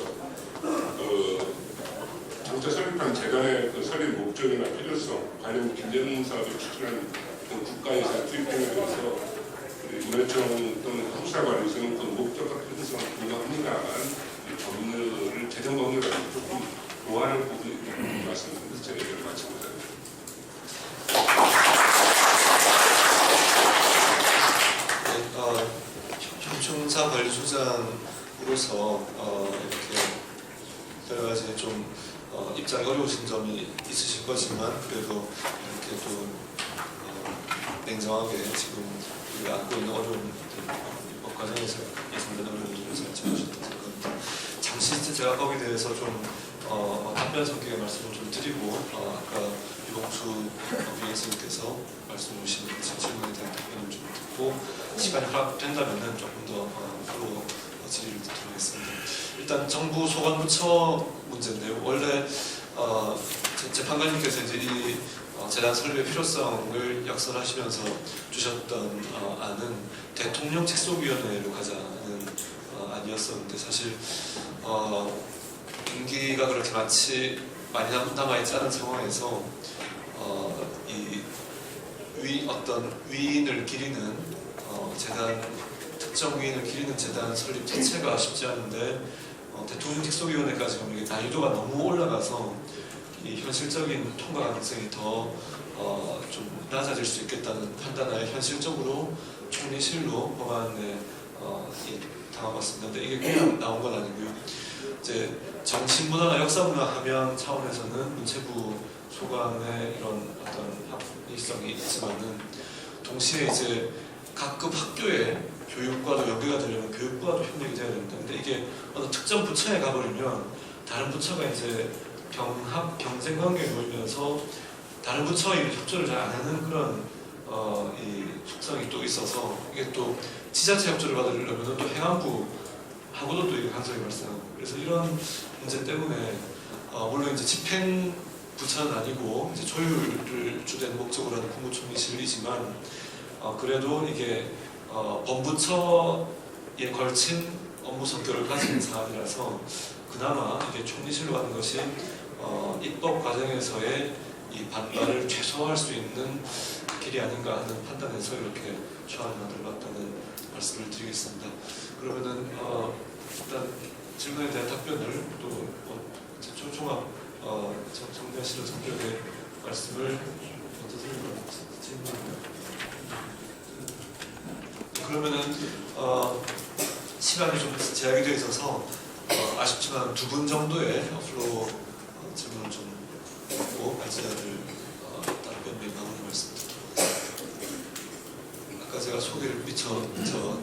정책 설립한 재단의 설립 목적이나 필요성, 관련 기념사업에 추진한 국가 예산 투입행에 대해서 문화청 또는 형사관리에서는 그 목적과 필요성을 공감합니다만 법률을 재정 법률을 조금 보완할 부분이 있다는 말씀드리면서 제 얘기를 마치고자 합니다. 형충사 관리소장으로서 이렇게 여러 가지 좀 입장이 어려우신 점이 있으실 거지만 그래도 이렇게 또 냉정하게 지금 우리가 안고 있는 어려운 입법 과정에서 예상되는 어려움들을 잘 채워주셨다고 생각합니다. 잠시 제가 거기에 대해서 좀 답변 성격의 말씀을 좀 드리고 아까 유봉수 위원님께서 말씀 주신 질문에 대한 답변을 좀 듣고 시간이 허락된다면 조금 더 앞으로 질의를 듣도록 하겠습니다. 일단 정부 소관부처 문제인데요. 원래 재판관님께서 이제 이 재단 설립의 필요성을 역설하시면서 주셨던 안은 대통령 책속위원회로 가자는 안이었었는데 사실 임기가 그렇게 많이 남아있지 않은 상황에서 어떤 위인을 기리는 재단 특정 위인을 기리는 재단 설립 자체가 쉽지 않은데 대통령 책속위원회까지 가면 이게 난이도가 너무 올라가서 이 현실적인 통과 가능성이 더 좀 낮아질 수 있겠다는 판단하에 현실적으로 총리실로 법안에 담아봤습니다. 근데 이게 그냥 나온 건 아니고요. 이제 정신문화나 역사문화 하면 차원에서는 문체부 소관의 이런 어떤 합리성이 있지만은 동시에 이제 각급 학교에 교육과도 연계가 되려면 교육과도 협력이 돼야 됩니다. 근데 이게 어느 특정 부처에 가버리면 다른 부처가 이제 경쟁 관계에 놓이면서 다른 부처의 협조를 잘 안 하는 그런 이 속성이 또 있어서 이게 또 지자체 협조를 받으려면 또 행안부하고도 또 이게 간섭이 발생하고 그래서 이런 문제 때문에 물론 이제 집행 부처는 아니고 이제 조율을 주된 목적으로 하는 국무총리실이지만 그래도 이게 본부처에 걸친 업무 성격을 가진 사안이라서 그나마 이게 총리실로 하는 것이 입법 과정에서의 이 반발을 최소화할 수 있는 길이 아닌가 하는 판단에서 이렇게 초안을 만들어봤다는 말씀을 드리겠습니다. 그러면은 일단 질문에 대한 답변을 또 총합 정리하시는 성격의 말씀을 먼저 드리도록 질문합니다. 그러면은 시간이 좀 제약이 되어 있어서 아쉽지만 2분 정도의 플로우 질문을 좀 듣고 발제자들 답변 마무리 말씀드리도록 하겠습니다. 아까 제가 소개를 미처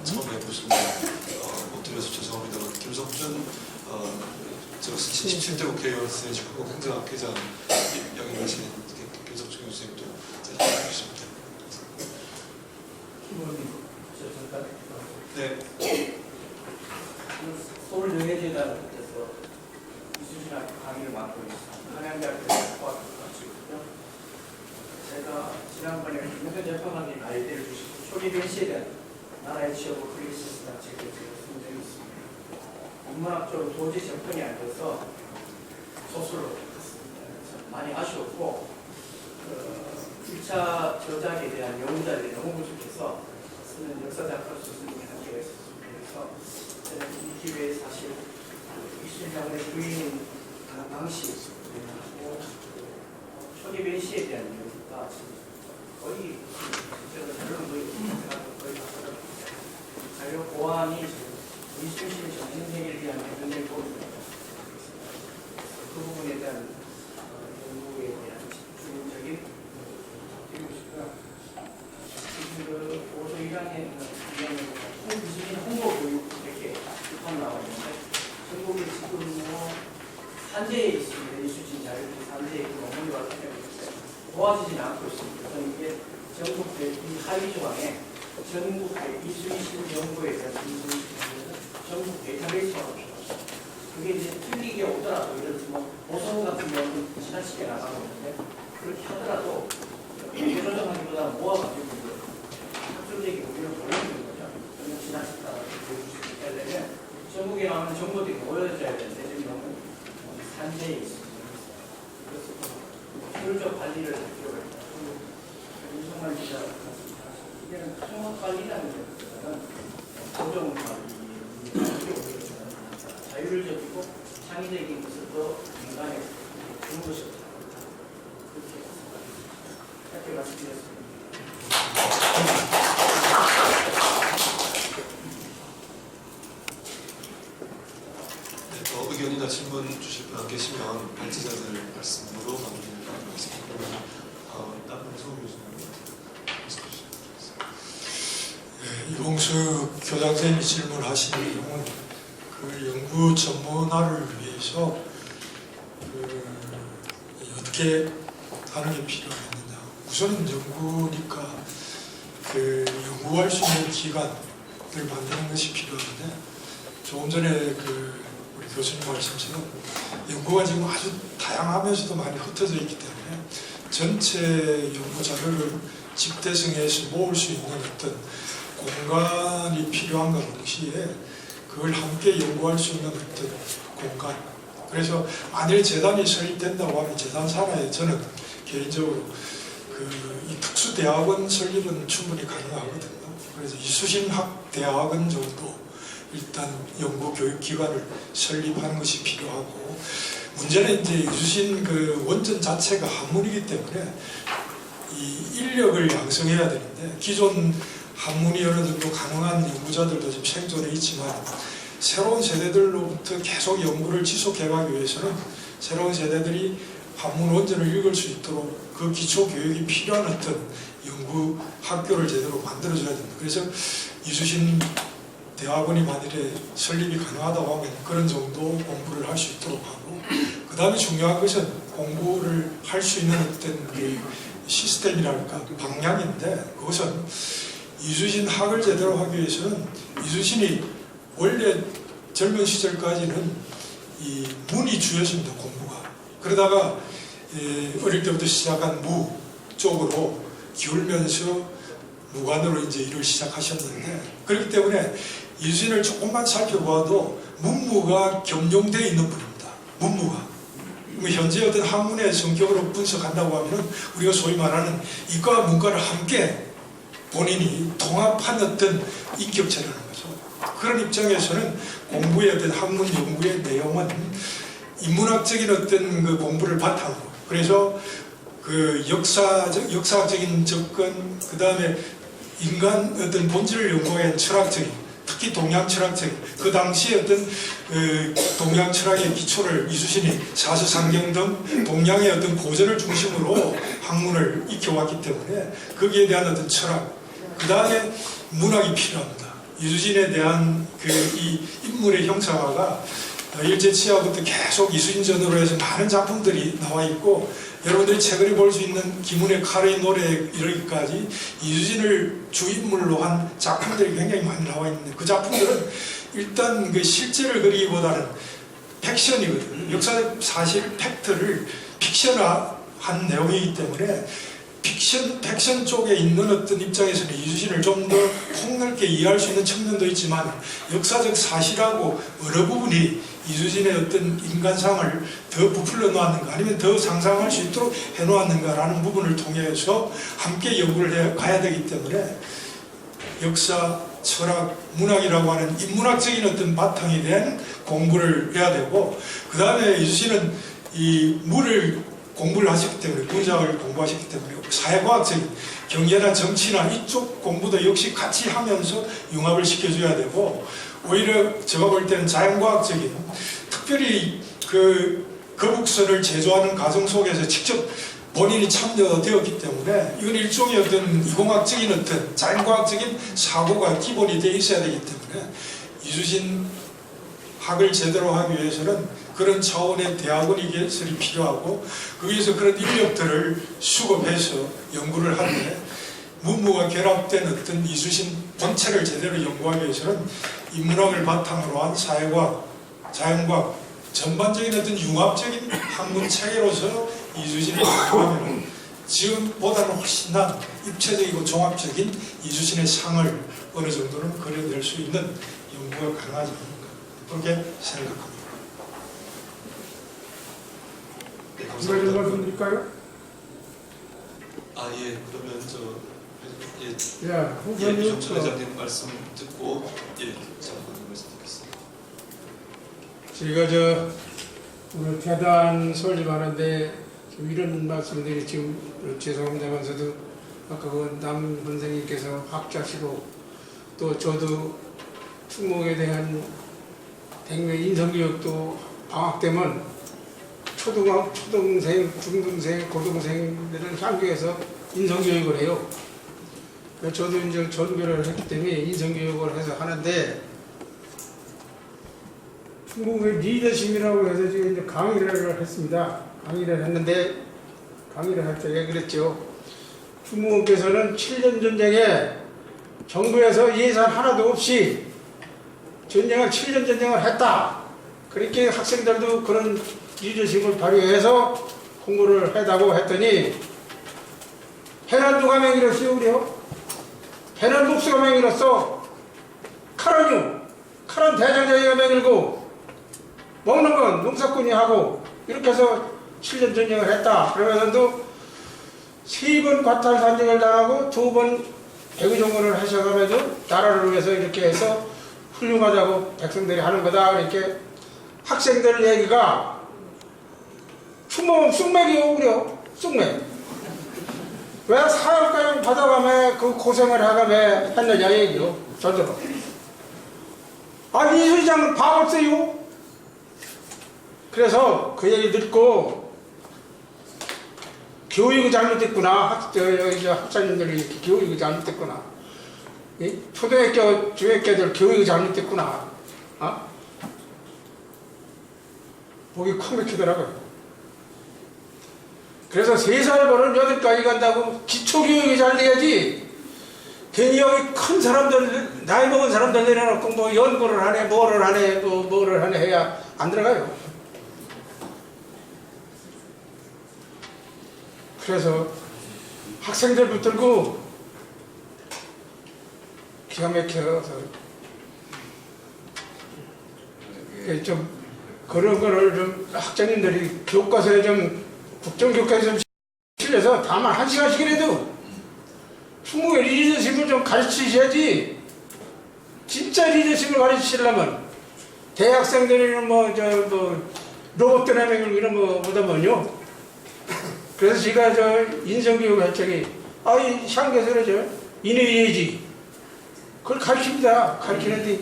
처음에 보신 못 드려서 죄송합니다만 김성준 저 17대 국회의원 지내시고 행정학회장 역임하신 김성준 교수님도 함께 계십니다. 네. 서울영예재단에서 이수진학교 강의를 맡고 있습니다. 한양대학교에서 수학을 마치고요. 제가 지난번에 김현근 재판관님 아이디어를 주시고 초기 변시에 대한 나라의 취업을 크리스스나 책을 쓴 적이 있습니다. 인문학적으로 도저히 접근이 안 돼서 소설로 썼습니다. 많이 아쉬웠고 1차 저작에 대한 연구자들이 너무 부족해서 쓰는 역사작가 수준이 한계가 있었습니다. 그래서 저는 이 기회에 사실 이수진 장군의 부인 당시하고 초기 변시에 대한 연구가 거의 제가 결론도 거의 다 들었습니다. 자유 보안이 이수진 정신세계를 위한 굉장히 도움이 됩니다. 그 부분에 대한 연구에 대한 집중적인 드리고 싶고요. 지금 오조 1학년 이수진 홍보교육 이렇게 비판 나와 있는데 전국에 지금 산재에 있습니다. 이수진 자유롭게 산재에 어머니와 생각했는데 도와주지는 않고 있습니다. 그래서 이게 전국 이 하위 조항에 전국 이수진 연구에 대한 전국 데이터베이스가 없어요. 그게 이제 틀리게 오더라도 예를 들어서 뭐 보성 같은 경우는 지나치게 나가고 있는데 그렇게 하더라도 조정하기보다는 모아가지고 학술적인 우리는 보여주는 거죠. 그러면 지나치다가 보여줄 수 있게 하려면 전국에 나오는 정보들이 모여져야 되는데 지금 너무 산재에 있습니다. 그래서 효율적 관리를 할 필요가 있다. 윤석열 기자가 이제는 통합 관리라는 것보다는 조정 관리 자율적이고 창의적인 것을 더 인간에 주는 것이 없다. 그렇게 말씀드렸습니다. 네, 더 의견이나 질문 주실 분 안 계시면 발제자들 말씀으로 마무리를 하겠습니다. 그러면 남성호 교수님 말씀해 주시겠습니다. 이봉수 교장선생님이 질문하신 내용은 그 연구 전문화를 위해서 어떻게 하는 게 필요하겠느냐. 우선 연구니까 그 연구할 수 있는 기관을 만드는 것이 필요한데 조금 전에 우리 교수님 말씀처럼 연구가 지금 아주 다양하면서도 많이 흩어져 있기 때문에 전체 연구 자료를 집대성해서 모을 수 있는 어떤 공간이 필요한가 동시에 그걸 함께 연구할 수 있는 어떤 공간. 그래서 만일 재단이 설립된다고 하면 재단 산하에 저는 개인적으로 이 특수대학원 설립은 충분히 가능하거든요. 그래서 이수신학 대학원 정도 일단 연구교육기관을 설립하는 것이 필요하고 문제는 이제 이수신 그 원전 자체가 한문이기 때문에 이 인력을 양성해야 되는데 기존 한문이 어느 정도 가능한 연구자들도 지금 생존해 있지만 새로운 세대들로부터 계속 연구를 지속해가기 위해서는 새로운 세대들이 한문 원전을 읽을 수 있도록 그 기초 교육이 필요한 어떤 연구 학교를 제대로 만들어줘야 됩니다. 그래서 이수신 대학원이 만일에 설립이 가능하다고 하면 그런 정도 공부를 할 수 있도록 하고, 그 다음에 중요한 것은 공부를 할 수 있는 어떤 그 시스템이랄까 방향인데, 그것은 이수신 학을 제대로 하기 위해서는 이수신이 원래 젊은 시절까지는 이 문이 주였습니다. 공부가. 그러다가 어릴 때부터 시작한 무 쪽으로 기울면서 무관으로 이제 일을 시작하셨는데, 그렇기 때문에 이수신을 조금만 살펴봐도 문무가 겸용되어 있는 분입니다. 문무가. 현재 어떤 학문의 성격으로 분석한다고 하면 우리가 소위 말하는 이과와 문과를 함께 본인이 통합한 어떤 인격체라는 거죠. 그런 입장에서는 공부의 어떤 학문 연구의 내용은 인문학적인 어떤 그 공부를 바탕으로, 그래서 그 역사적인 접근, 그 다음에 인간 어떤 본질을 연구한 철학적인, 특히 동양 철학적인, 그 당시에 어떤 동양 철학의 기초를 이수신이 사서상경 등 동양의 어떤 고전을 중심으로 학문을 익혀왔기 때문에 거기에 대한 어떤 철학, 그 다음에 문학이 필요합니다. 이수신에 대한 이 인물의 형상화가 일제치하부터 계속 이수신 전으로 해서 많은 작품들이 나와 있고, 여러분들이 최근에 볼 수 있는 김훈의 칼의 노래에 이르기까지 이수신을 주인물로 한 작품들이 굉장히 많이 나와 있는데, 그 작품들은 일단 그 실제를 그리기보다는 팩션이거든요. 역사적 사실 팩트를 픽션화한 내용이기 때문에 픽션 쪽에 있는 어떤 입장에서는 이수신을 좀 더 폭넓게 이해할 수 있는 측면도 있지만, 역사적 사실하고 어느 부분이 이수신의 어떤 인간상을 더 부풀려 놓았는가, 아니면 더 상상할 수 있도록 해 놓았는가라는 부분을 통해서 함께 연구를 해 가야 되기 때문에 역사, 철학, 문학이라고 하는 인문학적인 어떤 바탕이 된 공부를 해야 되고, 그 다음에 이수신은 이 물을 공부를 하셨기 때문에, 문장을 공부하셨기 때문에 사회과학적인 경제나 정치나 이쪽 공부도 역시 같이 하면서 융합을 시켜줘야 되고, 오히려 제가 볼 때는 자연과학적인, 특별히 그 거북선을 제조하는 과정 속에서 직접 본인이 참여되었기 때문에 이건 일종의 어떤 이공학적인 어떤 자연과학적인 사고가 기본이 되어 있어야 되기 때문에 이수신 학을 제대로 하기 위해서는 그런 차원의 대학원이 개설이 필요하고, 거기에서 그런 인력들을 수급해서 연구를 하는데, 문무가 결합된 어떤 이수신 본체를 제대로 연구하기 위해서는 인문학을 바탕으로 한 사회과학, 자연과학, 전반적인 어떤 융합적인 학문 체계로서 이수신을 연구하면 지금보다는 훨씬 난 입체적이고 종합적인 이수신의 상을 어느 정도는 그려낼 수 있는 연구가 가능하지 않을까, 그렇게 생각합니다. 네, 이거 좀 감사합니다. 말씀드릴까요? 아, 예, 그러면 예, 야, 예, 후보님, 이종철 회장님 말씀 듣고 잠깐 말씀드리겠습니다. 제가 오늘 대단 설립하는데 좀 이런 말씀들이 지금 죄송합니다만서도 아까 그 남 선생님께서 학자시고 또 저도 충목에 대한 대학교 인성교육도 방학 때면 초등생, 중등생, 고등생들은 향교에서 인성교육을 해요. 저도 이제 전교를 했기 때문에 인성교육을 해서 하는데, 충북의 리더십이라고 해서 지금 이제 강의를 했습니다. 강의를 했는데, 강의를 할 때 그랬죠. 충북께서는 7년 전쟁에 정부에서 예산 하나도 없이 7년 전쟁을 했다. 그렇게 학생들도 그런 리더십을 발휘해서 공부를 했다고 했더니, 배는 누가 맹일었어요, 그래요? 배는 목수가 맹일었어. 칼은요? 칼은 대장장이가 맹일고, 먹는 건 농사꾼이 하고, 이렇게 해서 7년 전쟁을 했다. 그러면서도 3번 과탈산증을 당하고 2번 배구종군을 하셔가면서 나라를 위해서 이렇게 해서 훌륭하다고 백성들이 하는 거다. 이렇게 학생들 얘기가 충북은 쑥맥이요, 그래요? 쑥맥. 왜 사업가용 받아가며 그 고생을 해가며 했느냐 얘기요. 저도. 아, 이 수장은 바보세요? 그래서 그 얘기 듣고 교육이 잘못됐구나. 학자님들이 교육이 잘못됐구나. 초등학교, 중학교들 교육이 잘못됐구나. 목이 콱 막히더라고요. 그래서 3살 버는 8까지 간다고 기초교육이 잘 돼야지 괜히 여기 큰 사람들, 나이 먹은 사람들 내려놓고 뭐 연구를 하네, 뭐를 하네, 뭐를 하네 해야 안 들어가요. 그래서 학생들 붙들고 기가 막혀서 좀 그런 거를 좀 학자님들이 교과서에 좀 국정교과서에 좀 실려서 다만 1시간씩이라도 충분히 리더십을 좀 가르치셔야지. 진짜 리더십을 가르치려면 대학생들이는 뭐 로봇 드라밍을 이런 거보다는요. 그래서 제가 인성교육 할 적에 이 샹게서를 인의예지 그걸 가르칩니다. 가르치는데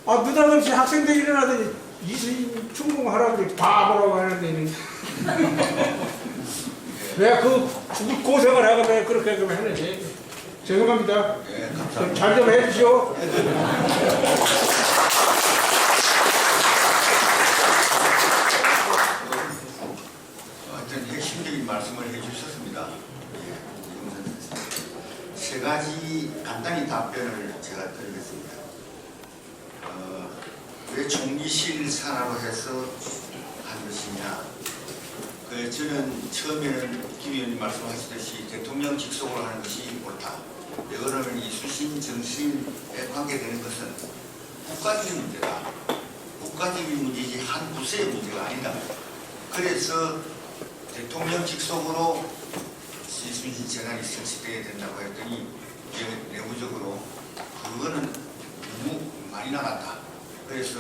느닷없이 학생들이 일어나더니 이수인 충공하라고 그래. 바보라고 하는데 내가 그 고생을 하고 내가 그렇게 했는데 죄송합니다. 잘 좀 해주시오. 하여튼 핵심적인 말씀을 해주셨습니다. 세 가지 간단히 답변을 제가 드리겠습니다. 왜 총리실 산하로 해서 한 것이냐? 저는 처음에는 김 의원님 말씀하시듯이 대통령 직속으로 하는 것이 옳다. 이거는 이수신 정신에 관계되는 것은 국가적인 문제다. 국가적인 문제이지 한 부서의 문제가 아니다. 그래서 대통령 직속으로 이수신 재단이 설치되어야 된다고 했더니 내부적으로 그거는 너무 많이 나갔다. 그래서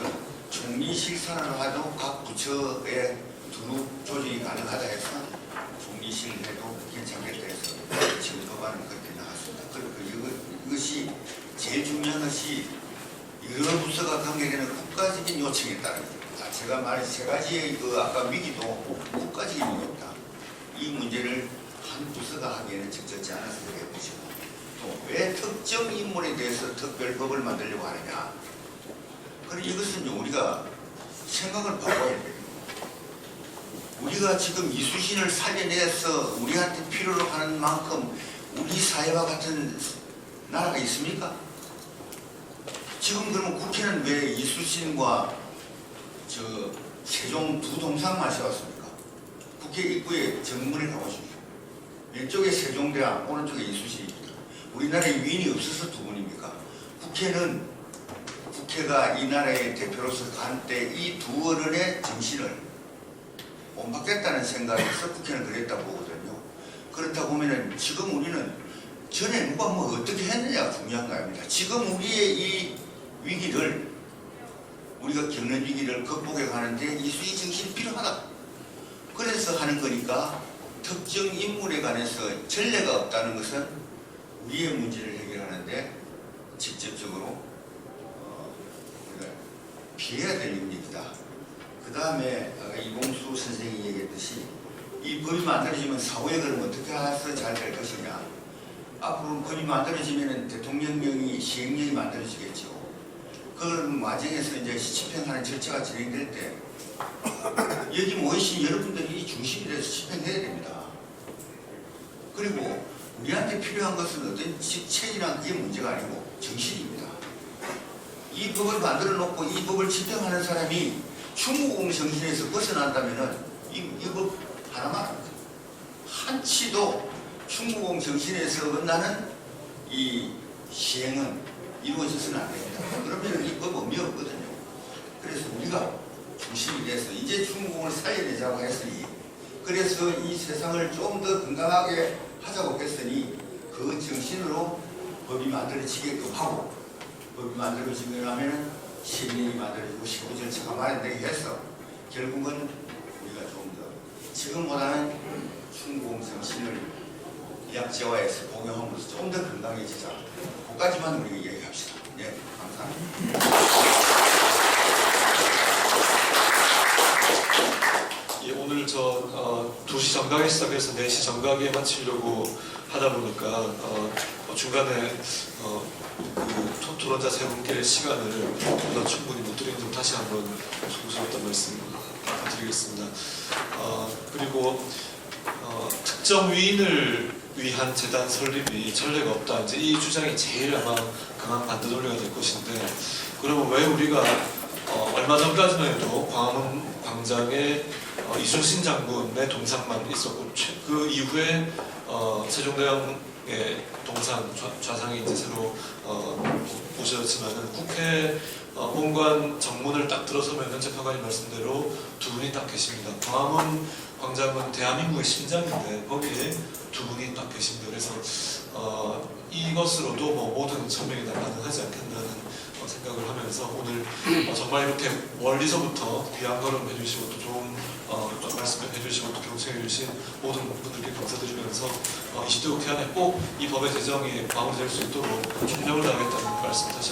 총리 실산을 하도 각 부처에 두루 조직이 가능하다 해서 총리실 해도 괜찮겠다 해서 지금 법안은 그렇게 나갔습니다. 그리고 이것이 제일 중요한 것이 여러 부서가 관계되는 국가적인 요청에 따른 겁니다. 제가 말한 세 가지의 아까 위기도 국가적인 위기였다. 이 문제를 한 부서가 하기에는 적절치 않아서 그렇게 보시고 또 왜 특정 인물에 대해서 특별법을 만들려고 하느냐. 그리고 이것은 우리가 생각을 바꿔야 돼요. 우리가 지금 이수신을 살려내서 우리한테 필요로 하는 만큼 우리 사회와 같은 나라가 있습니까? 지금 그러면 국회는 왜 이수신과 세종 두 동상만 세웠습니까? 국회 입구에 정문에 가보십시오. 왼쪽에 세종대왕, 오른쪽에 이수신입니다. 우리나라에 위인이 없어서 두 분입니까? 국회가 이 나라의 대표로서 간 때 이 두 어른의 정신을 본받겠다는 생각에서 국회는 그랬다고 보거든요. 그렇다 보면은 지금 우리는 전에 누가 뭐 어떻게 했느냐가 중요한 거 아닙니다. 지금 우리의 이 위기를 우리가 겪는 위기를 극복해 가는데 이수의 정신이 필요하다. 그래서 하는 거니까 특정 인물에 관해서 전례가 없다는 것은 우리의 문제를 해결하는데 직접적으로 우리가 피해야 될 영역이다. 그 다음에 이봉수 선생이 얘기했듯이 이 법이 만들어지면 사후에 그럼 어떻게 해서 잘 될 것이냐. 앞으로 법이 만들어지면 대통령령이 시행령이 만들어지겠죠. 그런 과정에서 이제 집행하는 절차가 진행될 때 여기 모이신 여러분들이 중심이 돼서 집행해야 됩니다. 그리고 우리한테 필요한 것은 어떤 직책이나 그게 문제가 아니고 정신입니다. 이 법을 만들어 놓고 이 법을 집행하는 사람이 충무공 정신에서 벗어난다면 이 법 하나만 한치도 충무공 정신에서 끝나는 이 시행은 이루어져서는 안 됩니다. 그러면 이 법 의미 없거든요. 그래서 우리가 중심이 돼서 이제 충무공을 살려내자고 했으니 그래서 이 세상을 좀 더 건강하게 하자고 했으니 그 정신으로 법이 만들어지게끔 하고 법이 만들어지면 하면 시행령이 만들어지고 시고 절차가 마련되게 해서 결국은 우리가 좀 더 지금보다는 충무공 정신을 약재화해서 복용함으로써 좀 더 건강해지자. 그까지만 우리가 얘기합시다. 네, 감사합니다. 예, 오늘 2시 정각에 시작해서 4시 정각에 마치려고 하다 보니까 중간에 그 토론자 세 분께 시간을 더 충분히 못 드린 점 다시 한번 송구스럽다는 말씀 드리겠습니다. 그리고 특정 위인을 위한 재단 설립이 전례가 없다. 이제 이 주장이 제일 아마 강한 반대논리가 될 것인데, 그러면 왜 우리가 얼마 전까지만 해도 광화문 광장에 이순신 장군의 동상만 있었고, 그 이후에 세종대왕의 동상 좌상이 이제 새로 보셔졌지만은 국회 본관 정문을 딱 들어서면은 재판관님 말씀대로 두 분이 딱 계십니다. 광화문 광장은 대한민국의 심장인데 거기에 두 분이 딱 계십니다. 그래서 이것으로도 뭐 모든 설명이 다 가능하지 않겠나는 생각을 하면서 오늘 정말 이렇게 멀리서부터 귀한 걸음 해주시고 또 좋은 말씀해 주시고 또 경청해 주신 모든 분들께 감사드리면서 20대 국회 안에 꼭 이 법의 제정이 마무리될 수 있도록 충정을 다하겠다는 말씀 다시